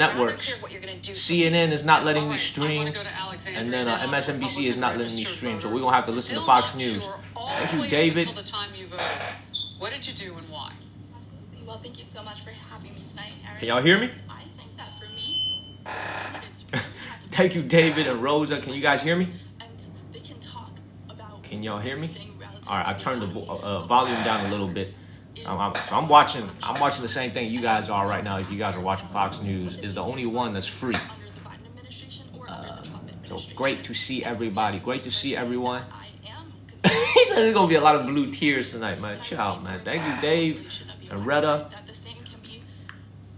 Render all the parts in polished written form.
networks. CNN is not letting me stream, and then MSNBC is not letting me stream. So we're gonna have to listen to Fox News. Thank you, David. What did you do and why? Absolutely. Well, thank you so much for having me tonight, Eric. Can y'all hear me? I think that for me, it's really had to be Thank you, David and Rosa. Can you guys hear me? and they can talk about Can y'all hear me? anything relative All right, I to turned the how volume down a little bit. So I'm watching the same thing you guys are right now. If you guys are watching Fox News, is the only one that's free. under the Biden administration or under the Trump So administration. great to see everybody. Great to see everyone. I am He said there's gonna be a lot of blue tears tonight, man. Chill out, man. Thank you, Dave and Retta. that the same can be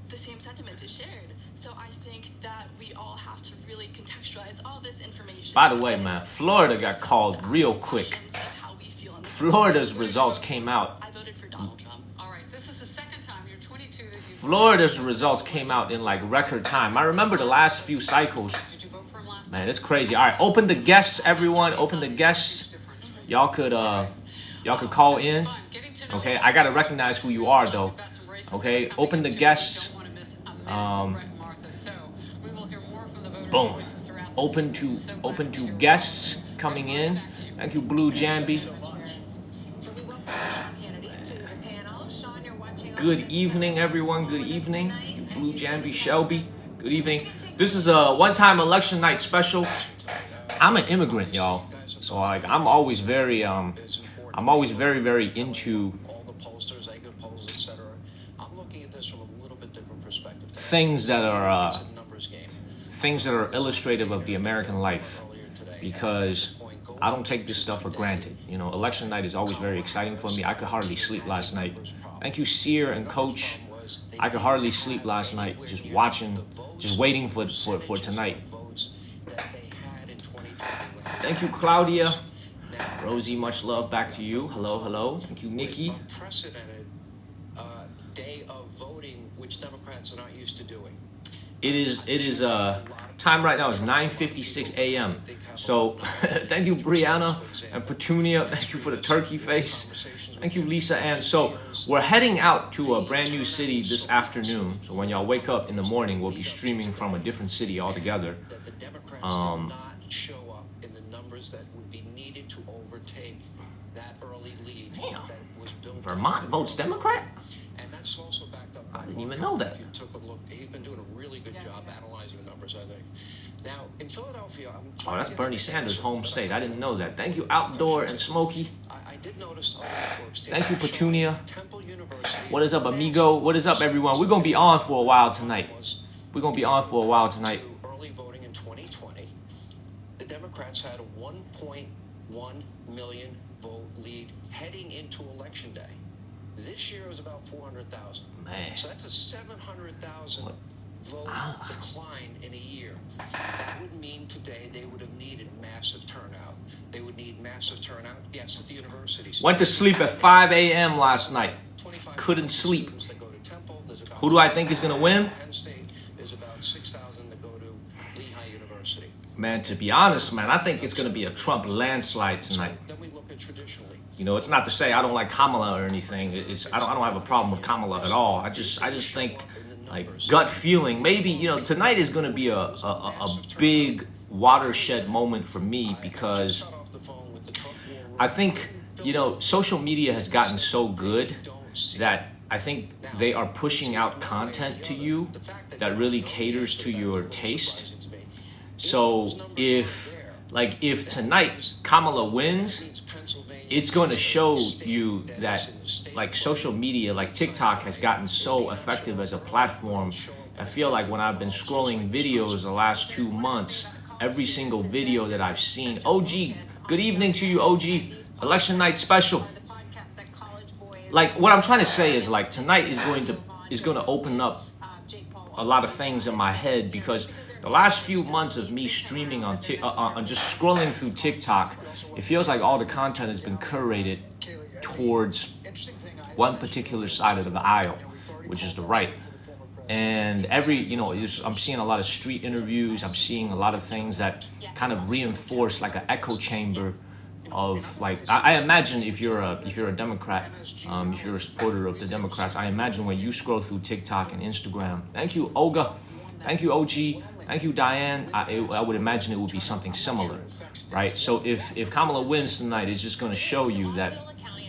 the same sentiment is shared. So I think that we all have to really contextualize all this information. By the way, man, Florida got called real quick. Of how we feel in the Florida's results came out. I voted for Donald Trump. All right, this is the second time you're 22 that you Florida's results came out in like record time. I remember the last few cycles. Did you vote for him last Man, it's crazy. All right, open the guests, everyone. Open the guests. Y'all could call in. Okay, I gotta recognize who you are though. Okay, open the guests. Boom. Open to guests coming in. Thank you, Blue Jambi. Good evening, everyone. Good evening. Blue Jambi, Shelby. Good evening. This is a one-time election night special. I'm an immigrant, y'all. So like I'm always very very into all the pollsters, exit polls, etc. I'm looking at this from a little bit different perspective. things that are It's a numbers game. things that are illustrative of the American life, because I don't take this stuff for granted. You know, election night is always very exciting for me. I could hardly sleep last night. Thank you, Seer and Coach. I could hardly sleep last night just waiting for tonight. Thank you, Claudia. Rosie, much love back to you. Hello, hello. Thank you, Nikki. Unprecedented day of voting, which Democrats are not used to doing. It is time right now is 9:56 a.m. So thank you, Brianna and Petunia. Thank you for the turkey face. Thank you, Lisa Ann. So we're heading out to a brand new city this afternoon. So when y'all wake up in the morning, we'll be streaming from a different city altogether. That the Democrats did not show up in the numbers that would be needed to overtake that early lead Damn. that was built. Vermont votes Democrat? And that's also backed up by I didn't Mark even know Hunt. that. If you took a look, he's been doing a really good job analyzing the numbers, I think. Now, in Philadelphia, Oh, that's Bernie Sanders' home state. I didn't know that. Thank you, Outdoor and Smokey. I did notice other networks. Thank you, Petunia. Temple University. What is up, amigo? What is up, everyone? We're gonna be on for a while tonight. We're gonna be on for a while tonight. Early voting in 2020, the Democrats had a 1.1 million vote lead heading into Election Day. This year it was about 400,000. Man. So that's a 700,000 vote decline in a year. That would mean today they would have needed massive turnout. They would need massive turnout, yes, at the universities. Went to sleep at 5 a.m. last night. Couldn't sleep. That go to Temple. There's about Who do I think is gonna win? Penn State. There's about 6,000 that go to Lehigh University. Man, to be honest, man, I think it's gonna be a Trump landslide tonight. Then we look at traditionally. You know, it's not to say I don't like Kamala or anything. I don't have a problem with Kamala at all. I just think, like, gut feeling. Maybe, you know, tonight is going to be a big watershed moment for me, because I think, you know, social media has gotten so good that I think they are pushing out content to you that really caters to your taste. So if tonight Kamala wins, it's going to show you that, like, social media, like TikTok, has gotten so effective as a platform. I feel like when I've been scrolling videos the last 2 months, every single video that I've seen, OG, good evening to you, OG, election night special. Like, what I'm trying to say is, like, tonight is going to open up a lot of things in my head, because the last few months of me streaming on just scrolling through TikTok, it feels like all the content has been curated towards one particular side of the aisle, which is the right. And I'm seeing a lot of street interviews. I'm seeing a lot of things that kind of reinforce like an echo chamber of, like, I imagine if you're a Democrat, if you're a supporter of the Democrats, I imagine when you scroll through TikTok and Instagram. Thank you, Olga. Thank you, OG. Thank you, Diane. I would imagine it would be something similar, right? So if Kamala wins tonight, it's just going to show you that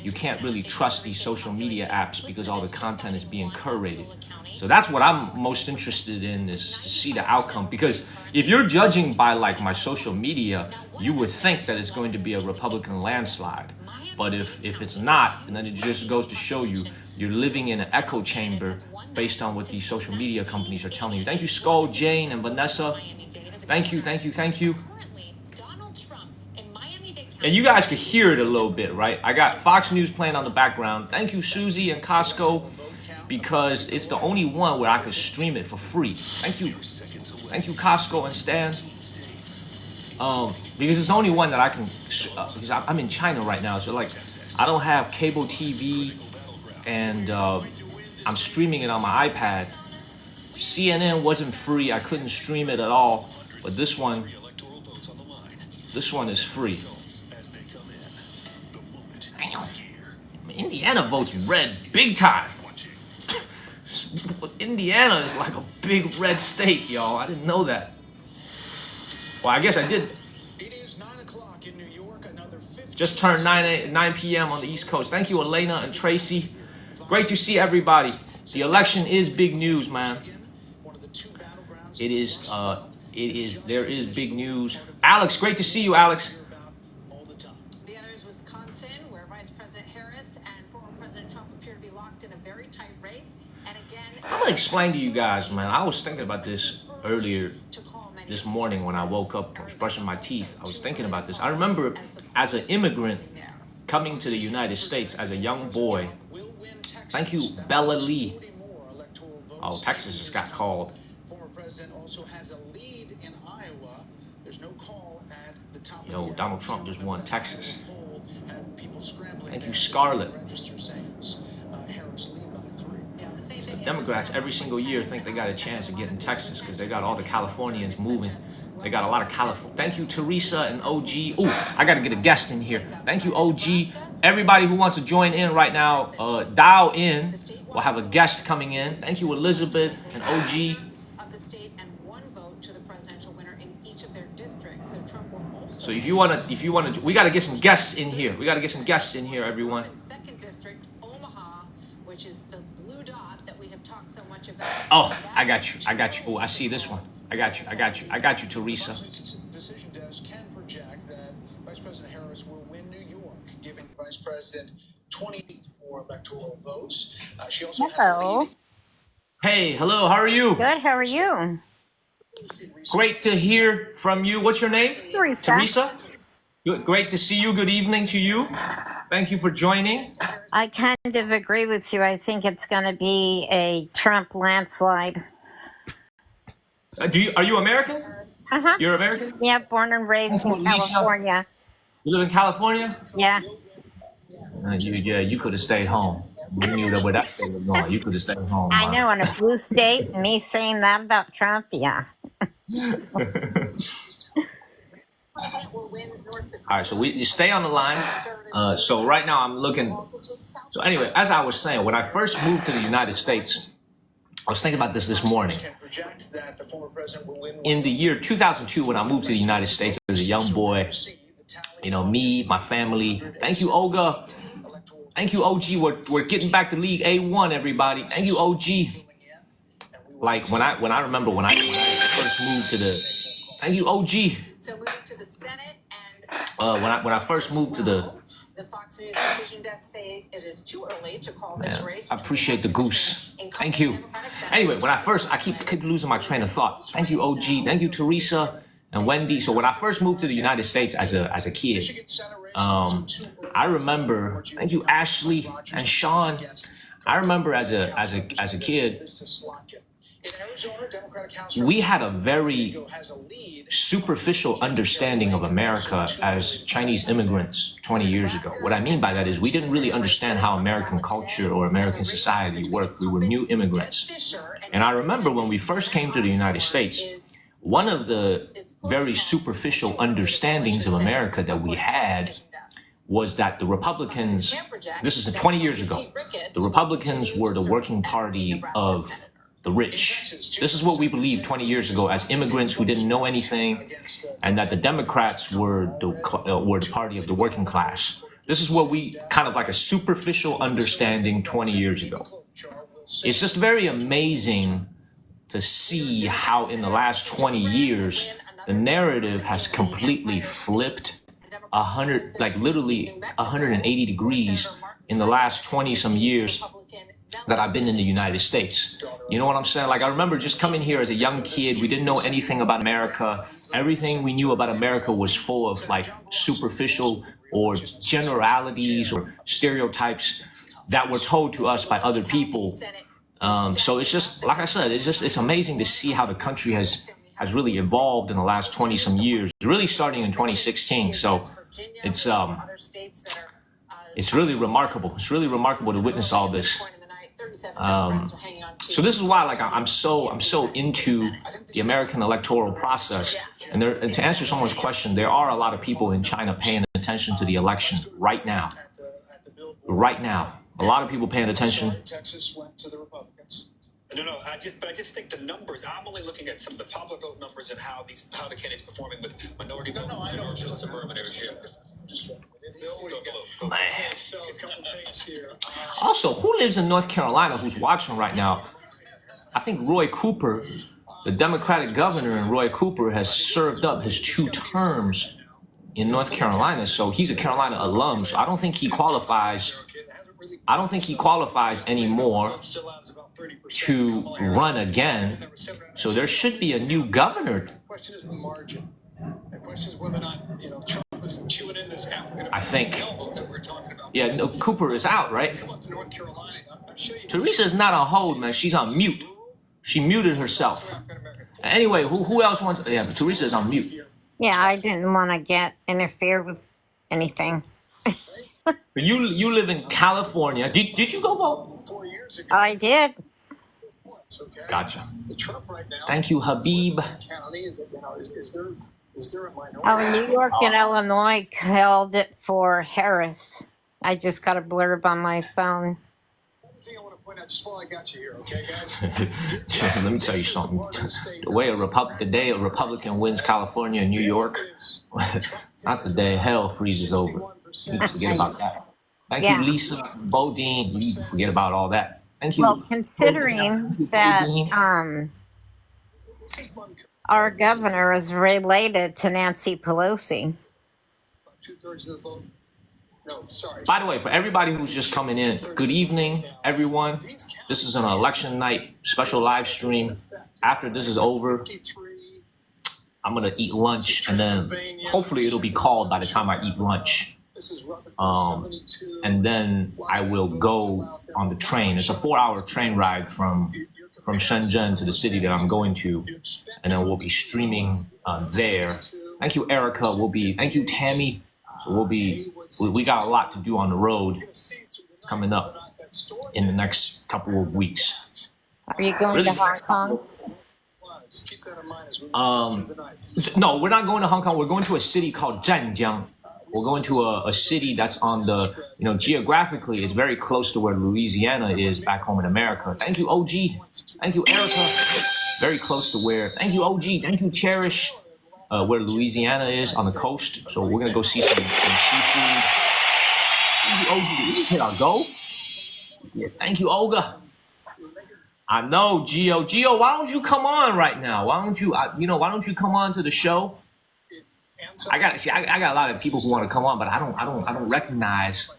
you can't really trust these social media apps because all the content is being curated. So that's what I'm most interested in, is to see the outcome. Because if you're judging by like my social media, you would think that it's going to be a Republican landslide. But if it's not, and then it just goes to show you, you're living in an echo chamber based on what these social media companies are telling you. Thank you, Skull, Jane, and Vanessa. Thank you, thank you, thank you. And you guys could hear it a little bit, right? I got Fox News playing on the background. Thank you, Susie and Costco, because it's the only one where I could stream it for free. Thank you. Thank you, Costco and Stan. Because it's the only one that I can, because I'm in China right now, so like, I don't have cable TV, and I'm streaming it on my iPad. CNN wasn't free, I couldn't stream it at all, but this one is free. Indiana votes red big time. Indiana is like a big red state, y'all. I didn't know that. Well, I guess I did. It is 9 o'clock in New York. Another 50. Just turned 9 p.m. on the East Coast. Thank you, Elena and Tracy. Great to see everybody. The election is big news, man. It is. There is big news. Alex, great to see you, Alex. The other is Wisconsin, where Vice President Harris and former President Trump appear to be locked in a very tight race. And again, I'm gonna explain to you guys, man. I was thinking about this earlier this morning when I woke up. I was brushing my teeth. I was thinking about this. I remember as an immigrant coming to the United States as a young boy. Thank you, Bella Lee. Oh, Texas just got called. Former president also has a lead in Iowa. There's no call at the top. Yo, Donald Trump just won Texas. Thank Thank you, Scarlett. Harris lead by 3. So Democrats every single year think they got a chance of getting Texas because they got all the Californians moving. They got a lot of California. Thank you, Teresa and OG. Oh, I got to get a guest in here. Thank you, OG. Everybody who wants to join in right now, dial in. We'll have a guest coming in. Thank you, Elizabeth and OG. of the state and one vote to the presidential winner in each of their districts. So Trump will also. So if you wanna, we got to get some guests in here. We got to get some guests in here, everyone. In second district, Omaha, which is the blue dot that we have talked so much about. Oh, I got you. Oh, I see this one. I got you, Teresa. Decision desk can project that Vice President Harris will win New York, giving Vice President 20 more electoral votes. She also has a Hello. lead. Hey, hello, how are you? Good. How are you? Great to hear from you. What's your name? Teresa. Teresa? Good, great to see you. Good evening to you. Thank you for joining. I kind of agree with you. I think it's going to be a Trump landslide. Are you American? Uh-huh. You're American? Yeah, born and raised Thank you, in Lisa. California. You live in California? Yeah. You could have stayed home. You knew that where that state was going. You could have stayed home. I know, in a blue state, and me saying that about Trump, yeah. Will win North Dakota. All right, so you stay on the line. So right now I'm looking. So anyway, as I was saying, when I first moved to the United States, I was thinking about this morning. Can project that the former president will win. In the year 2002, when I moved to the United States as a young boy, you know, me, my family. Thank you, Olga. Thank you, OG. We're getting back to League A1, everybody. Thank you, OG. Like when I remember when I first moved to the. Thank you, OG. So moving to the Senate and When I first moved to the. Fox News decision desk say it is too early to call this Yeah, race. I appreciate the goose. Thank you. Anyway, I keep losing my train of thought. Thank you, OG. Thank you, Teresa and Wendy. So when I first moved to the United States as a kid, I remember. Thank you, Ashley and Sean. I remember as a kid, we had a very superficial understanding of America as Chinese immigrants 20 years ago. What I mean by that is we didn't really understand how American culture or American society worked. We were new immigrants. And I remember when we first came to the United States, one of the very superficial understandings of America that we had was that the Republicans, this is 20 years ago, the Republicans were the working party of the rich. This is what we believed 20 years ago as immigrants who didn't know anything, and that the Democrats were the party of the working class. This is what we kind of like a superficial understanding 20 years ago. It's just very amazing to see how in the last 20 years, the narrative has completely flipped 100, like literally 180 degrees in the last 20 some years that I've been in the United States. You know what I'm saying? Like, I remember just coming here as a young kid. We didn't know anything about America. Everything we knew about America was full of like superficial or generalities or stereotypes that were told to us by other people. So it's just, like I said, it's amazing to see how the country has really evolved in the last 20 some years, really starting in 2016. So it's really remarkable. It's really remarkable to witness all this. So this is why, like, I'm so into the American electoral process. And to answer someone's question, there are a lot of people in China paying attention to the election right now. Right now, a lot of people paying attention. Texas went to the Republicans. No, I just think the numbers. I'm only looking at some of the popular vote numbers and how the candidates performing with minority vote and suburban areas here. Man. Also, who lives in North Carolina who's watching right now? I think Roy Cooper, the Democratic governor, and Roy Cooper has served up his 2 terms in North Carolina, so he's a Carolina alum. So I don't think he qualifies. I don't think he qualifies anymore to run again. So there should be a new governor. The question is the margin. The question is whether or not Trump is chewing in this African I think. vote that we're talking about. Yeah, no, Cooper is out, right? Come up to North Carolina. I'm sure you. Teresa is not on hold, man. She's on mute. She muted herself. Anyway, who else wants? Yeah, but Teresa is on mute. Yeah, I didn't want to interfere with anything. You live in California. Did you go vote? 4 years ago. I did. Okay. Gotcha. The Trump right now. Thank you, Habib. County, is there a minority? Oh, New York and Illinois held it for Harris. I just got a blurb on my phone. The thing I want to point out, just while I got you here, okay, guys? Let me tell you something. The day a Republican wins California and New York, that's the day hell freezes over. You can forget about that. Thank you, Lisa Bodine. You can forget about all that. Thank you. Well, considering that our governor is related to Nancy Pelosi. 2/3 of the vote. No, sorry. By the way, for everybody who's just coming in, good evening, everyone. This is an election night special live stream. After this is over, I'm going to eat lunch, and then hopefully it'll be called by the time I eat lunch. And then I will go on the train. It's a 4-hour train ride from Shenzhen to the city that I'm going to, and then we'll be streaming there. Thank you, Erica. Thank you, Tammy. So we got a lot to do on the road coming up in the next couple of weeks. Are you going to Hong Kong? No, we're not going to Hong Kong. We're going to a city called Zhanjiang. We're going to a city that's on the, geographically, it's very close to where Louisiana is back home in America. Thank you, OG. Thank you, Erica. Very close to where, thank you, OG. Thank you, Cherish, where Louisiana is on the coast. So we're going to go see some seafood. Thank you, OG. Did we just hit our goal? Yeah, thank you, Olga. I know, Gio. Gio, why don't you come on right now? Why don't you come on to the show? I got a lot of people who want to come on, but I don't recognize.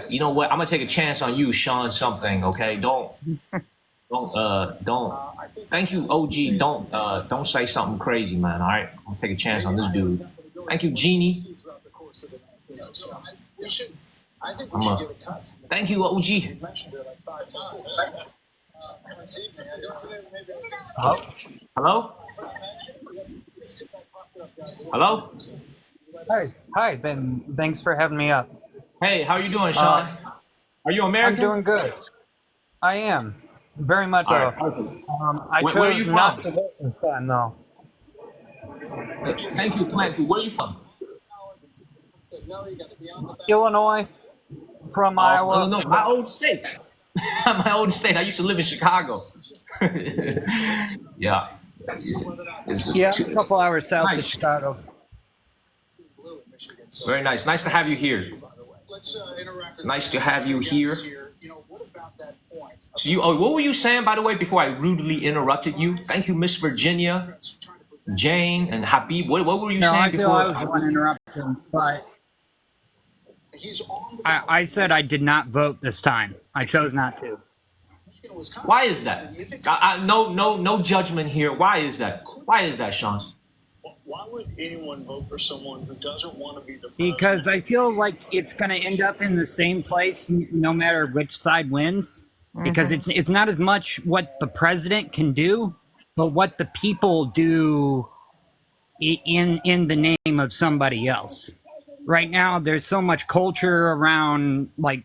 You know what? I'm gonna take a chance on you, Sean. Something, okay? Don't. Thank you, OG. Don't say something crazy, man. All right, I'm gonna take a chance on this dude. Thank you, Jeannie. Thank you, OG. Hello? Hello? Hi, Ben. Thanks for having me up. Hey, how are you doing, Sean? Are you American? I'm doing good. I am. Very much so. I chose where are you from? not to vote this time, though. Thank you, Plant. Where are you from? Illinois, from Iowa. No, my old state. My old state. I used to live in Chicago. Yeah. This Yeah, is a couple hours south of nice. Chicago. Very nice. Nice to have you here. Let's interact with Nice to have you here. You know, what about that point? So you, what were you saying, by the way, before I rudely interrupted you? Thank you, Miss Virginia, Jane, and Habib. What were you No, saying I feel before? I was the one interrupting, but He's on the I said I did not vote this time. I chose not to. Why is that? No judgment here. Why is that? Why is that, Sean? Why would anyone vote for someone who doesn't want to be the president? Because I feel like it's going to end up in the same place no matter which side wins. Because it's not as much what the president can do, but what the people do in the name of somebody else. Right now, there's so much culture around like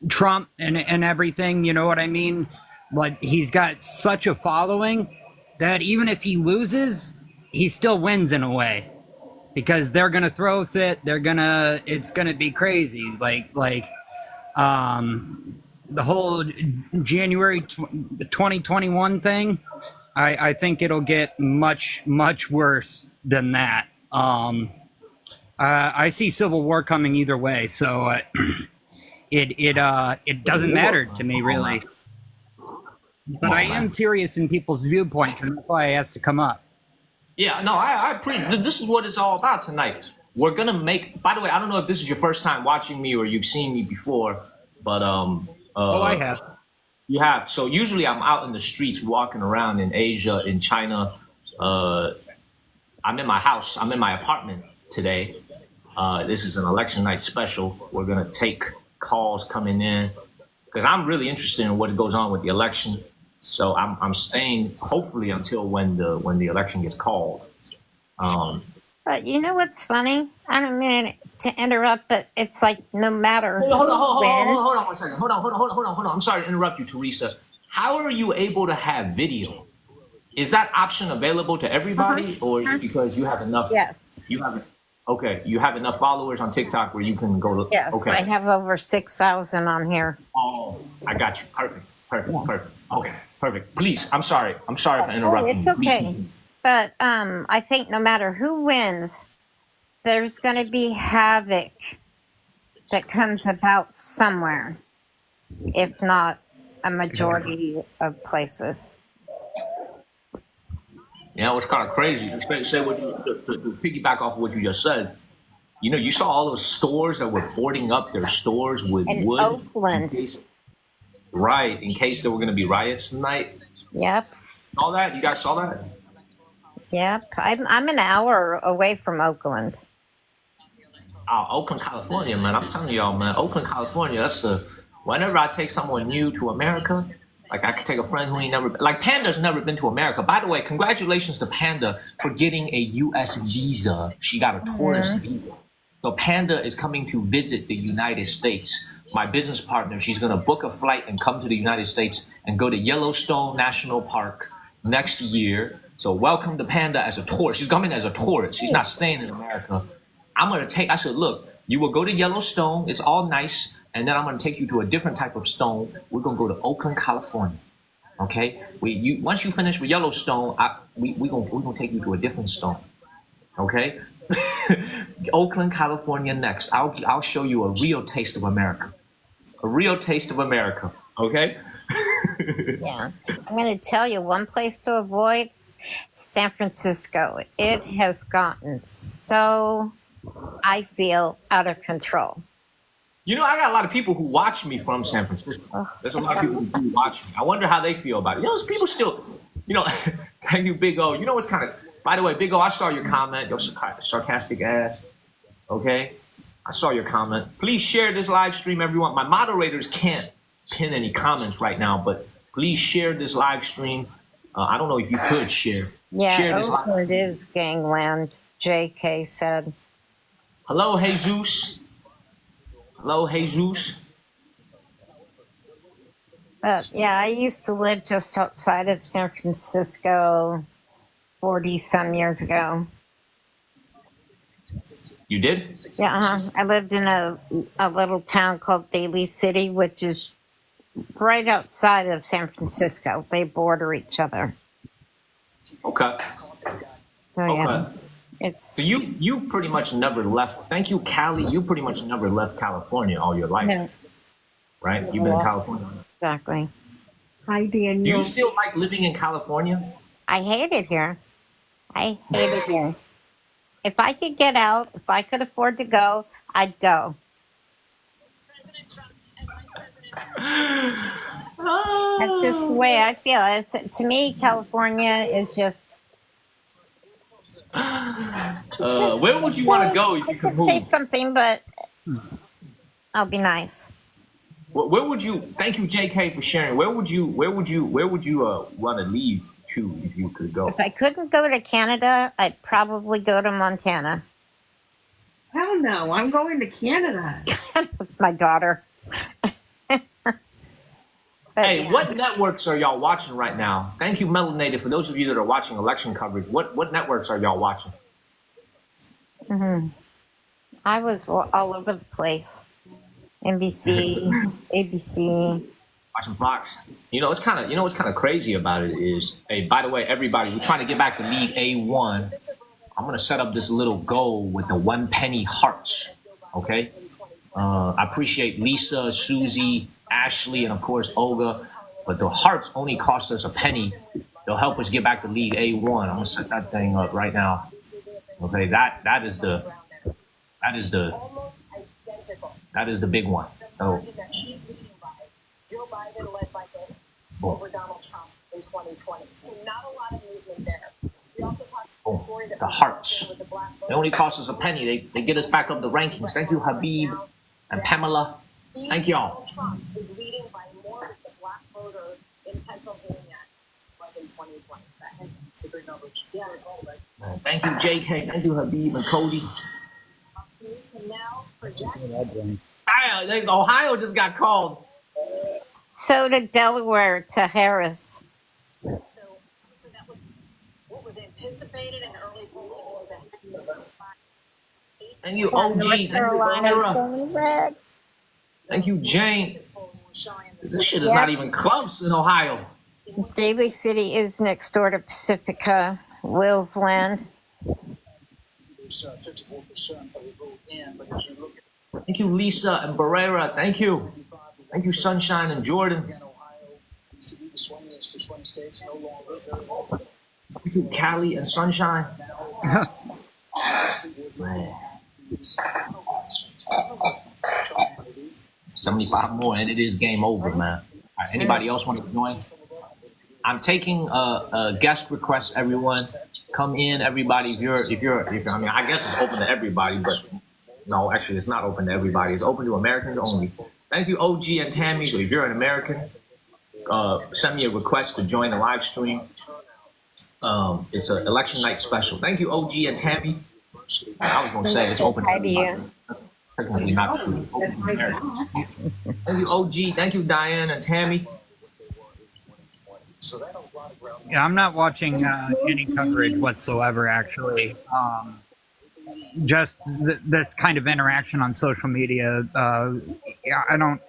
Trump and everything. You know what I mean? Like he's got such a following that even if he loses, he still wins in a way. Because they're gonna throw a fit, it's gonna be crazy. The whole January 2021 thing, I think it'll get much worse than that. I see civil war coming either way, so it doesn't matter to me really. But I am curious in people's viewpoints, and that's why I asked to come up. Yeah, no, I appreciate. This is what it's all about tonight. We're gonna make. By the way, I don't know if this is your first time watching me or you've seen me before, but I have. You have. So usually I'm out in the streets walking around in Asia, in China. I'm in my house. I'm in my apartment today. This is an election night special. We're gonna take calls coming in because I'm really interested in what goes on with the election. So I'm staying hopefully until when the election gets called. But you know what's funny? I don't mean to interrupt, but it's like no matter who Hold wins. on one second. Hold on. I'm sorry to interrupt you, Teresa. How are you able to have video? Is that option available to everybody, or is it because you have enough? Yes. You have okay. You have enough followers on TikTok where you can go to. Yes, Okay. I have over 6,000 on here. Oh, I got you. Perfect. Okay. Perfect. Please, I'm sorry for interrupting. It's you. Please okay. continue. But I think no matter who wins, there's going to be havoc that comes about somewhere, if not a majority of places. Yeah, it's kind of crazy. Say what you to piggyback off of what you just said. You know, you saw all those stores that were boarding up their stores with In wood. Oakland. Right, in case there were going to be riots tonight. Yep. All that? You guys saw that? Yep. I'm an hour away from Oakland. Oakland, California, man. I'm telling y'all, man. Oakland, California. That's whenever I take someone new to America, like I could take a friend who ain't never, like Panda's never been to America. By the way, congratulations to Panda for getting a U.S. visa. She got a tourist visa. So Panda is coming to visit the United States. My business partner, she's going to book a flight and come to the United States and go to Yellowstone National Park next year. So welcome to Panda as a tourist. She's coming as a tourist. She's not staying in America. I said, look, you will go to Yellowstone. It's all nice. And then I'm going to take you to a different type of stone. We're going to go to Oakland, California. Okay? Once you finish with Yellowstone, we're going to take you to a different stone. Okay? Oakland, California next. I'll show you a real taste of America. A real taste of America. Okay? Yeah. I'm going to tell you one place to avoid, San Francisco. It has gotten so, I feel, out of control. You know, I got a lot of people who watch me from San Francisco. There's a lot of people who do watch me. I wonder how they feel about it. You know, people still, thank you, Big O. You know what's kind of, by the way, Big O, I saw your comment, your sarcastic ass. Okay? I saw your comment. Please share this live stream, everyone. My moderators can't pin any comments right now, but please share this live stream. I don't know if you could share. Yeah, share this live Oakland stream. is gangland, JK said. Hello, Jesus. Hello, Jesus. Yeah, I used to live just outside of San Francisco 40-some years ago. You did? Yeah, I lived in a little town called Daly City, which is right outside of San Francisco. They border each other. Okay. So yeah, Okay. So it's you pretty much never left. Thank you, Cali. You pretty much never left California all your life, no, right? You've been in yeah, California. exactly. Hi, Do you Daniel. still like living in California? I hate it here. I hate it here. If I could get out, if I could afford to go, I'd go. President Trump and Vice President Harris. That's just the way I feel. It's to me, California is just. Where would you want to go if I you could could say move? something, but I'll be nice. Where would you? Thank you, J.K. for sharing. Where would you want to leave to if you could If go? I couldn't go to Canada, I'd probably go to Montana. Hell no, I'm going to Canada. That's my daughter. But Hey, yeah. what networks are y'all watching right now? Thank you, Melanated. For those of you that are watching election coverage, what networks are y'all watching? hmm I was all over the place. NBC, ABC. Watching Fox. What's kind of crazy about it is, hey, by the way, everybody, we're trying to get back to League A1. I'm gonna set up this little goal with the 1 penny hearts. Okay. I appreciate Lisa, Susie, Ashley, and of course Olga. But the hearts only cost us a penny. They'll help us get back to League A1. I'm gonna set that thing up right now. Okay, that is the that is the big one. So Joe Biden led by this boom, over Donald Trump in 2020. So not a lot of movement there. We also talked boom. before that The hearts. with the black They only cost us a penny. They get us back up the rankings. Thank you, Habib and Pamela. Thank y'all. Trump is leading by more with the black voter in Pennsylvania was in 2020. That's a big numbers. Yeah. Thank you, JK. Thank you, Habib and Cody. News can now project. Ohio just got called. So did Delaware to Harris. So obviously that was what was anticipated in the early polling. It was a Thank you, OG. North Thank you, Carolina's Amira. going red. Thank you, Jane. This shit is Yep. not even close in Ohio. Daly City is next door to Pacifica, Will's land. There's 54% of the vote in, but as you look at Thank you, Lisa and Barrera. Thank you. Thank you, Sunshine and Jordan. again, Ohio used to be the swingiest of swing states, no longer very open. Thank you, Cali and Sunshine. Now obviously Man, it's 75 more, and it is game over, man. All right, anybody else want to join? I'm taking a guest requests. Everyone, come in. Everybody, if you're, I mean, I guess it's open to everybody, but no, actually, it's not open to everybody. It's open to Americans only. Thank you, OG and Tammy. So if you're an American, send me a request to join the live stream. It's an election night special. Thank you, OG and Tammy. I was gonna say it's open to Hi to everybody. you. Technically not true. It's open to Americans. Thank you, OG. Thank you, Diane and Tammy. Yeah, I'm not watching any coverage whatsoever. Actually, just this kind of interaction on social media. Yeah, I don't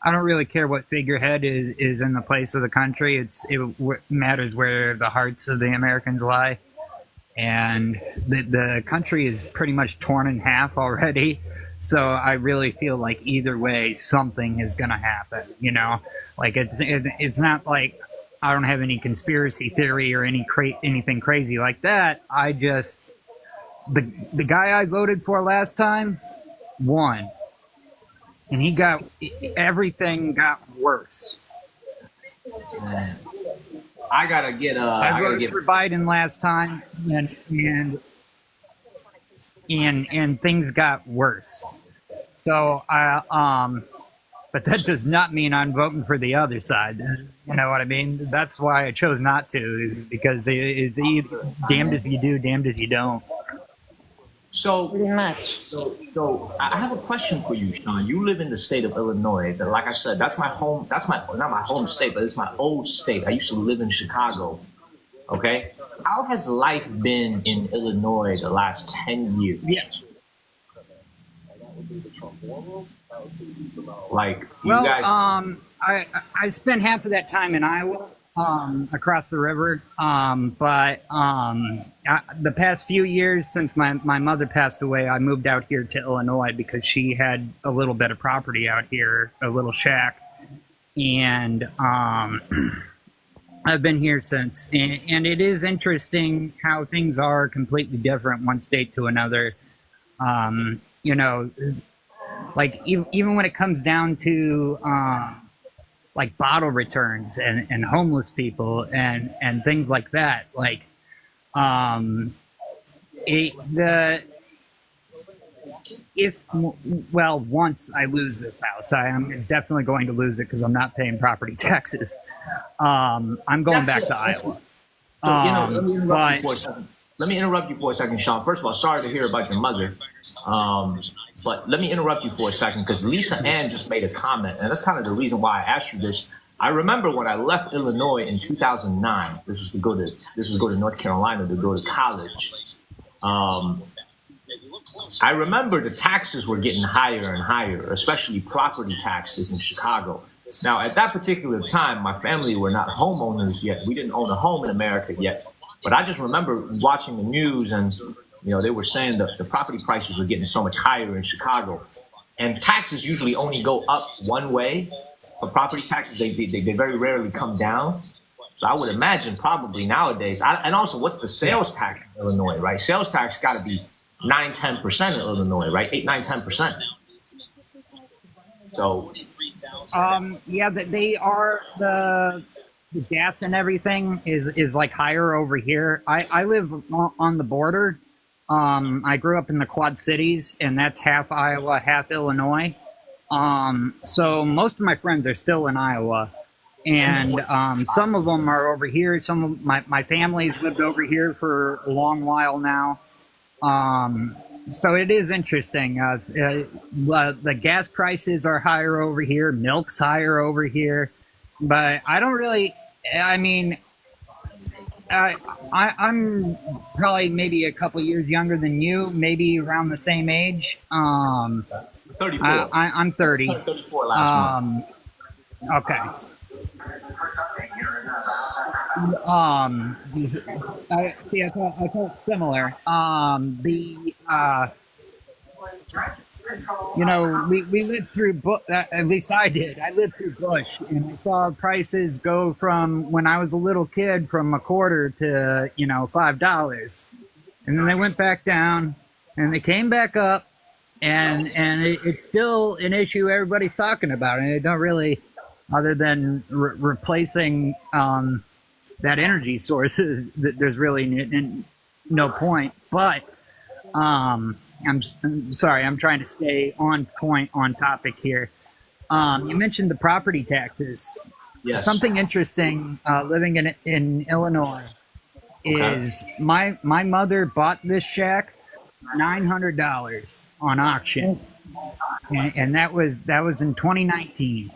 really care what figurehead is in the place of the country. It matters where the hearts of the Americans lie, and the country is pretty much torn in half already. So I really feel like either way, something is gonna happen. You know, like it's not like I don't have any conspiracy theory or anything crazy like that. I just the guy I voted for last time won, and everything got worse. Man. I gotta get I voted for Biden last time, and things got worse. So but that does not mean I'm voting for the other side. You know what I mean? That's why I chose not to, is because it's either damned if you do, damned if you don't. So, Pretty much. so I have a question for you, Sean. You live in the state of Illinois. But like I said, that's my home. That's not my home state, but it's my old state. I used to live in Chicago. Okay. How has life been in Illinois the last 10 years? Yeah. Like, do you Well, guys? I spent half of that time in Iowa, across the river. The past few years since my mother passed away, I moved out here to Illinois because she had a little bit of property out here, a little shack, and I've been here since. And it is interesting how things are completely different one state to another. You know, like even when it comes down to like bottle returns and homeless people and things like that, like the if well once I lose this house, I am definitely going to lose it because I'm not paying property taxes. I'm going back to Iowa. So, let me interrupt you but for a second. Let me interrupt you for a second, Sean. First of all, sorry to hear about your mother. But let me interrupt you for a second because Lisa Ann just made a comment, and that's kind of the reason why I asked you this. I remember when I left Illinois in 2009. This was to go to North Carolina to go to college. I remember the taxes were getting higher and higher, especially property taxes in Chicago. Now, at that particular time, my family were not homeowners yet. We didn't own a home in America yet. But I just remember watching the news and, they were saying that the property prices were getting so much higher in Chicago. And taxes usually only go up one way. For property taxes, they very rarely come down. So I would imagine probably nowadays, and also what's the sales tax in Illinois, right? Sales tax got to be 9-10% in Illinois, right? 8-9-10%. So, yeah, they are the gas and everything is like higher over here. I live on the border. I grew up in the Quad Cities, and that's half Iowa, half Illinois. So most of my friends are still in Iowa, and some of them are over here. Some of my family's lived over here for a long while now. So it is interesting. The gas prices are higher over here. Milk's higher over here. But I don't really, I mean, I'm probably maybe a couple years younger than you, maybe around the same age. 34. I'm 30. 34 last month. Okay. I felt similar. We lived through, at least I did. I lived through Bush, and I saw prices go from, when I was a little kid, from a quarter to, $5. And then they went back down, and they came back up, and it's still an issue everybody's talking about, and they don't really, other than replacing that energy source, there's really no point. But I'm sorry, I'm trying to stay on point, on topic here. You mentioned the property taxes. Yes. Something interesting living in Illinois is my mother bought this shack $900 on auction, and that was in 2019.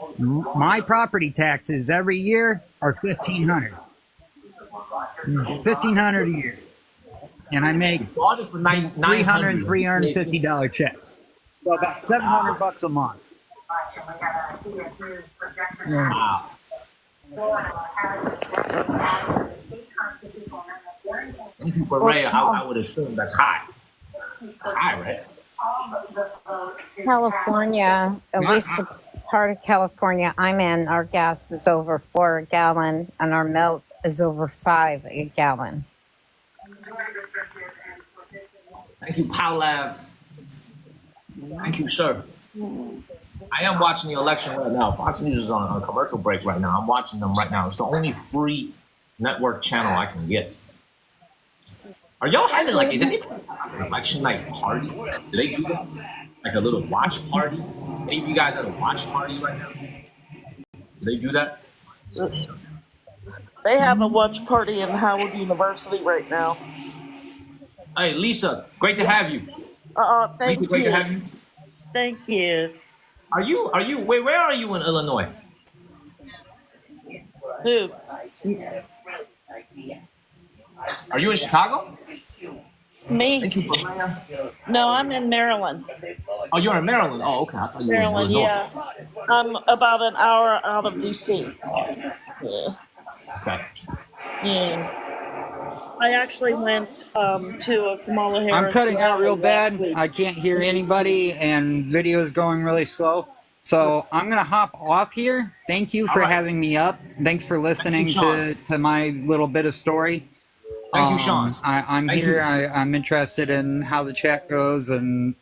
My property taxes every year are $1,500. $1,500 a year. And I make Bought it for $300 $350 checks. So about $700 a month. Wow. For Ray, I would assume that's high. That's high, right? California, at least the part of California I'm in, our gas is over $4 a gallon, and our milk is over $5 a gallon. Thank you, Paulav. Thank you, sir. I am watching the election right now. Fox News is on a commercial break right now. I'm watching them right now. It's the only free network channel I can get. Are y'all having is it an election night party? Do they do that? Like a little watch party? Any of you guys at a watch party right now? Do they do that? They have a watch party in Howard University right now. Hey, Lisa, great to have you. Thank Lisa, great you. to have you. Thank you. Are you where are you in Illinois? Who? Are you in Chicago? Me? Thank you, Brian. No, I'm in Maryland. Oh, you're in Maryland. Oh, okay. I thought you were Maryland, north. yeah. I'm about an hour out of DC. Yeah. Okay. Yeah. I actually went to a Kamala I'm Harris cutting out real rally last bad. week I can't hear in DC. anybody, and video is going really slow. So I'm gonna hop off here. Thank you All for right. having me up. Thanks for Thank you, listening Sean. to my little bit of story. Thank you, Sean. I'm Thank here. you. I'm interested in how the chat goes and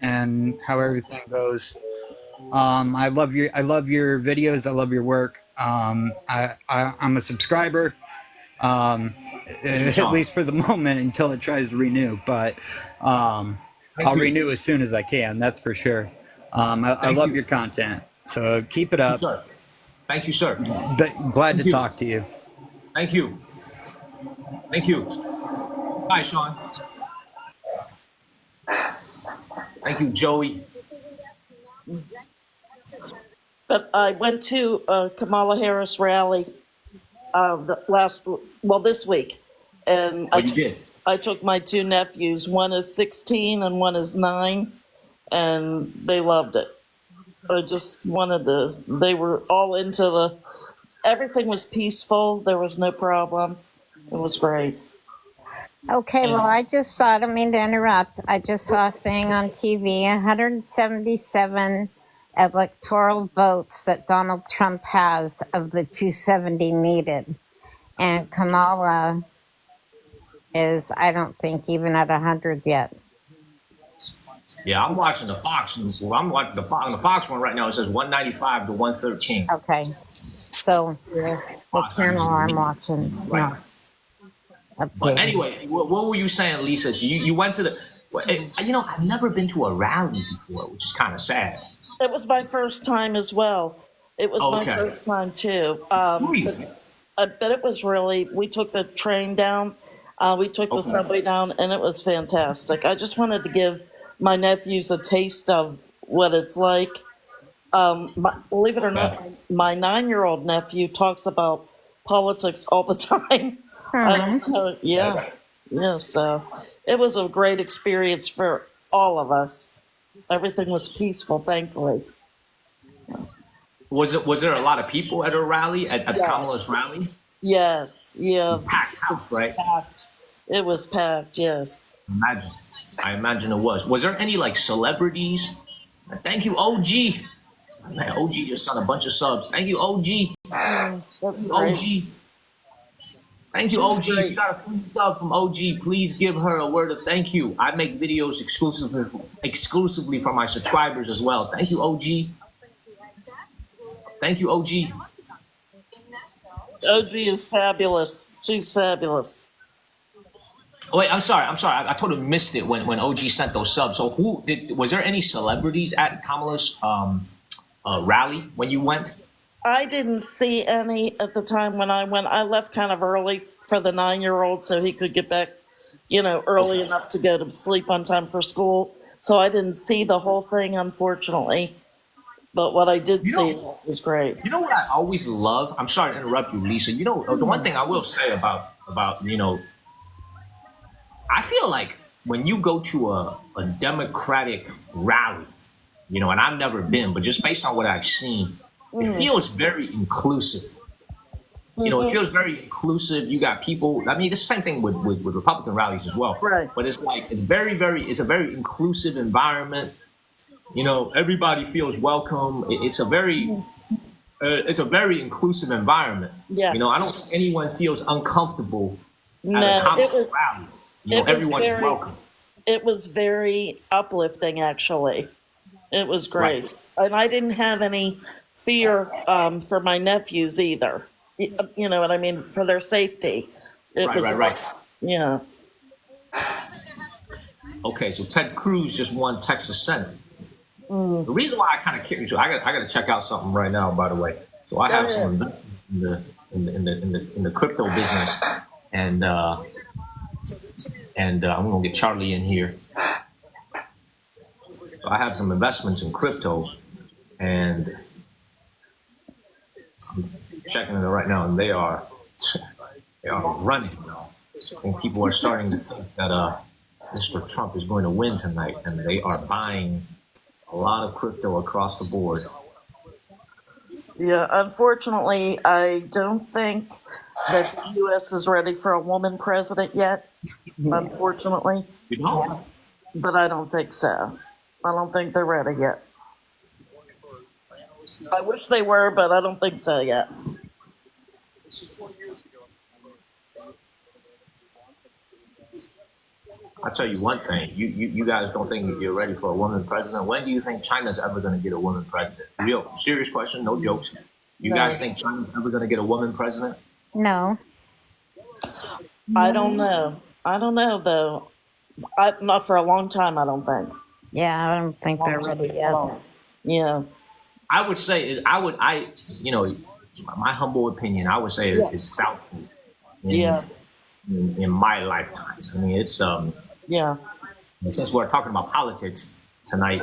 how everything goes. I love your videos. I love your work. I'm a subscriber. Thank you, At Sean. least for the moment until it tries to renew. But Thank I'll you. renew as soon as I can. That's for sure. I Thank love you. your content. So keep it Thank you, up. sir. Thank you, sir. Glad to Thank you. talk to you. Thank you. Thank you. Bye, Sean. Thank you, Joey. But I went to a Kamala Harris rally this week, and Oh, you did? I took my two nephews. One is 16 and one is 9, and they loved it. I just wanted to. They were all into the. Everything was peaceful. There was no problem. It was great. Okay, well, And I just saw, I don't mean to interrupt. I just saw a thing on TV 177 electoral votes that Donald Trump has of the 270 needed. And Kamala is, I don't think, even at 100 yet. yeah, I'm watching the Fox News. Well, I'm watching on the Fox one right now. It says 195 to 113. Okay, so the channel I'm watching is Right. not But updated. anyway, what were you saying, Lisa? So you went to the. I've never been to a rally before, which is kind of sad. It was my first time as well. It was my Okay. first time too. Really? But it was really. We took the train down. We took the Okay. subway down, and it was fantastic. I just wanted to give my nephews a taste of what it's like. Believe it or not, my 9-year-old nephew talks about politics all the time. I don't know. Yeah. So it was a great experience for all of us. Everything was peaceful, thankfully. Was there a lot of people at a rally at Kamala's rally? Yes. Yeah. Packed house, right? Packed. It was packed. Yes. I imagine it was. Was there any like celebrities? Thank you, OG. Man, OG just sent a bunch of subs. Thank you, OG. That's great. OG. Thank you, OG. If you got a free sub from OG, please give her a word of thank you. I make videos exclusively for my subscribers as well. Thank you, OG. Thank you, OG. OG is fabulous. She's fabulous. Oh wait, I'm sorry. I totally missed it when OG sent those subs. So was there any celebrities at Kamala's rally when you went? I didn't see any at the time when I went. I left kind of early for the 9-year-old so he could get back, early enough to go to sleep on time for school. So I didn't see the whole thing, unfortunately. But what I did see was great. You know what I always love? I'm sorry to interrupt you, Lisa. The one thing I will say about I feel like when you go to a Democratic rally, and I've never been, but just based on what I've seen, it feels very inclusive. It feels very inclusive. You got people. I mean, it's the same thing with Republican rallies as well. Right. But it's like it's a very inclusive environment. Everybody feels welcome. It's a very inclusive environment. Yeah. I don't think anyone feels uncomfortable at a No, comic it was. rally. It was Everyone is very- welcome. It was very uplifting, actually. It was great. Right. And I didn't have any fear for my nephews either. You know what I mean? For their safety. Right. Yeah. Okay, so Ted Cruz just won Texas Senate. The reason why I kind of curious, I got to check out something right now. By the way, so I have some in the crypto business, and I'm gonna get Charlie in here. So I have some investments in crypto, and I'm checking it right now, and they are running. I think people are starting to think that Mr. Trump is going to win tonight, and they are buying A lot of crypto across the board. Yeah, unfortunately, I don't think that the U.S. is ready for a woman president yet. Unfortunately, You know? but I don't think so. I don't think they're ready yet. I wish they were, but I don't think so yet. I'll tell you one thing. You guys don't think you're ready for a woman president. When do you think China's ever going to get a woman president? Real serious question, no jokes. You guys think China's ever going to get a woman president? No. I don't know. I don't know though. Not for a long time. I don't think. Yeah, I don't think they're ready yet. Yeah. I would say my humble opinion, I would say it's doubtful. In my lifetime. I mean, it's Yeah. since we're talking about politics tonight,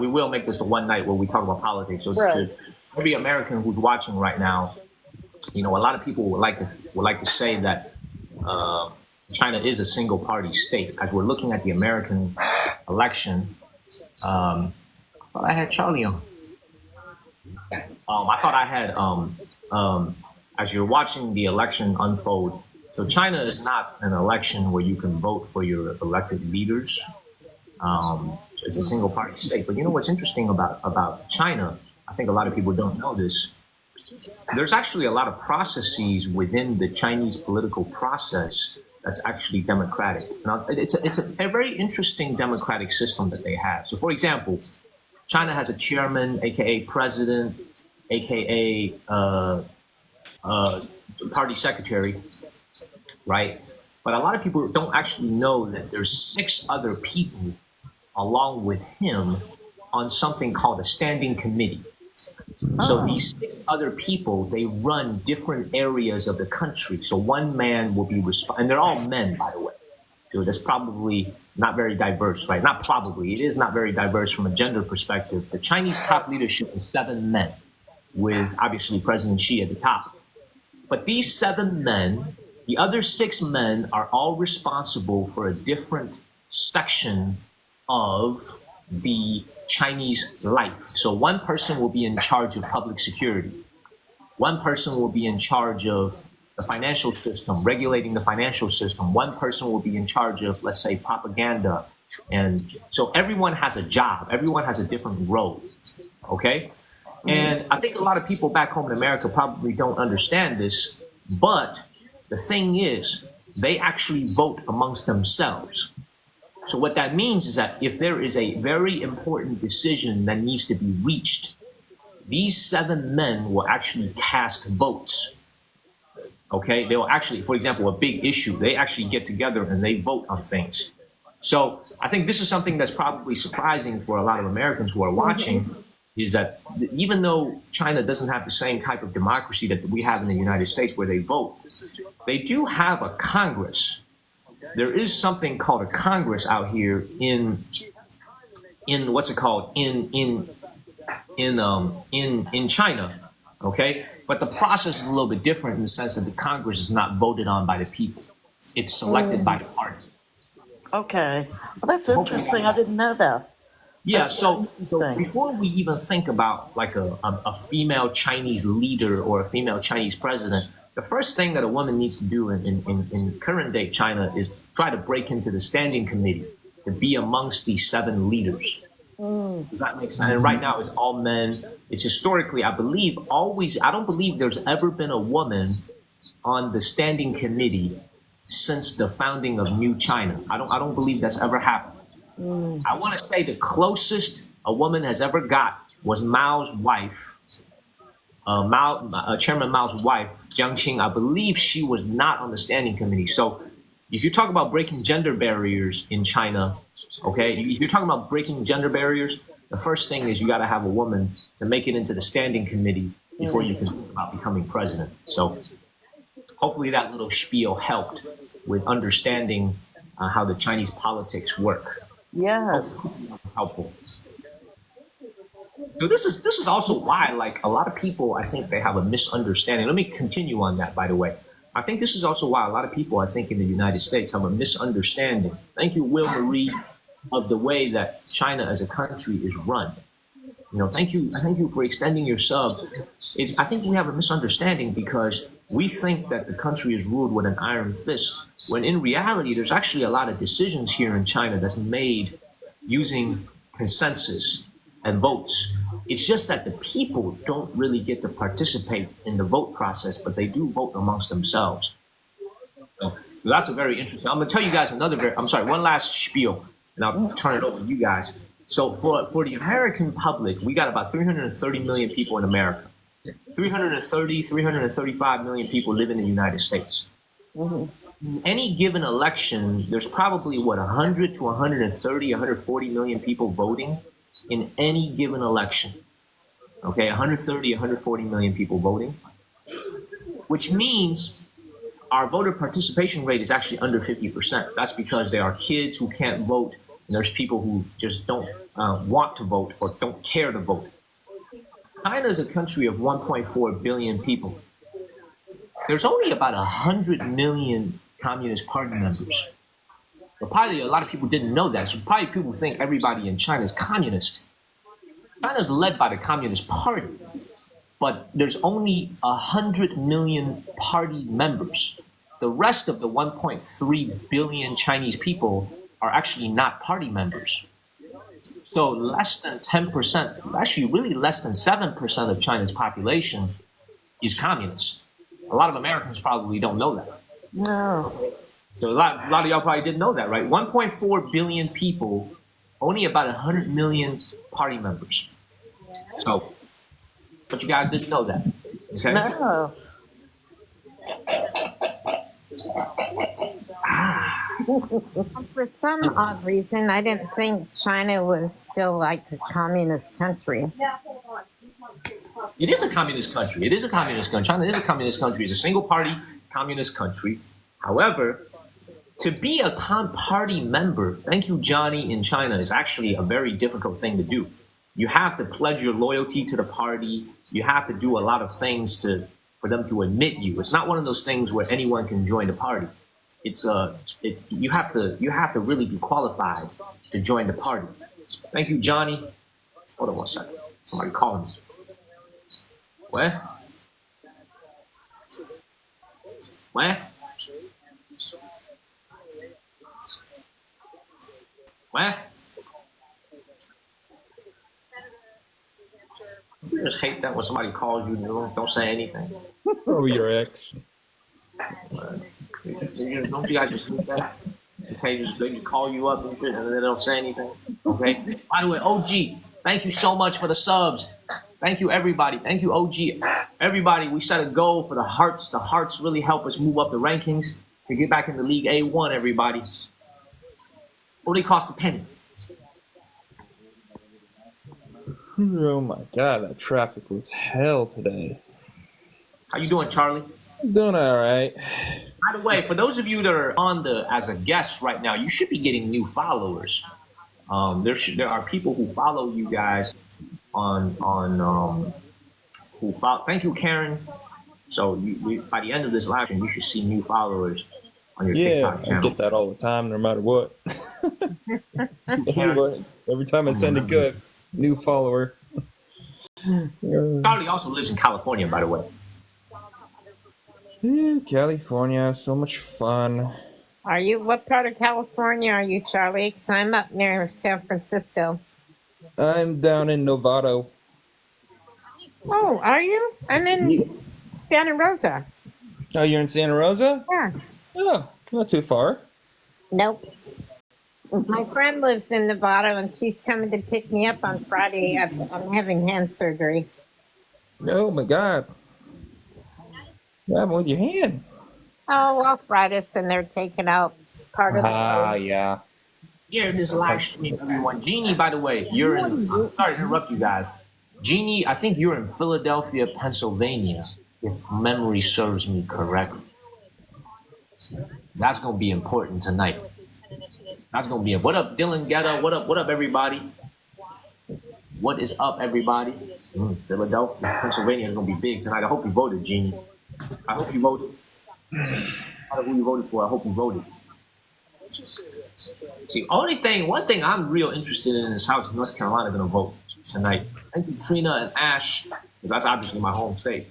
we will make this the one night where we talk about politics. So to every American who's watching right now, a lot of people would like to say that China is a single party state. As we're looking at the American election, I thought I had Charlie on. I thought I had as you're watching the election unfold. So China is not an election where you can vote for your elected leaders. It's a single party state. But you know what's interesting about China? I think a lot of people don't know this. There's actually a lot of processes within the Chinese political process that's actually democratic. Now, it's a very interesting democratic system that they have. So, for example, China has a chairman, aka president, aka party secretary, right? But a lot of people don't actually know that there's 6 other people along with him on something called a standing committee. So these 6 other people, they run different areas of the country. So one man will be responsible, and they're all men, by the way. So that's probably not very diverse, right? Not probably, it is not very diverse from a gender perspective. The Chinese top leadership is 7 men, with obviously President Xi at the top. But these 7 men, the other 6 men are all responsible for a different section of the Chinese life. So one person will be in charge of public security. One person will be in charge of the financial system, regulating the financial system. One person will be in charge of, let's say, propaganda. And so everyone has a job. Everyone has a different role. Okay? And I think a lot of people back home in America probably don't understand this, but the thing is, they actually vote amongst themselves. So what that means is that if there is a very important decision that needs to be reached, these 7 men will actually cast votes. Okay? They will actually, for example, a big issue, they actually get together and they vote on things. So I think this is something that's probably surprising for a lot of Americans who are watching, is that even though China doesn't have the same type of democracy that we have in the United States where they vote, they do have a Congress. There is something called a Congress out here in what's it called in China, okay? But the process is a little bit different in the sense that the Congress is not voted on by the people; it's selected by the party. Okay, well, that's interesting. I didn't know that. Yeah, so before we even think about like a female Chinese leader or a female Chinese president, the first thing that a woman needs to do in current day China is try to break into the standing committee to be amongst these 7 leaders. Does that make sense? And right now it's all men. It's historically, I believe, I don't believe there's ever been a woman on the standing committee since the founding of New China. I don't believe that's ever happened. I want to say the closest a woman has ever got was Mao's wife, Chairman Mao's wife, Jiang Qing. I believe she was not on the standing committee. So if you talk about breaking gender barriers in China, okay, if you're talking about breaking gender barriers, the first thing is you got to have a woman to make it into the standing committee before you can think about becoming president. So hopefully that little spiel helped with understanding how the Chinese politics work. Yes. Helpful. So this is also why, like, a lot of people, I think they have a misunderstanding. Let me continue on that, by the way. I think this is also why a lot of people, I think, in the United States have a misunderstanding. Thank you, Will Marie. of the way that China as a country is run. Thank you for extending your sub. I think we have a misunderstanding because we think that the country is ruled with an iron fist, when in reality, there's actually a lot of decisions here in China that's made using consensus and votes. It's just that the people don't really get to participate in the vote process, but they do vote amongst themselves. So that's a very interesting. I'm gonna tell you guys one last spiel, and I'll turn it over to you guys. So for the American public, we got about 330 million people in America. 335 million people live in the United States. In any given election, there's probably 100 to 130, 140 million people voting in any given election. Okay, 130, 140 million people voting, which means our voter participation rate is actually under 50%. That's because there are kids who can't vote, and there's people who just don't want to vote or don't care to vote. China is a country of 1.4 billion people. There's only about 100 million Communist Party members. But probably a lot of people didn't know that. So probably people think everybody in China is communist. China is led by the Communist Party, but there's only 100 million party members. The rest of the 1.3 billion Chinese people are actually not party members. So less than 10%, actually really less than 7% of China's population is communist. A lot of Americans probably don't know that. No. So a lot of y'all probably didn't know that, right? 1.4 billion people, only about 100 million party members. So, but you guys didn't know that, okay? No. For some odd reason, I didn't think China was still like a communist country. It is a communist country. It is a communist country. China is a communist country. It's a single-party communist country. However, to be a party member, thank you, Johnny, in China, is actually a very difficult thing to do. You have to pledge your loyalty to the party. You have to do a lot of things for them to admit you. It's not one of those things where anyone can join the party. You have to really be qualified to join the party. Thank you, Johnny. Hold on one second. Somebody calling me. What? What? What? I just hate that when somebody calls you and don't say anything. Oh, your ex. Don't you guys just hate that? Okay, they just call you up and shit and they don't say anything. Okay. By the way, OG, thank you so much for the subs. Thank you, everybody. Thank you, OG. Everybody, we set a goal for the hearts. The hearts really help us move up the rankings to get back in the League A1, everybody. Only cost a penny. Oh my god, that traffic was hell today. How you doing, Charlie? I'm doing all right. By the way, for those of you that are on as a guest right now, you should be getting new followers. There are people who follow you guys who follow. Thank you, Karen. So by the end of this live stream, you should see new followers on your TikTok channel. I get that all the time, no matter what. Every time I send a GIF, new follower. Charlie also lives in California, by the way. Yeah, California, so much fun. What part of California are you, Charlie? 'Cause I'm up near San Francisco. I'm down in Novato. Oh, are you? I'm in Santa Rosa. Oh, you're in Santa Rosa? Yeah. Oh, not too far. Nope. My friend lives in Nevada, and she's coming to pick me up on Friday. I'm having hand surgery. Oh, my God. What happened with your hand? Oh, arthritis, and they're taking out part of the yeah. Here in this live stream, everyone. Jeannie, by the way, I'm sorry to interrupt you guys. Jeannie, I think you're in Philadelphia, Pennsylvania, if memory serves me correctly. That's going to be important tonight. That's going to be it. What up, Dylan Guetta? What up, everybody? What is up, everybody? Philadelphia, Pennsylvania is going to be big tonight. I hope you voted, Jeannie. I hope you voted. I don't know who you voted for. I hope you voted. See, one thing I'm real interested in is how North Carolina going to vote tonight. Thank you, Trina and Ash, because that's obviously my home state.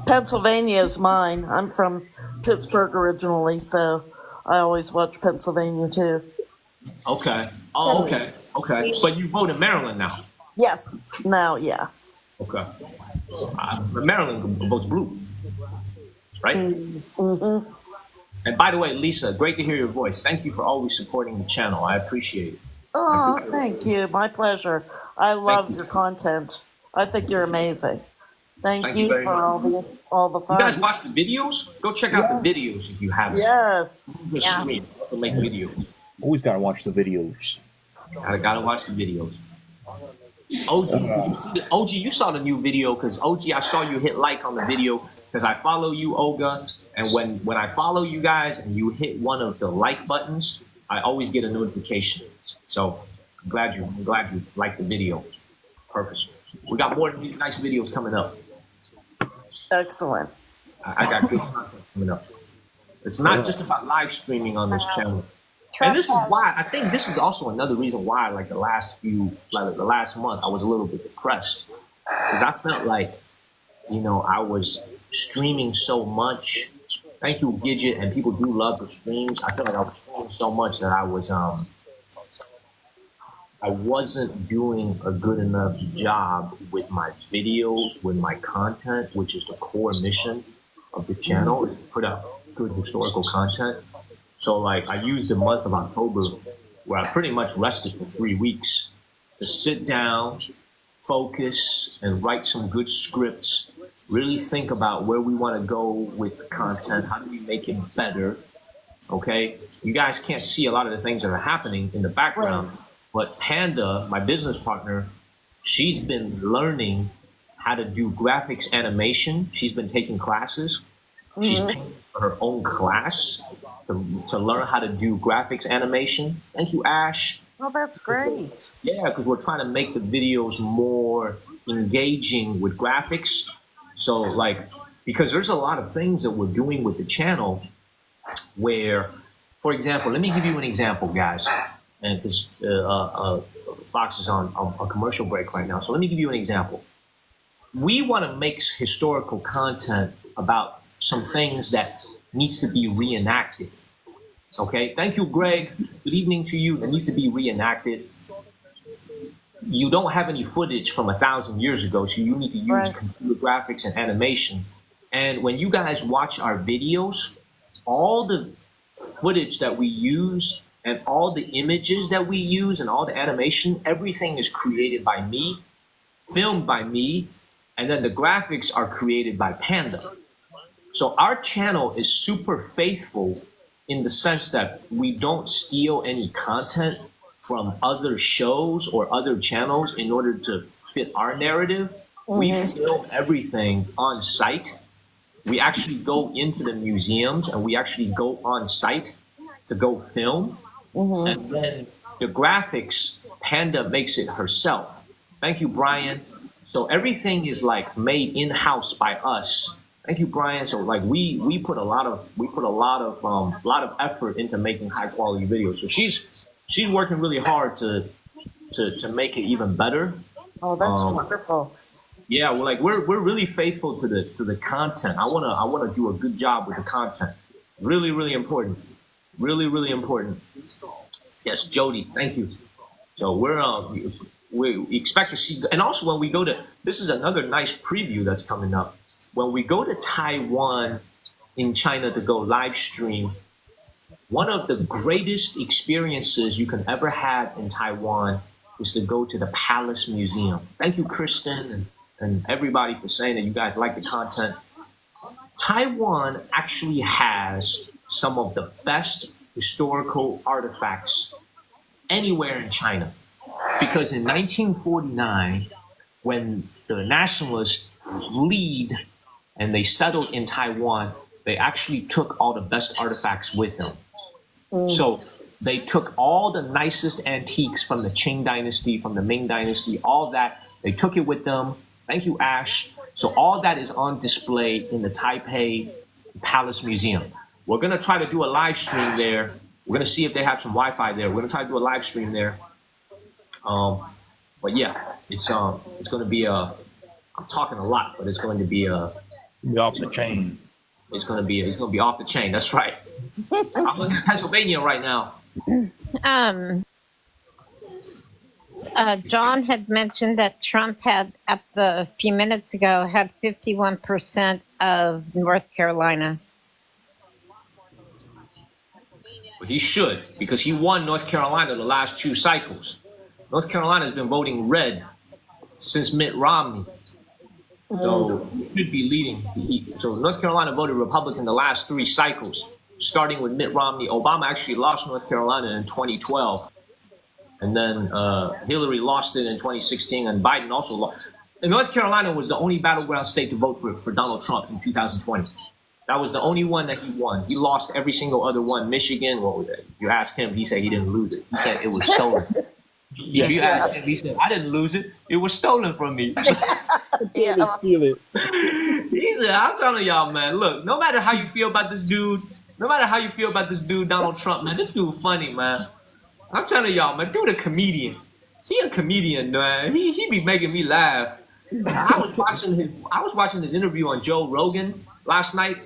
Pennsylvania is mine. I'm from Pittsburgh originally, so I always watch Pennsylvania too. Okay. Oh, okay. Okay. But you vote in Maryland now. Yes. Now, yeah. Okay. Maryland votes blue, right? Mm-hmm. And by the way, Lisa, great to hear your voice. Thank you for always supporting the channel. I appreciate it. Oh, thank you. My pleasure. I love your content. I think you're amazing. Thank you very for much. all the fun. You guys watch the videos? Go check out the videos if you haven't. Yes. Just stream. Make videos. Always gotta watch the videos. Gotta watch the videos. OG, you saw the new video because OG, I saw you hit like on the video because I follow you, Olga, and when I follow you guys and you hit one of the like buttons, I always get a notification. So I'm glad you liked the video. Perfect. We got more nice videos coming up. Excellent. I got good content coming up. It's not just about live streaming on this channel. And this is why I think this is also another reason why, like the last month, I was a little bit depressed because I felt like, I was streaming so much. Thank you, Gidget, and people do love the streams. I feel like I was streaming so much that I wasn't doing a good enough job with my videos, with my content, which is the core mission of the channel, is to put out good historical content. So like I used the month of October where I pretty much rested for 3 weeks to sit down, focus, and write some good scripts, really think about where we want to go with the content, how do we make it better, okay? You guys can't see a lot of the things that are happening in the background, but Panda, my business partner, she's been learning how to do graphics animation. She's been taking classes. She's paying for her own class to learn how to do graphics animation. Thank you, Ash. Oh, that's great. Yeah, because we're trying to make the videos more engaging with graphics. So like, because there's a lot of things that we're doing with the channel where, for example, let me give you an example, guys. And because Fox is on a commercial break right now. So let me give you an example. We want to make historical content about some things that needs to be reenacted. Okay, thank you, Greg. Good evening to you. That needs to be reenacted. You don't have any footage from 1,000 years ago, so you need to use computer graphics and animations. And when you guys watch our videos, all the footage that we use and all the images that we use and all the animation, everything is created by me, filmed by me, and then the graphics are created by Panda. So our channel is super faithful in the sense that we don't steal any content from other shows or other channels in order to fit our narrative. We film everything on site. We actually go into the museums and we actually go on site to go film. And then the graphics, Panda makes it herself. Thank you, Brian. So everything is like made in-house by us. Thank you, Brian. So like we put a lot of effort into making high quality videos. So she's working really hard to make it even better. Oh, that's wonderful. Yeah, we're really faithful to the content. I wanna do a good job with the content. Really important. Really important. Yes, Jody, thank you. So we expect to see, and also when we go to, this is another nice preview that's coming up. When we go to Taiwan in China to go live stream, one of the greatest experiences you can ever have in Taiwan is to go to the Palace Museum. Thank you, Kristen, and everybody for saying that you guys like the content. Taiwan actually has some of the best historical artifacts anywhere in China. Because in 1949, when the nationalists fled and they settled in Taiwan, they actually took all the best artifacts with them. So they took all the nicest antiques from the Qing dynasty, from the Ming dynasty, all that. They took it with them. Thank you, Ash. So all that is on display in the Taipei Palace Museum. We're gonna try to do a live stream there. We're gonna see if they have some Wi-Fi there. We're gonna try to do a live stream there. But yeah, it's gonna be a. I'm talking a lot, but it's going to be a. Off the chain. It's gonna be off the chain. That's right. I'm looking at Pennsylvania right now. John had mentioned that Trump had, a few minutes ago, had 51% of North Carolina. But he should, because he won North Carolina the last 2 cycles. North Carolina has been voting red since Mitt Romney. So he should be leading. So North Carolina voted Republican the last 3 cycles, starting with Mitt Romney. Obama actually lost North Carolina in 2012. And then Hillary lost it in 2016, and Biden also lost. And North Carolina was the only battleground state to vote for Donald Trump in 2020. That was the only one that he won. He lost every single other one. Michigan, well, if you ask him, he said he didn't lose it. He said it was stolen. If you ask him, he said, I didn't lose it. It was stolen from me. Steal it. He said, I'm telling y'all, man, look, no matter how you feel about this dude, Donald Trump, man, this dude funny, man. I'm telling y'all, man, dude a comedian. He a comedian, man. He be making me laugh. I was watching his interview on Joe Rogan last night.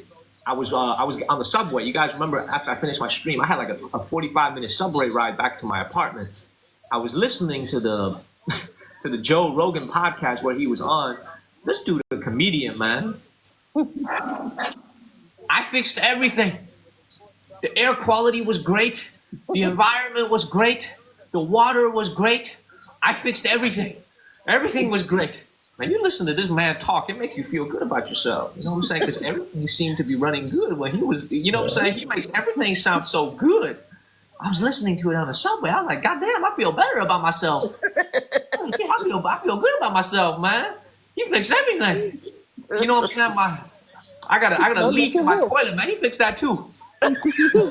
I was on the subway. You guys remember after I finished my stream, I had like a 45-minute subway ride back to my apartment. I was listening to the Joe Rogan podcast where he was on. This dude a comedian, man. I fixed everything. The air quality was great. The environment was great. The water was great. I fixed everything. Everything was great. Man, you listen to this man talk, it makes you feel good about yourself. You know what I'm saying? Because everything seemed to be running good when he was, you know what I'm saying? He makes everything sound so good. I was listening to it on the subway. I was like, God damn, I feel better about myself. I feel good about myself, man. He fixed everything. You know what I'm saying? I got a leak in my toilet, man. He fixed that too. You know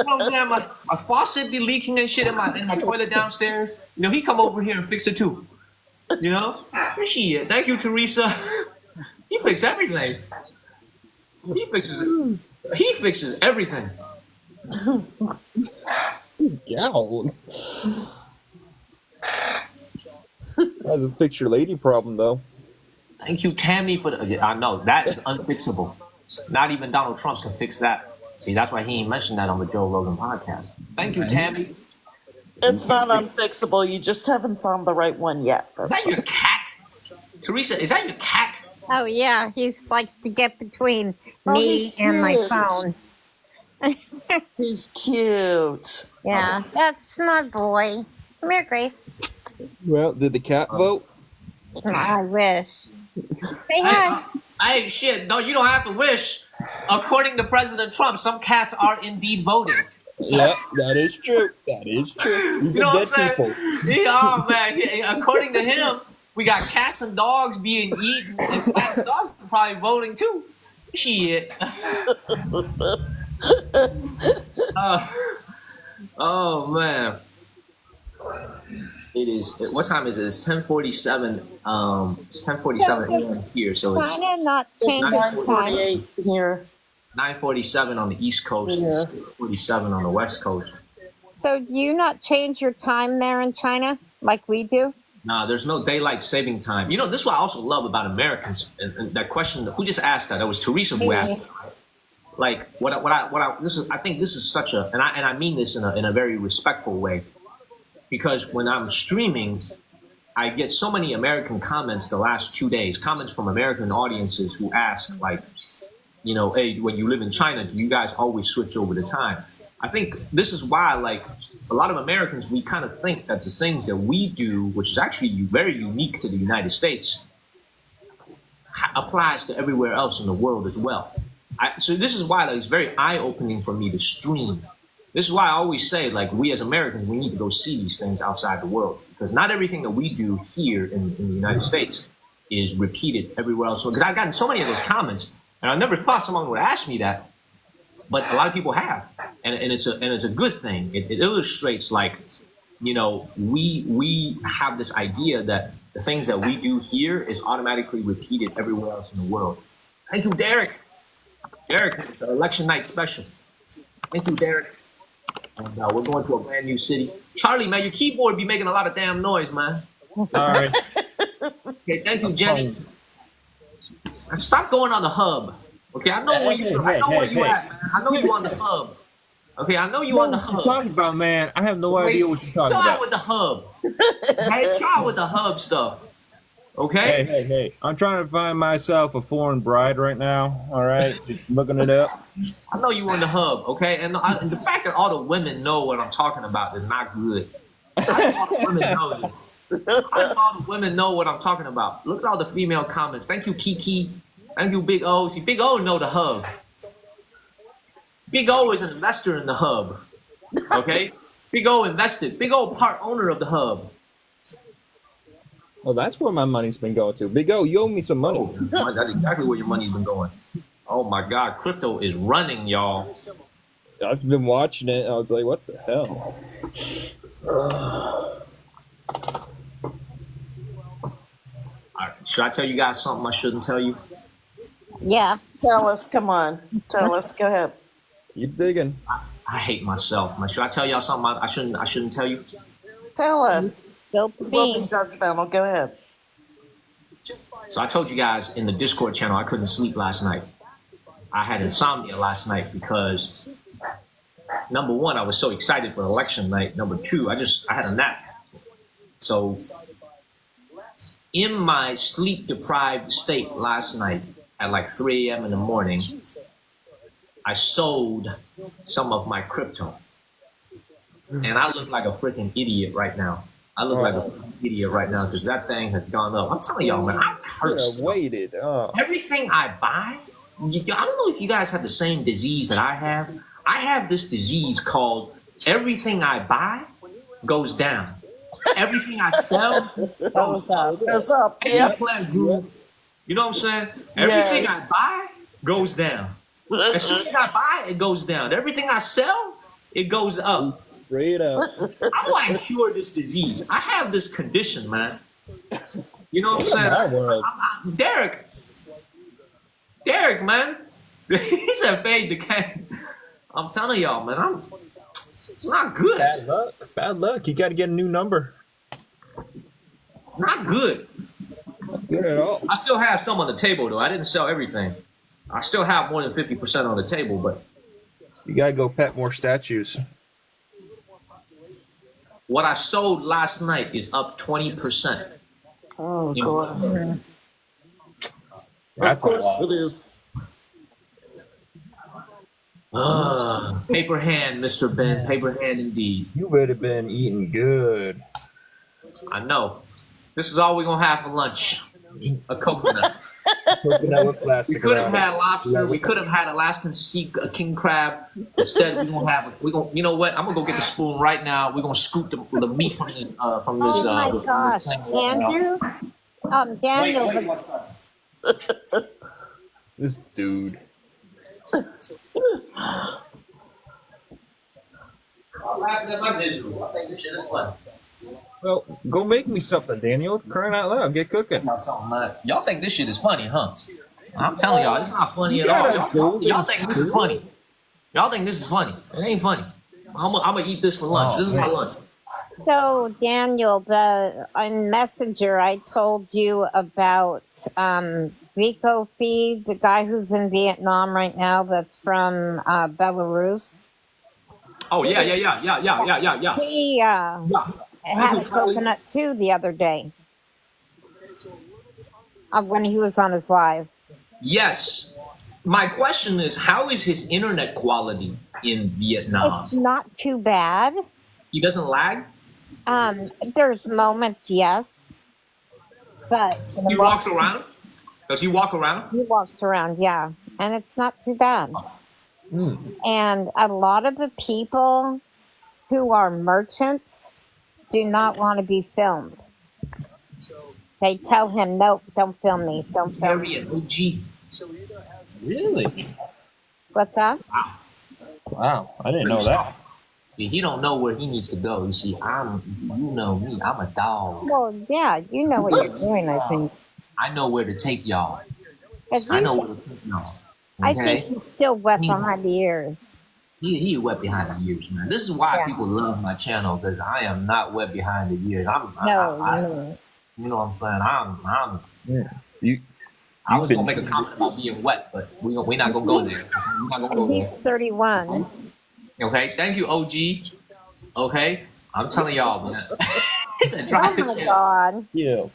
what I'm saying? My faucet be leaking and shit in my toilet downstairs. You know, he come over here and fix it too. You know? Shit. Thank you, Teresa. He fixed everything. He fixes everything. Yeah. That's a fix your lady problem, though. Thank you, Tammy, for the. I know that is unfixable. Not even Donald Trump can fix that. See, that's why he ain't mentioned that on the Joe Rogan podcast. Thank you, Tammy. It's not unfixable. You just haven't found the right one yet. Is that your cat? Teresa, is that your cat? Oh, yeah. He likes to get between me and my phone. He's cute. Yeah, that's my boy. Come here, Grace. Well, did the cat vote? I wish. Say hi. Hey, shit. No, you don't have to wish. According to President Trump, some cats are indeed voting. Yeah, that is true. That is true. You know what I'm saying? Oh, man. According to him, we got cats and dogs being eaten, and cats and dogs are probably voting too. Shit. Oh, man. It is. What time is it? It's 10:47. It's 10:47 here, so it's not change 9:48 here. 9:47 on the East Coast. It's 6:47 on the West Coast. So do you not change your time there in China like we do? Nah, there's no daylight saving time. You know, this is what I also love about Americans. And that question, who just asked that? That was Teresa who asked it. Like I think this is such a, and I mean this in a very respectful way, because when I'm streaming, I get so many American comments the last 2 days, comments from American audiences who ask, like, you know, hey, when you live in China, do you guys always switch over the time? I think this is why, like, a lot of Americans, we kind of think that the things that we do, which is actually very unique to the United States, applies to everywhere else in the world as well. So this is why, like, it's very eye-opening for me to stream. This is why I always say, like, we as Americans, we need to go see these things outside the world, because not everything that we do here in the United States is repeated everywhere else. Because I've gotten so many of those comments, and I never thought someone would ask me that, but a lot of people have, and it's a good thing. It illustrates, like, you know, we have this idea that the things that we do here is automatically repeated everywhere else in the world. Thank you, Derek. Derek, it's an election night special. Thank you, Derek. And we're going to a brand new city. Charlie, man, your keyboard be making a lot of damn noise, man. All right. Okay, thank you, Jenny. And stop going on the hub. Okay, I know where you. I know where you at, man. I know you on the hub. Okay, I know you on the What you hub. talking about, man? I have no idea what you're talking Try about. with the hub. Hey, try with the hub stuff. Okay. Hey! I'm trying to find myself a foreign bride right now. All right, just looking it up. I know you on the hub. Okay, and the fact that all the women know what I'm talking about is not good. I think all the women know this. I think all the women know what I'm talking about. Look at all the female comments. Thank you, Kiki. Thank you, Big O. See, Big O know the hub. Big O is an investor in the hub. Okay? Big O invested. Big O part owner of the hub. Well, that's where my money's been going to. Big O, you owe me some money. That's exactly where your money's been going. Oh my God, crypto is running, y'all. I've been watching it. I was like, what the hell? Should I tell you guys something I shouldn't tell you? Yeah. Tell us, come on. Tell us, go ahead. Keep digging. I hate myself, man. Should I tell y'all something I shouldn't tell you? Tell us. Go We'll be judgmental. Go ahead. So I told you guys in the Discord channel I couldn't sleep last night. I had insomnia last night because number one, I was so excited for election night. Number two, I had a nap. So in my sleep deprived state last night at like 3 a.m. in the morning, I sold some of my crypto. And I look like a freaking idiot right now. I look like a freaking idiot right now because that thing has gone up. I'm telling y'all, man, I'm cursed. Waited. Everything I buy, I don't know if you guys have the same disease that I have. I have this disease called everything I buy goes down. Everything I sell goes up. Goes up. Yeah. You know what I'm saying? Everything I buy goes down. As soon as I buy, it goes down. Everything I sell, it goes up. Straight up. How do I cure this disease? I have this condition, man. You know what I'm saying? Derek, man. He said fade the Kang. I'm telling y'all, man, it's not good. Bad luck. Bad luck. You got to get a new number. Not good. Not good at all. I still have some on the table, though. I didn't sell everything. I still have more than 50% on the table, but you got to go pet more statues. What I sold last night is up 20%. Oh, God. That's of course it is. Paper hand, Mr. Ben. Paper hand indeed. You would have been eating good. I know. This is all we're going to have for lunch. A coconut. We could have had lobster. We could have had Alaskan sea king crab. Instead, you know what? I'm gonna go get the spoon right now. We're gonna scoop the meat from this. Oh my gosh, Andrew. Daniel. Wait. This dude. I'm laughing at my visual. I think this shit is fun. Well, go make me something, Daniel. Crying out loud, get cooking. Y'all think this shit is funny, huh? I'm telling y'all, it's not funny at all. Y'all think this is funny. Y'all think this is funny. It ain't funny. I'm gonna eat this for lunch. This is my lunch. So, Daniel, on Messenger, I told you about Rico Feed, the guy who's in Vietnam right now that's from Belarus. Oh, yeah. He had a coconut too the other day when he was on his live. Yes. My question is, how is his internet quality in Vietnam? It's not too bad. He doesn't lag? There's moments, yes. But he walks around? Does he walk around? He walks around, yeah. And it's not too bad. And a lot of the people who are merchants do not want to be filmed. They tell him, nope, don't film me. Don't film me. Really? What's that? Wow, I didn't know that. He don't know where he needs to go. You see, you know me, I'm a dog. Well, yeah, you know what you're doing, I think. I know where to take y'all. I know where to take y'all. I think Okay, he's still wet he, behind the ears. he wet behind the ears, man. This is why Yeah. people love my channel because I am not wet behind the ears. No, no. You know what I'm saying? Yeah. You I you've was gonna been make a comment about being wet, but we're not gonna go there. We're not gonna go there. He's 31. Okay, thank you, OG. Okay, I'm telling y'all, man. He said, "Try Oh his my hair." God. chill.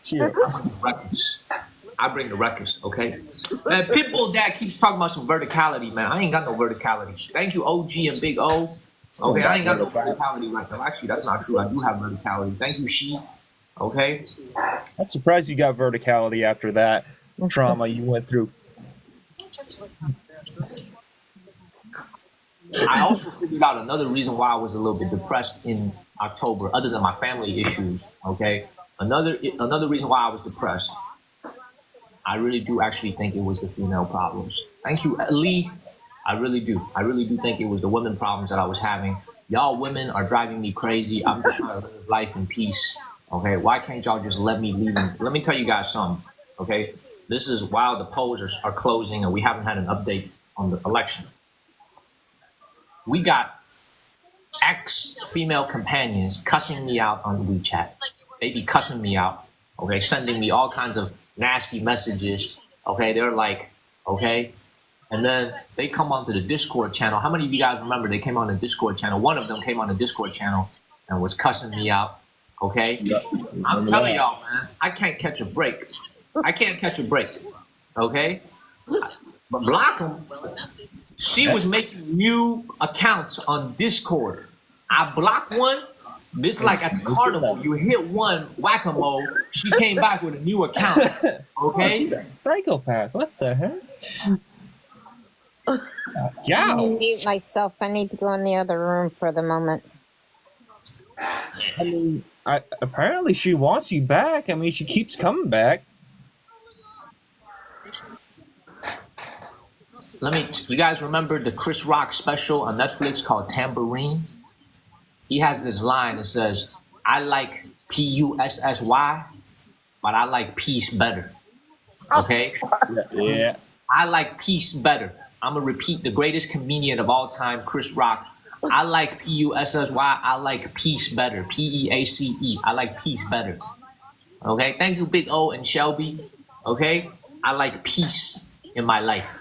Records. I bring the records, okay? Man, Pitbull Dad keeps talking about some verticality, man. I ain't got no verticality. Thank you, OG and Big O. Okay, I ain't got no verticality right now. Actually, that's not true. I do have verticality. Thank you, She. Okay? I'm surprised you got verticality after that trauma you went through. I also figured out another reason why I was a little bit depressed in October, other than my family issues, okay? Another reason why I was depressed, I really do actually think it was the female problems. Thank you, Lee. I really do. I really do think it was the women problems that I was having. Y'all women are driving me crazy. I'm just trying to live life in peace. Okay, why can't y'all just let me leave? Let me tell you guys something. Okay, this is while the polls are closing and we haven't had an update on the election. We got ex-female companions cussing me out on WeChat. They be cussing me out. Okay, sending me all kinds of nasty messages. Okay, they're like, okay. And then they come onto the Discord channel. How many of you guys remember they came on the Discord channel? One of them came on the Discord channel and was cussing me out. Okay? I'm telling y'all, man, I can't catch a break. I can't catch a break. Okay? But block them. She was making new accounts on Discord. I blocked one. This like at the carnival. You hit one, whack-a-mole. She came back with a new account. Okay? She's a psychopath. What the heck? I'm gonna mute myself. I need to go in the other room for the moment. I mean, apparently she wants you back. I mean, she keeps coming back. You guys remember the Chris Rock special on Netflix called Tambourine? He has this line that says, I like Pussy, but I like peace better. Okay? Yeah. I like peace better. I'm going to repeat the greatest comedian of all time, Chris Rock. I like Pussy, I like peace better. Peace. I like peace better. Okay? Thank you, Big O and Shelby. Okay? I like peace in my life.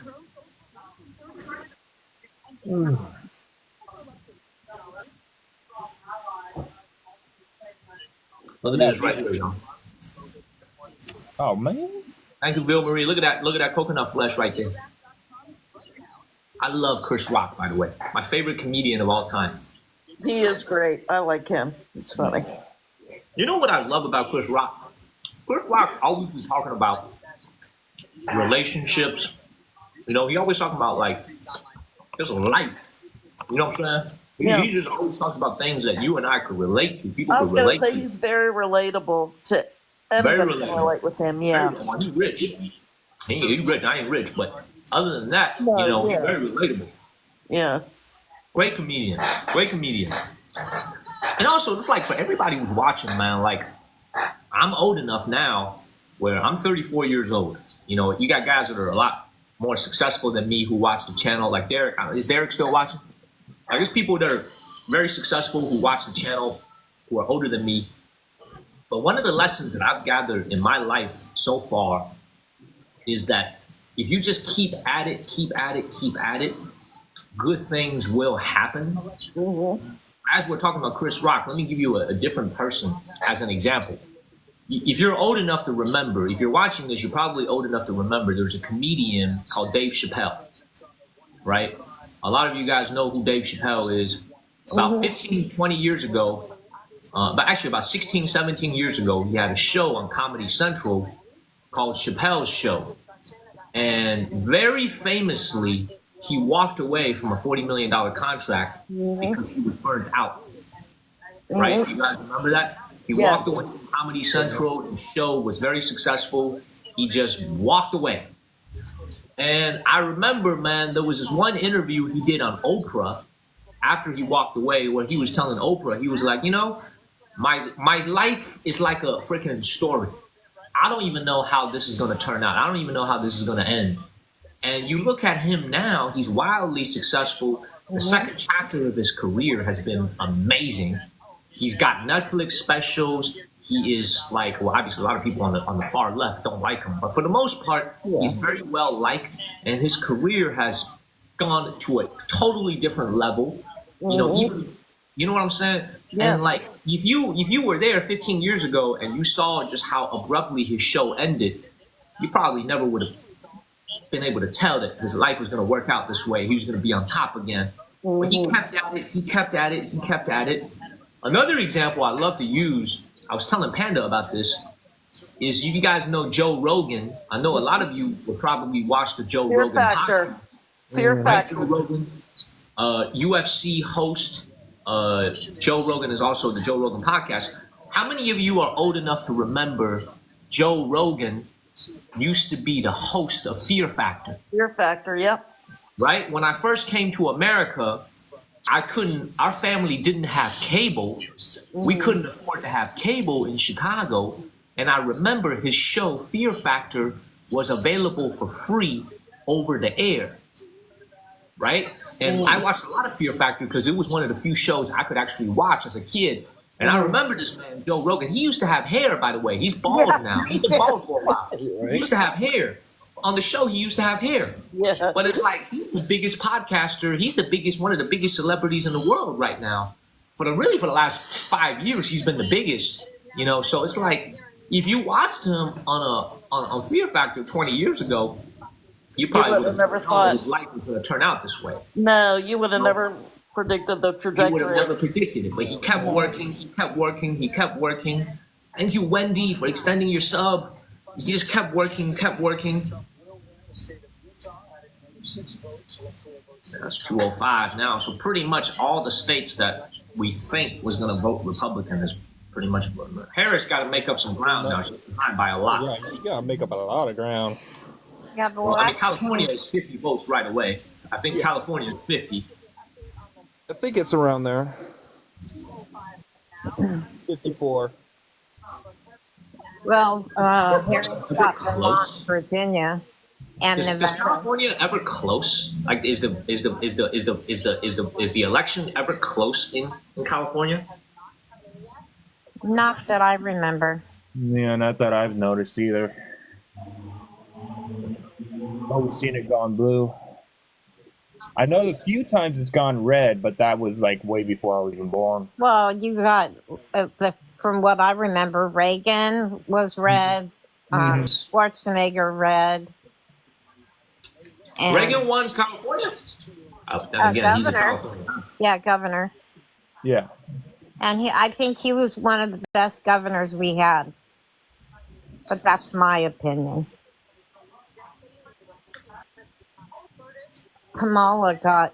Look at this right here, y'all. Oh man! Thank you, Bill Marie. Look at that coconut flesh right there. I love Chris Rock, by the way. My favorite comedian of all time. He is great. I like him. It's funny. You know what I love about Chris Rock? Chris Rock always was talking about relationships. You know, he always talking about like just life. You know what I'm saying? He just always talks about things that you and I could relate to. People I was could going to relate say to. he's very relatable to everybody can relate with him. Yeah. He's rich. He's rich. I ain't rich, but other than that, he's very relatable. Yeah. Great comedian. Great comedian. And also, it's like for everybody who's watching, man, like I'm old enough now where I'm 34 years old. You know, you got guys that are a lot more successful than me who watch the channel. Like Derek, is Derek still watching? Like there's people that are very successful who watch the channel who are older than me. But one of the lessons that I've gathered in my life so far is that if you just keep at it, good things will happen. As we're talking about Chris Rock, let me give you a different person as an example. If you're old enough to remember, if you're watching this, you're probably old enough to remember there's a comedian called Dave Chappelle, right? A lot of you guys know who Dave Chappelle is. About 15, 20 years ago, but actually about 16, 17 years ago, he had a show on Comedy Central called Chappelle's Show. And very famously, he walked away from a $40 million contract because he was burned out. Right? You guys remember that? He walked away from Comedy Central. The show was very successful. He just walked away. And I remember, man, there was this one interview he did on Oprah after he walked away where he was telling Oprah, he was like, you know, my life is like a freaking story. I don't even know how this is going to turn out. I don't even know how this is going to end. And you look at him now, he's wildly successful. The second chapter of his career has been amazing. He's got Netflix specials. He is like, well, obviously a lot of people on the far left don't like him, but for the most part, he's very well liked, and his career has gone to a totally different level. You know, even, you know what I'm saying? Yes. And like, if you were there 15 years ago and you saw just how abruptly his show ended, you probably never would have been able to tell that his life was going to work out this way. He was going to be on top again. But he kept at it. He kept at it. He kept at it. Another example I love to use, I was telling Panda about this, is you guys know Joe Rogan. I know a lot of you will probably watch the Joe Rogan podcast. Fear Factor. Joe Rogan, UFC host. Joe Rogan is also the Joe Rogan podcast. How many of you are old enough to remember Joe Rogan used to be the host of Fear Factor? Fear Factor, yep. Right? When I first came to America, our family didn't have cable. We couldn't afford to have cable in Chicago. And I remember his show, Fear Factor, was available for free over the air. Right? And I watched a lot of Fear Factor because it was one of the few shows I could actually watch as a kid. And I remember this man, Joe Rogan. He used to have hair, by the way. He's bald now. He's been bald for a while. He used to have hair. On the show, he used to have hair. Yeah. But it's like, he's the biggest podcaster. He's the biggest, one of the biggest celebrities in the world right now. For the last 5 years, he's been the biggest. You know, so it's like, if you watched him on Fear Factor 20 years ago, you probably would have never thought his life was going to turn out this way. No, you would have never predicted the trajectory. You would have never predicted it, but he kept working, he kept working, he kept working. Thank you, Wendy, for extending your sub. He just kept working, kept working. That's 205 now. So pretty much all the states that we think was going to vote Republican is pretty much. Harris got to make up some ground now. She's behind by a lot. Yeah, you got to make up a lot of ground. Yeah, but well, I mean, California is 50 votes right away. I think California is 50. I think it's around there. 54. Well, Harris got Vermont, Virginia, and Does Nevada. California ever close? Like, is the election ever close in California? Not that I remember. Yeah, not that I've noticed either. Always seen it gone blue. I know a few times it's gone red, but that was like way before I was even born. Well, you got, from what I remember, Reagan was red, Schwarzenegger red. And, Reagan won California? Then again, he's a California. Yeah, governor. Yeah. And I think he was one of the best governors we had. But that's my opinion. Kamala got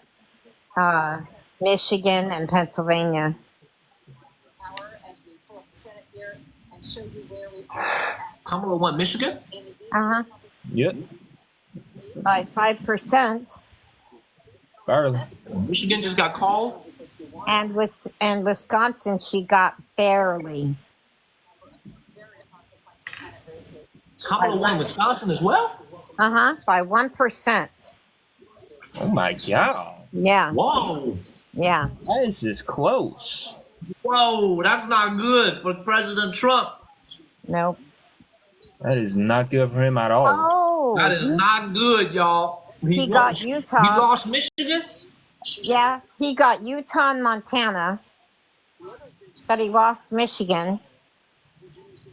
Michigan and Pennsylvania. Kamala won Michigan? Uh-huh. Yep. By 5%. Barely. Michigan just got called? And Wisconsin, she got barely. Kamala won Wisconsin as well? Uh-huh, by 1%. Oh my God. Yeah. Whoa. Yeah. That is just close. Whoa, that's not good for President Trump. Nope. That is not good for him at all. Oh. That is not good, y'all. He got Utah. He lost Michigan? Yeah, he got Utah and Montana, but he lost Michigan,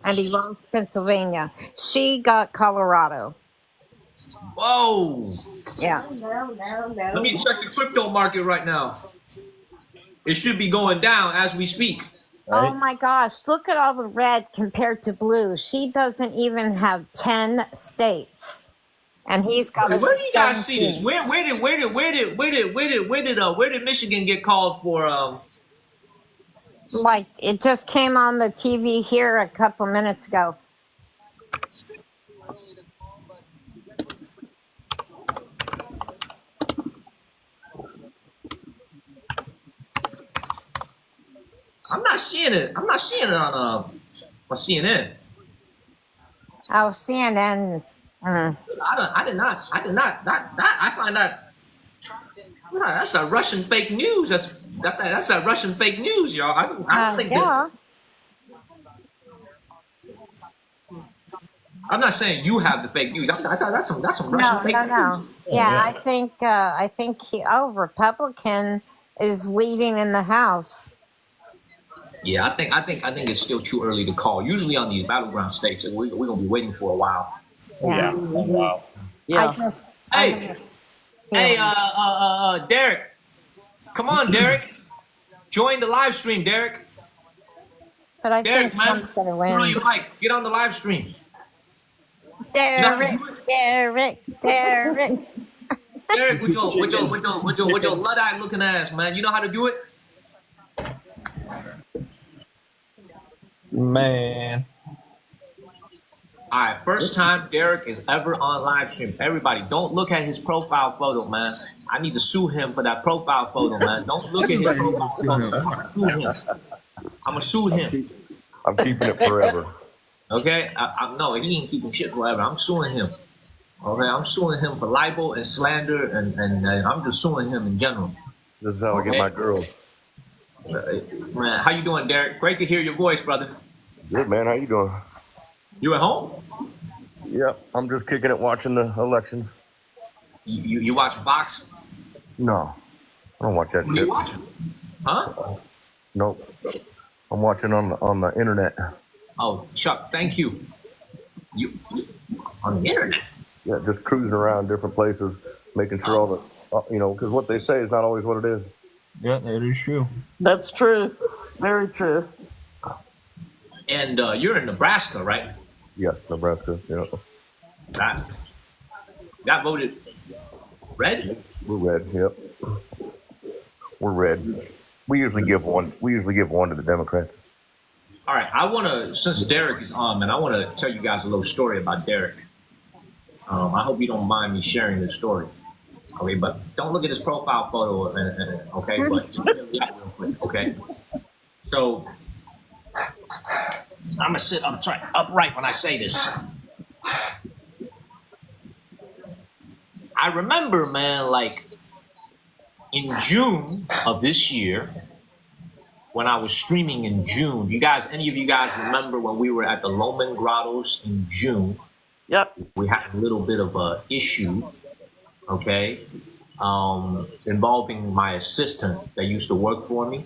and he lost Pennsylvania. She got Colorado. Whoa. Yeah. No. Let me check the crypto market right now. It should be going down as we speak. Right? Oh my gosh, look at all the red compared to blue. She doesn't even have 10 states. And he's got. Wait, where do you guys see this? Where did Michigan get called for? Like it just came on the TV here a couple minutes ago. I'm not seeing it. I'm not seeing it on CNN. Oh, CNN. I did not. I find that that's a Russian fake news. That's a Russian fake news, y'all. I don't think that. Yeah. I'm not saying you have the fake news. I thought that's some Russian No, fake no, news. no. Yeah, I think Republican is leading in the House. Yeah, I think it's still too early to call. Usually on these battleground states, we're gonna be waiting for a while. Yeah. Oh, wow. Yeah. I Hey, have a hey, feeling. Derek, come on, Derek, join the live stream, Derek. But I Derek, think man, Trump's gonna turn on win. your mic. Get on the live stream. You know how to Derek, do it? Derek, Derek. Derek, with your Luddite looking ass, man. You know how to do it? Man. All right, first time Derek is ever on live stream. Everybody, don't look at his profile photo, man. I need to sue him for that profile photo, man. Don't look at his profile photo. I'm gonna sue him. I'm gonna sue him. I'm keeping it forever. Okay? No, he ain't keeping shit forever. I'm suing him. Okay, I'm suing him for libel and slander, and I'm just suing him in general. This is how I get my girls. Man, how you doing, Derek? Great to hear your voice, brother. Good, man. How you doing? You at home? Yeah, I'm just kicking it watching the elections. You watch Fox? No, I don't watch that What are shit. you watching? Huh? Nope. I'm watching on the internet. Oh, Chuck, thank you. You on the internet? Yeah, just cruising around different places, making sure all the, because what they say is not always what it is. Yeah, that is true. That's true. Very true. And you're in Nebraska, right? Yeah, Nebraska. Yeah. That voted red? We're red. Yep. We're red. We usually give one to the Democrats. All right, since Derek is on, man, I want to tell you guys a little story about Derek. I hope you don't mind me sharing this story. Okay, but don't look at his profile photo, okay? But just hear me out real quick, okay? So I'm gonna sit upright when I say this. I remember, man, like in June of this year, when I was streaming in June. Any of you guys remember when we were at the Loman Grottos in June? Yep. We had a little bit of a issue, okay, involving my assistant that used to work for me.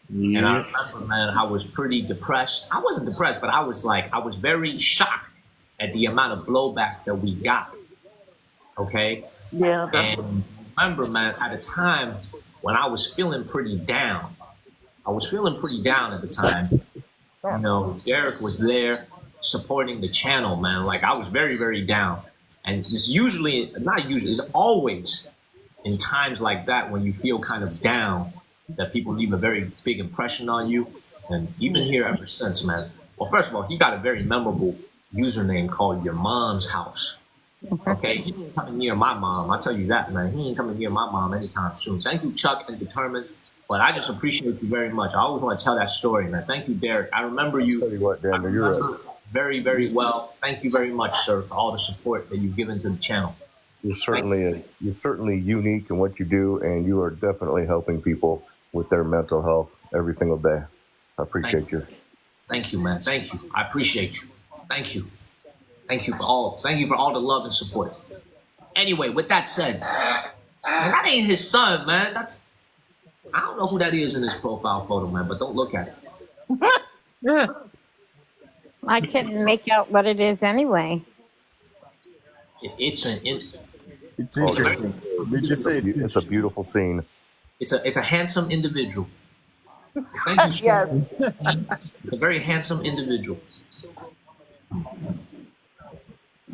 Yeah. And I remember, man, I was pretty depressed. I wasn't depressed, but I was very shocked at the amount of blowback that we got. Okay? Yeah. And remember, man, at a time when I was feeling pretty down. I was feeling pretty down at the time. You know, Derek was there supporting the channel, man. Like, I was very, very down. And it's it's always in times like that when you feel kind of down that people leave a very big impression on you. And you've been here ever since, man. Well, first of all, he got a very memorable username called Your Mom's House. Okay? He ain't coming near my mom. I'll tell you that, man. He ain't coming near my mom anytime soon. Thank you, Chuck and Determined. But I just appreciate you very much. I always want to tell that story, man. Thank you, Derek. I remember you. Tell you what, Daniel, you're right. Very, very well. Thank you very much, sir, for all the support that you've given to the channel. You're certainly unique in what you do, and you are definitely helping people with their mental health every single day. I appreciate you. Thank you, man. Thank you. I appreciate you. Thank you. Thank you for all the love and support. Anyway, with that said, man, that ain't his son, man. I don't know who that is in his profile photo, man, but don't look at it. Yeah. I couldn't make out what it is anyway. It's interesting. Did you say it's a beautiful scene? It's a handsome individual. Thank you, sir. Yes. It's a very handsome individual.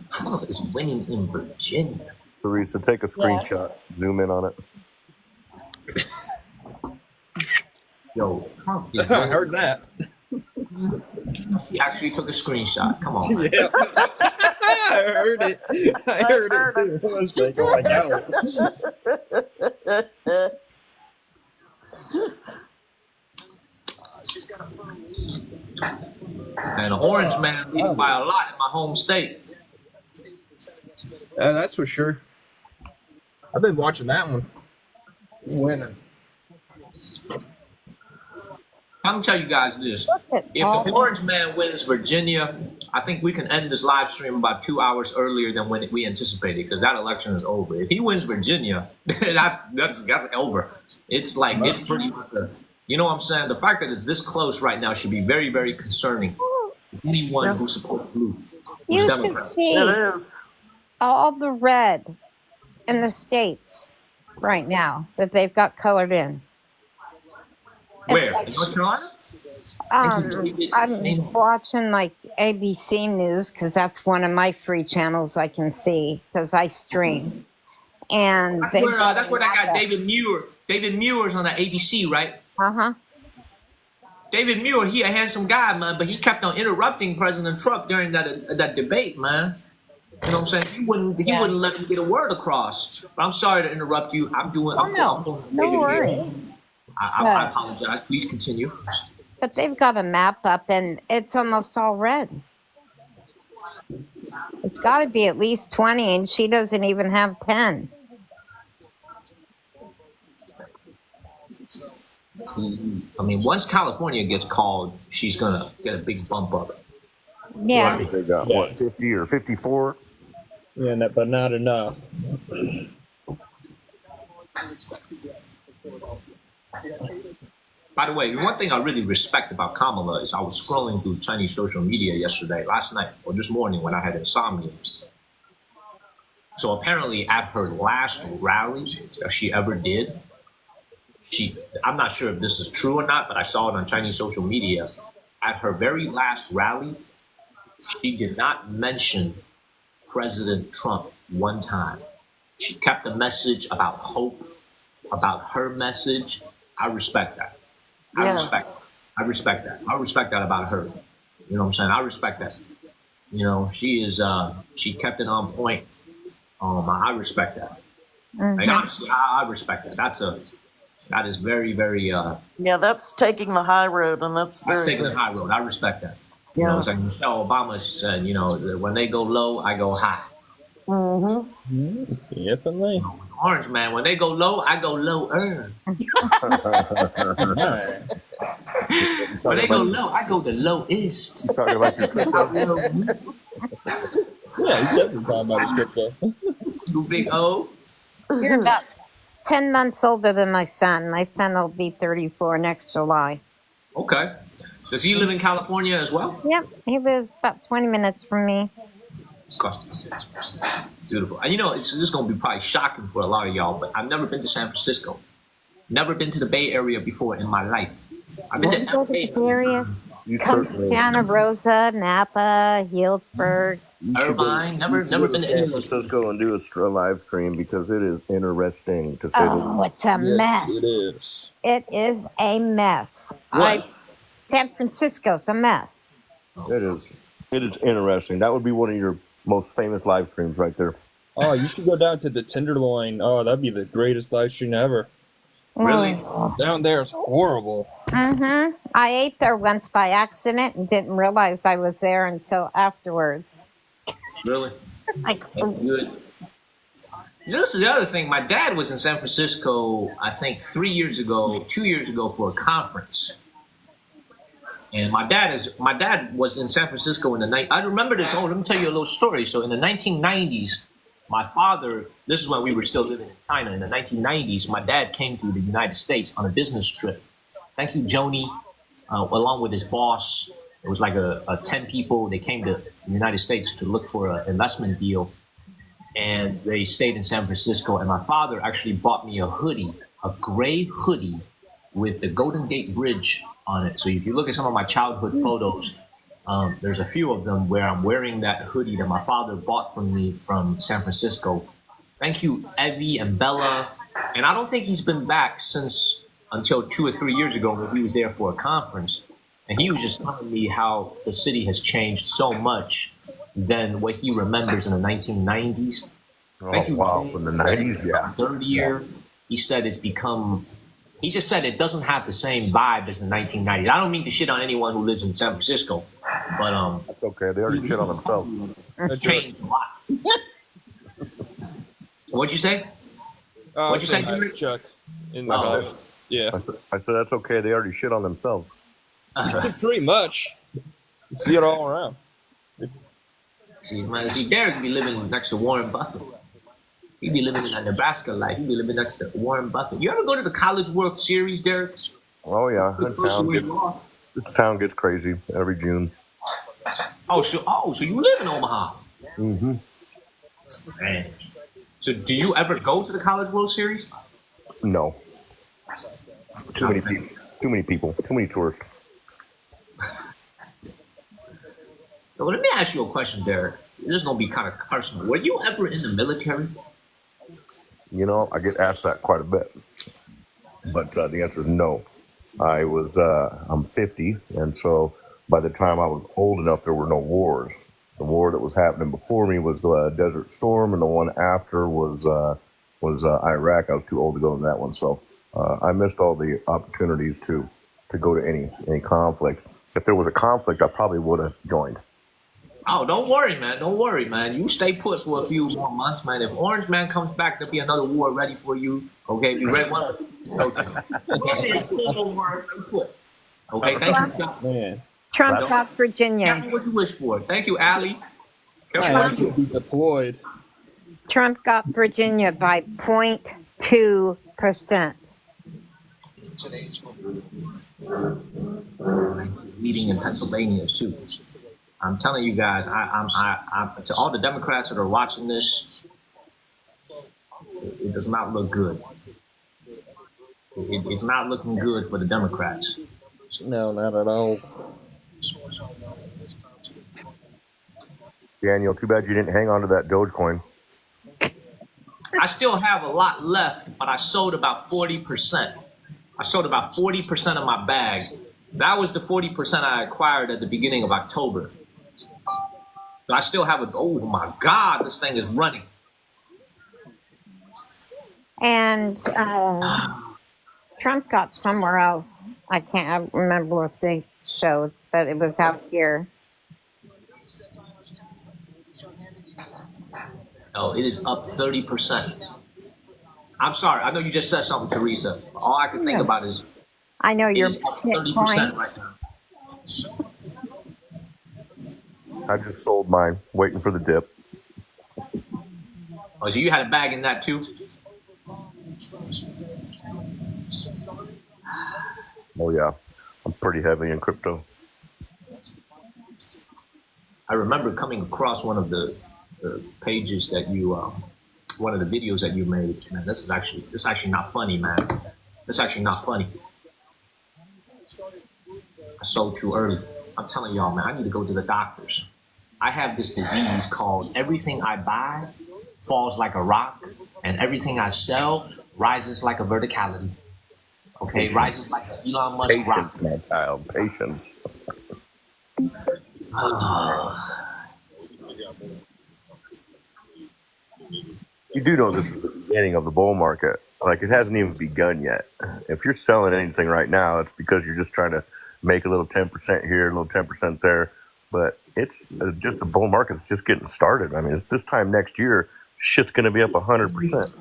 Trump is winning in Virginia. Teresa, take a screenshot. Zoom in on it. Yo, Trump is I heard that. He actually took a screenshot. Come on, man. Yeah. I heard it. I heard it too. I was like, oh my God. And the Orange Man leading by a lot in my home state. That's for sure. I've been watching that one. Winning. I'm gonna tell you guys this: if the Orange Man wins Virginia, I think we can end this live stream about 2 hours earlier than when we anticipated, because that election is over. If he wins Virginia, that's over. It's like it's pretty much you know what I'm saying? The fact that it's this close right now should be very, very concerning. Anyone who supports blue, You should Democrat. see It is. all the red in the states right now that they've got colored in. Where? In North Carolina? I'm watching like ABC News because that's one of my free channels I can see because I stream. And That's where that guy David Muir. David Muir's on that ABC, right? David Muir, he a handsome guy, man, but he kept on interrupting President Trump during that debate, man. You know what I'm saying? He wouldn't let him get a word across. But I'm sorry to interrupt you. I'm doing no worries. I apologize. Please continue. But they've got a map up and it's almost all red. It's got to be at least 20 and she doesn't even have 10. I mean, once California gets called, she's going to get a big bump up. Yeah. I think they got, what, 50 or 54? Yeah, but not enough. By the way, one thing I really respect about Kamala is I was scrolling through Chinese social media last night, or this morning when I had insomnia. So apparently at her last rally that she ever did, I'm not sure if this is true or not, but I saw it on Chinese social media. At her very last rally, she did not mention President Trump one time. She kept a message about hope, about her message. I respect that. I respect that. I respect that about her. You know what I'm saying? I respect that. You know, she kept it on point. I respect that. Like, honestly, I respect that. That is very, very Yeah, that's taking the high road, and that's taking the high road. I respect that. You know, it's like Michelle Obama said, you know, when they go low, I go high. Definitely. Orange Man, when they go low, I go lower. When they go low, I go the lowest. You talking about your crypto? Yeah, he's definitely talking about his crypto. You big O. You're about 10 months older than my son. My son will be 34 next July. Okay. Does he live in California as well? Yep, he lives about 20 minutes from me. Beautiful. And you know, this is going to be probably shocking for a lot of y'all, but I've never been to San Francisco. Never been to the Bay Area before in my life. I've been to Bay Area. Santa Rosa, Napa, Healdsburg, Irvine. Never been to San Francisco and do a live stream because it is interesting to say the least. Oh, it's a mess. It is. It is a mess. San Francisco's a mess. It is. It is interesting. That would be one of your most famous live streams right there. Oh, you should go down to the Tenderloin. Oh, that'd be the greatest live stream ever. Really? Down there is horrible. I ate there once by accident and didn't realize I was there until afterwards. Really? Good. This is the other thing. My dad was in San Francisco, I think 2 years ago for a conference. And my dad was in San Francisco in the night. I remember this. Let me tell you a little story. So in the 1990s, my father, this is when we were still living in China. In the 1990s, my dad came to the United States on a business trip. Thank you, Joni, along with his boss. It was like a 10 people. They came to the United States to look for an investment deal. And they stayed in San Francisco. And my father actually bought me a hoodie, a gray hoodie with the Golden Gate Bridge on it. So if you look at some of my childhood photos, there's a few of them where I'm wearing that hoodie that my father bought from me from San Francisco. Thank you, Evie and Bella. And I don't think he's been back until 2 or 3 years ago when he was there for a conference. And he was just telling me how the city has changed so much than what he remembers in the 1990s. Oh, wow, from the 90s, yeah. Third year, he said he just said it doesn't have the same vibe as the 1990s. I don't mean to shit on anyone who lives in San Francisco, but that's okay. They already shit on themselves. It's changed a lot. What'd you say? What'd you say, Hi, Derek? Chuck? In the Oh. comments. Yeah. I said that's okay. They already shit on themselves. Pretty much. You see it all around. See, Derek be living next to Warren Buffett. He be living in Nebraska life. He be living next to Warren Buffett. You ever go to the College World Series, Derek? Oh yeah, this town gets crazy every June. Oh, so you live in Omaha? Mm-hmm. Man. So do you ever go to the College World Series? No. Too many people. Too many people. Too many tourists. So let me ask you a question, Derek. This is gonna be kind of personal. Were you ever in the military? You know, I get asked that quite a bit, but the answer is no. I'm 50, and so by the time I was old enough, there were no wars. The war that was happening before me was the Desert Storm, and the one after was Iraq. I was too old to go to that one, so I missed all the opportunities to go to any conflict. If there was a conflict, I probably would have joined. Oh, don't worry, man. Don't worry, man. You stay put for a few more months, man. If Orange Man comes back, there'll be another war ready for you. Okay, be ready one. Okay, thank you. Man. Trump got Virginia. Careful what you wish for. Thank you, Allie. Careful I what you have to be deployed. Trump got Virginia by 0.2%. Meeting in Pennsylvania too. I'm telling you guys, I to all the Democrats that are watching this, it does not look good. It's not looking good for the Democrats. No, not at all. Daniel, too bad you didn't hang on to that Dogecoin. I still have a lot left, but I sold about 40%. I sold about 40% of my bag. That was the 40% I acquired at the beginning of October. So I still have a, oh my God, this thing is running. And Trump got somewhere else. I can't remember what they showed, but it was out here. Oh, it is up 30%. I'm sorry. I know you just said something, Teresa. All I can think about is I know you're up 30% right now. I just sold mine, waiting for the dip. Oh, so you had a bag in that too? Oh yeah, I'm pretty heavy in crypto. I remember coming across one of the pages that you, one of the videos that you made. Man, this is actually not funny, man. This is actually not funny. I sold too early. I'm telling y'all, man, I need to go to the doctors. I have this disease called everything I buy falls like a rock, and everything I sell rises like a verticality. Okay, Patience. rises like an Elon Musk rock. Patience, my child, patience. You do know this is the beginning of the bull market. Like, it hasn't even begun yet. If you're selling anything right now, it's because you're just trying to make a little 10% here, a little 10% there. But it's just the bull market's just getting started. I mean, this time next year, shit's going to be up 100%, 200%,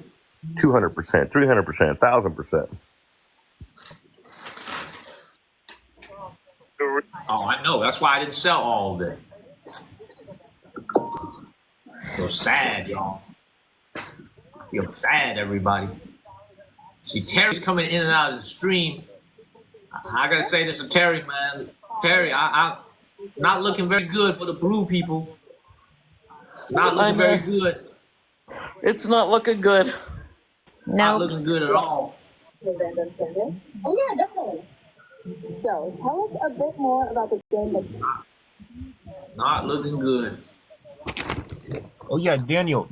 300%, 1,000%. Oh, I know. That's why I didn't sell all of it. I feel sad, y'all. I feel sad, everybody. See, Terry's coming in and out of the stream. I gotta say this to Terry, man. Terry, I'm not looking very good for the brew people. Not looking very good. It's not looking good. Not looking good at all. Oh yeah, definitely. So tell us a bit more about the game. Not looking good. Oh yeah, Daniel.